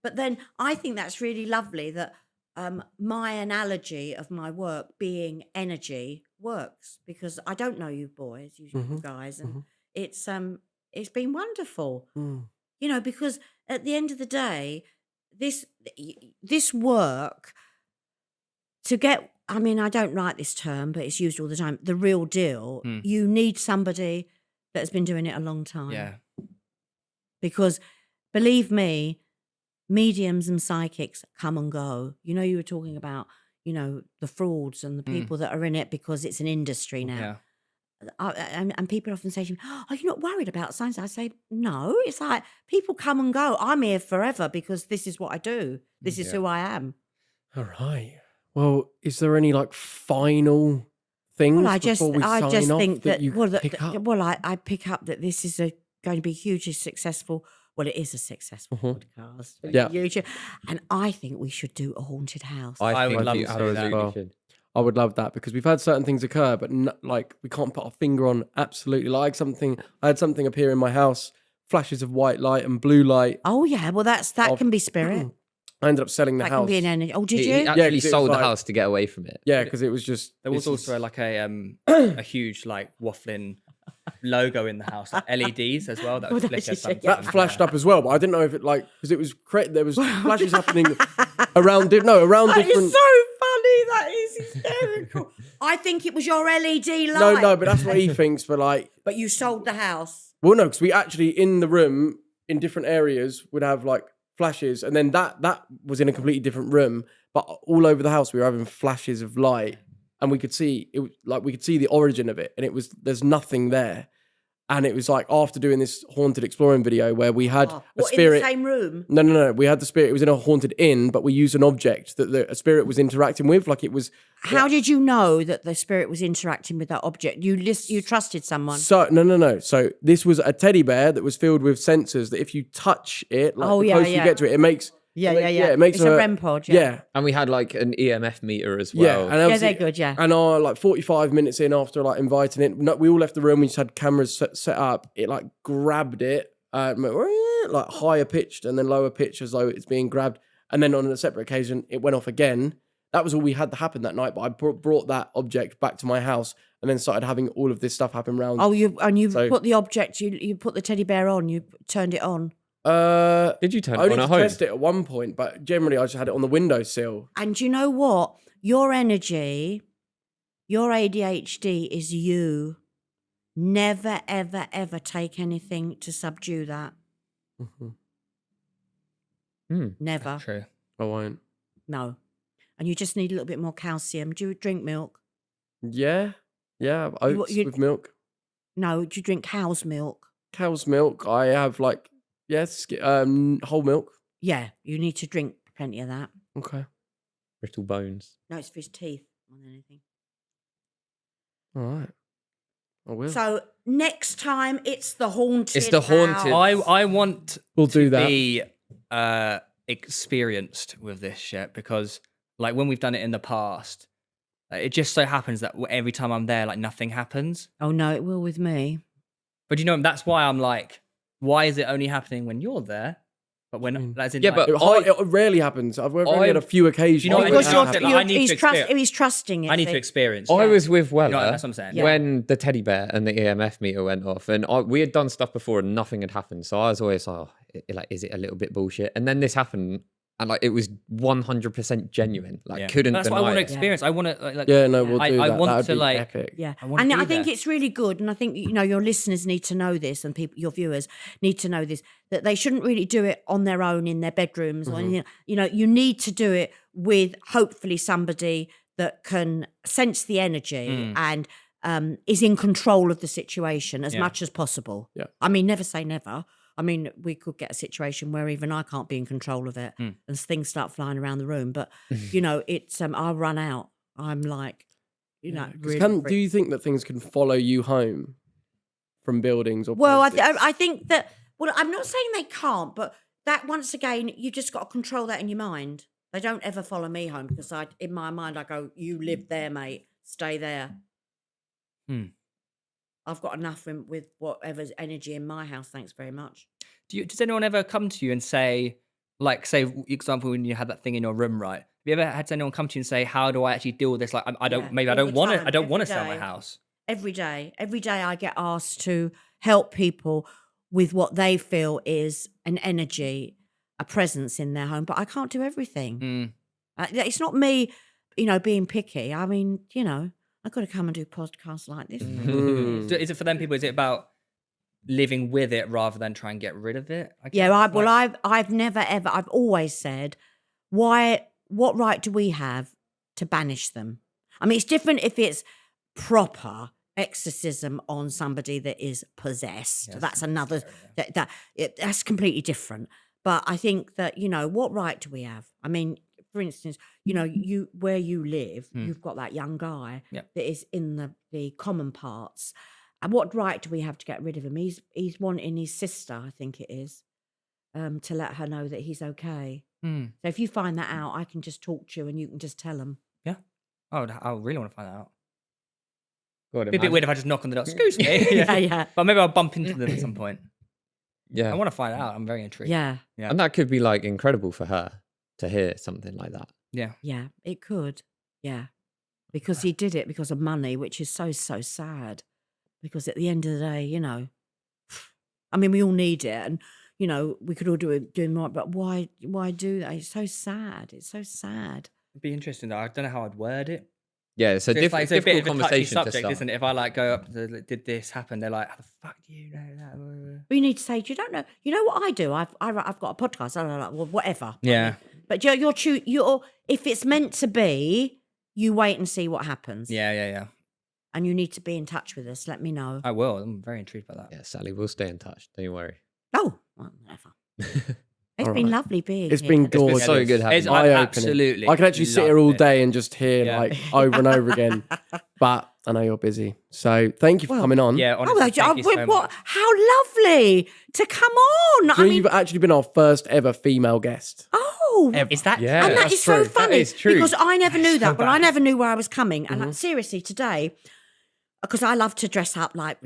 Speaker 2: but then I think that's really lovely that my analogy of my work being energy works, because I don't know you boys, you guys, and it's been wonderful, because at the end of the day, this work to get, I mean, I don't like this term, but it's used all the time, the real deal, you need somebody that has been doing it a long time.
Speaker 3: Yeah.
Speaker 2: Because believe me, mediums and psychics come and go. You were talking about, the frauds and the people that are in it because it's an industry now. And people often say to me, are you not worried about science? I say, no, it's like people come and go. I'm here forever because this is what I do. This is who I am.
Speaker 4: All right. Well, is there any like final things before we sign off
Speaker 2: think that
Speaker 4: you pick up?
Speaker 2: Well, I pick up that this is going to be hugely successful. Well, it is a successful podcast.
Speaker 4: Yeah.
Speaker 2: YouTube. And I think we should do a haunted house.
Speaker 3: I would love
Speaker 1: you
Speaker 3: to do that.
Speaker 1: absolutely should.
Speaker 4: I would love that because we've had certain things occur, but we can't put our finger on absolutely. Like I had something appear in my house, flashes of white light and blue light.
Speaker 2: Oh yeah, well that can be spirit.
Speaker 4: I ended up selling the
Speaker 2: that
Speaker 4: house.
Speaker 2: Can be an energy. Oh, did you?
Speaker 1: He actually
Speaker 4: 'cause it
Speaker 1: sold
Speaker 4: was
Speaker 1: the house to get away from it.
Speaker 4: Yeah, because it was just.
Speaker 3: There was also like a huge like Wafflin logo in the house, like LEDs as well. That would flicker sometimes.
Speaker 4: That flashed up as well, but I didn't know if it because it was there was flashes happening around different.
Speaker 2: That is so funny. That is hysterical. I think it was your LED light.
Speaker 4: No, but that's what he thinks. But
Speaker 2: but you sold the house.
Speaker 4: Well, no, because we actually in the room in different areas would have like flashes, and then that was in a completely different room. But all over the house, we were having flashes of light, and we could see it. We could see the origin of it, and there's nothing there. And it was like after doing this haunted exploring video where we had a spirit
Speaker 2: in the same room.
Speaker 4: No. We had the spirit. It was in a haunted inn, but we used an object that a spirit was interacting with. Like it was.
Speaker 2: How did you know that the spirit was interacting with that object? You trusted someone.
Speaker 4: So no. So this was a teddy bear that was filled with sensors. That if you touch it, the closer you get to it,
Speaker 2: Yeah.
Speaker 4: it makes
Speaker 2: it's a REM pod.
Speaker 4: Yeah.
Speaker 1: And we had like an EMF meter as
Speaker 4: Yeah,
Speaker 1: well.
Speaker 4: and
Speaker 2: they're good. Yeah,
Speaker 4: and like 45 minutes in after like inviting it, we all left the room. We just had cameras set up. It like grabbed it, like higher pitched and then lower pitched as though it's being grabbed. And then on a separate occasion, it went off again. That was all we had to happen that night. But I brought that object back to my house and then started having all of this stuff happen around.
Speaker 2: Oh, you put the object, you put the teddy bear on, you turned it on.
Speaker 1: Did you turn it
Speaker 4: I
Speaker 1: on
Speaker 4: only
Speaker 1: at home?
Speaker 4: test it at one point, but generally I just had it on the windowsill.
Speaker 2: And you know what? Your energy, your ADHD is you. Never, ever, ever take anything to subdue that. Never.
Speaker 3: True.
Speaker 4: I won't.
Speaker 2: No. And you just need a little bit more calcium. Do you drink milk?
Speaker 4: Yeah, oats with milk.
Speaker 2: No, do you drink cow's milk?
Speaker 4: Cow's milk. I have like whole milk.
Speaker 2: Yeah, you need to drink plenty of that.
Speaker 4: Okay.
Speaker 1: Brittle bones.
Speaker 2: No, it's for his teeth more than anything.
Speaker 4: All right. I will.
Speaker 2: So next time it's the haunted.
Speaker 1: It's the haunted.
Speaker 2: house.
Speaker 3: I want
Speaker 4: We'll do that.
Speaker 3: be experienced with this shit because like when we've done it in the past, it just so happens that every time I'm there, like nothing happens.
Speaker 2: Oh no, it will with me.
Speaker 3: But you know, that's why I'm like, why is it only happening when you're there? But when, as in,
Speaker 1: Yeah,
Speaker 3: like,
Speaker 1: but
Speaker 4: It rarely happens. I've only had a few occasions.
Speaker 3: You know what,
Speaker 2: Because
Speaker 3: I need to- I need to
Speaker 2: he's
Speaker 3: experience.
Speaker 2: trusting it.
Speaker 3: I need to
Speaker 2: see.
Speaker 3: experience.
Speaker 1: I was with Weller
Speaker 3: You know, that's what I'm saying.
Speaker 1: when the teddy bear and the EMF meter went off, and we had done stuff before and nothing had happened. So I was always like, like, is it a little bit bullshit? And then this happened, and like it was 100% genuine. Like, couldn't
Speaker 3: That's what
Speaker 1: deny
Speaker 3: I want to
Speaker 1: it.
Speaker 3: experience. I want to like.
Speaker 4: Yeah, no, we'll do
Speaker 3: I
Speaker 4: that.
Speaker 3: want
Speaker 4: That'd
Speaker 3: to
Speaker 4: be
Speaker 3: like.
Speaker 4: epic.
Speaker 2: Yeah,
Speaker 3: I
Speaker 2: and
Speaker 3: wanna
Speaker 2: I
Speaker 3: be
Speaker 2: think
Speaker 3: there.
Speaker 2: it's really good, and I think your listeners need to know this, and your viewers need to know this, that they shouldn't really do it on their own in their bedrooms or anything. You know, you need to do it with hopefully somebody that can sense the energy and is in control of the situation as much as possible.
Speaker 4: Yeah.
Speaker 2: I mean, never say never. I mean, we could get a situation where even I can't be in control of it and things start flying around the room. But, you know, it's I'll run out. I'm like, you know, really
Speaker 4: Do you think that things can follow you home from buildings or
Speaker 2: Well,
Speaker 4: places?
Speaker 2: I think that, well, I'm not saying they can't, but that once again, you just got to control that in your mind. They don't ever follow me home because in my mind, I go, you live there, mate. Stay there. I've got enough with whatever's energy in my house. Thanks very much.
Speaker 3: Does anyone ever come to you and say, like, say, for example, when you had that thing in your room, right? Have you ever had anyone come to you and say, how do I actually deal with this? Like, I don't,
Speaker 2: Yeah,
Speaker 3: maybe I
Speaker 2: all
Speaker 3: don't
Speaker 2: the
Speaker 3: want
Speaker 2: time,
Speaker 3: to, I don't want to
Speaker 2: every
Speaker 3: sell my
Speaker 2: day.
Speaker 3: house.
Speaker 2: Every day I get asked to help people with what they feel is an energy, a presence in their home, but I can't do everything. It's not me, you know, being picky. I mean, you know, I've got to come and do podcasts like this.
Speaker 3: So is it for them people? Is it about living with it rather than try and get rid of it? I
Speaker 2: Yeah,
Speaker 3: guess?
Speaker 2: I've never ever, I've always said, what right do we have to banish them? I mean, it's different if it's proper exorcism on somebody that is possessed.
Speaker 3: Yes,
Speaker 2: That's another, that's completely different. But I think that, you know, what right do we have? I mean, for instance, you know, where you live, you've got that young guy that is in the common parts. And what right do we have to get rid of him? He's wanting his sister, I think it is, to let her know that he's okay. So if you find that out, I can just talk to you and you can just tell him.
Speaker 3: Yeah. I really want to find that out.
Speaker 1: God,
Speaker 3: It'd be a bit weird if I just knock on the door. Excuse me.
Speaker 2: Yeah.
Speaker 3: But maybe I'll bump into them at some point.
Speaker 1: Yeah.
Speaker 3: I want to find out. I'm very intrigued.
Speaker 2: Yeah.
Speaker 1: And that could be like incredible for her to hear something like that.
Speaker 3: Yeah.
Speaker 2: Yeah, it could. Yeah. Because he did it because of money, which is so, so sad. Because at the end of the day, you know, I mean, we all need it. And, you know, we could all do more, but why do that? It's so sad. It's so sad.
Speaker 3: It'd be interesting though. I don't know how I'd word it.
Speaker 1: Yeah, it's a
Speaker 3: So
Speaker 1: different,
Speaker 3: it's a bit
Speaker 1: difficult
Speaker 3: of a touchy
Speaker 1: conversation to
Speaker 3: subject,
Speaker 1: start.
Speaker 3: isn't it? If I like go up to did this happen, they're like, how the fuck do you know that?
Speaker 2: But you need to say, you don't know. You know what I do? I've got a podcast. I don't know, well, whatever.
Speaker 3: Yeah.
Speaker 2: But you're if it's meant to be, you wait and see what happens.
Speaker 3: Yeah.
Speaker 2: And you need to be in touch with us. Let me know.
Speaker 3: I will. I'm very intrigued by that.
Speaker 1: Yeah, Sally, we'll stay in touch. Don't you worry.
Speaker 2: Oh, well, whatever. It's been lovely being
Speaker 4: It's
Speaker 2: here.
Speaker 4: been
Speaker 1: It's been
Speaker 4: gorgeous.
Speaker 1: so good having
Speaker 3: It's
Speaker 1: you.
Speaker 4: Eye-opening.
Speaker 3: absolutely.
Speaker 4: I could actually sit here all
Speaker 3: loved it.
Speaker 4: day and just hear
Speaker 3: Yeah.
Speaker 4: like over and over again. But I know you're busy. So thank you for coming on.
Speaker 3: Yeah, honestly, thank you so much.
Speaker 2: How lovely to come on.
Speaker 4: So
Speaker 2: I mean,
Speaker 4: you've actually been our first ever female guest.
Speaker 2: oh, Oh,
Speaker 3: Is that?
Speaker 1: Yeah.
Speaker 2: and that
Speaker 4: that's
Speaker 2: is so
Speaker 4: true.
Speaker 2: funny
Speaker 1: That is true.
Speaker 2: because I never knew that. Well, I
Speaker 3: bad.
Speaker 2: never knew where I was coming, and like, seriously, today, because I love to dress up like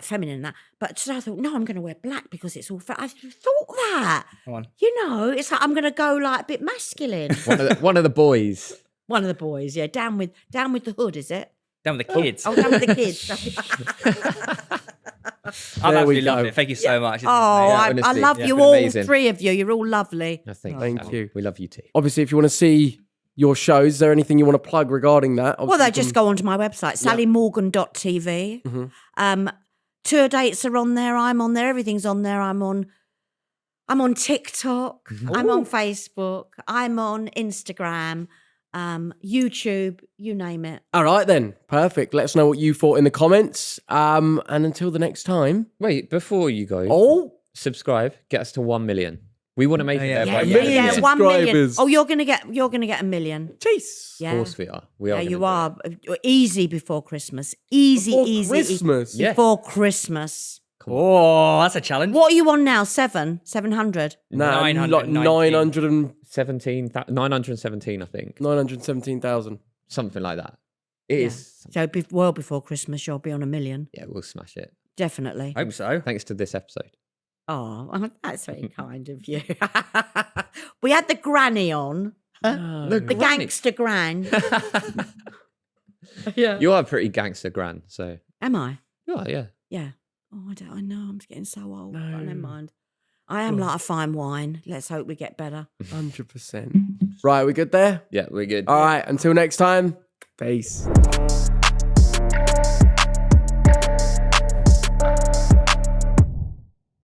Speaker 2: feminine and that. But today I thought, no, I'm going to wear black because it's all. I thought that,
Speaker 3: Come on.
Speaker 2: you know, it's like I'm going to go like a bit masculine.
Speaker 1: One of the boys.
Speaker 2: One of the boys, yeah, down with the hood, is it?
Speaker 3: Down with the kids.
Speaker 2: Oh, down with the kids.
Speaker 3: I've
Speaker 4: There we
Speaker 3: absolutely loved
Speaker 4: go.
Speaker 3: it. Thank you so much. This is
Speaker 2: Oh,
Speaker 3: amazing.
Speaker 2: I
Speaker 1: honestly,
Speaker 2: love
Speaker 1: yeah,
Speaker 2: you
Speaker 1: it's been
Speaker 2: all,
Speaker 1: amazing.
Speaker 2: 3 of you. You're all lovely.
Speaker 1: No, thanks,
Speaker 4: Thank
Speaker 1: Sam.
Speaker 4: you.
Speaker 1: We love you too.
Speaker 4: Obviously, if you want to see your shows, is there anything you want to plug regarding that?
Speaker 2: Well,
Speaker 4: Obviously,
Speaker 2: they just go onto my website, sallymorgan.tv. Tour dates are on there. I'm on there. Everything's on there. I'm on TikTok. I'm on Facebook. I'm on Instagram, YouTube, you name it.
Speaker 4: All right, then. Perfect. Let us know what you thought in the comments. And until the next time.
Speaker 1: Wait, before you go,
Speaker 4: Oh,
Speaker 1: subscribe. Get us to 1 million. We want to make it
Speaker 3: yeah.
Speaker 1: there by
Speaker 3: Yeah,
Speaker 1: the end of the
Speaker 4: million
Speaker 1: year.
Speaker 2: 1 million.
Speaker 4: subscribers.
Speaker 2: Oh, you're gonna get 1 million.
Speaker 4: jeez.
Speaker 2: Yeah,
Speaker 1: Of course we are. We are.
Speaker 2: yeah,
Speaker 1: gonna
Speaker 2: you
Speaker 1: do
Speaker 2: are. Easy before Christmas. Easy,
Speaker 4: Before
Speaker 2: easy.
Speaker 4: Christmas.
Speaker 1: Yeah.
Speaker 2: Before Christmas.
Speaker 3: Oh, that's a challenge.
Speaker 2: What are you on now? 700?
Speaker 4: Nah,
Speaker 3: 919.
Speaker 4: 900
Speaker 1: it. 917, I think.
Speaker 4: 917,000.
Speaker 1: Something like that. It
Speaker 2: Yeah.
Speaker 1: is.
Speaker 2: So well before Christmas, you'll be on 1 million.
Speaker 1: Yeah, we'll smash it.
Speaker 2: Definitely.
Speaker 3: Hope so.
Speaker 1: Thanks to this episode.
Speaker 2: Oh, that's very kind of you. We had the granny on, the
Speaker 1: Granny.
Speaker 2: gangster gran. Yeah.
Speaker 1: You are a pretty gangster, Gran. So,
Speaker 2: Am I?
Speaker 1: yeah.
Speaker 2: Yeah. Oh, I know. I'm getting so old. But
Speaker 4: No.
Speaker 2: never mind. I am like a fine wine. Let's hope we get better.
Speaker 4: 100%. Right, we good there?
Speaker 1: Yeah, we're good.
Speaker 4: All right, until next time. Peace.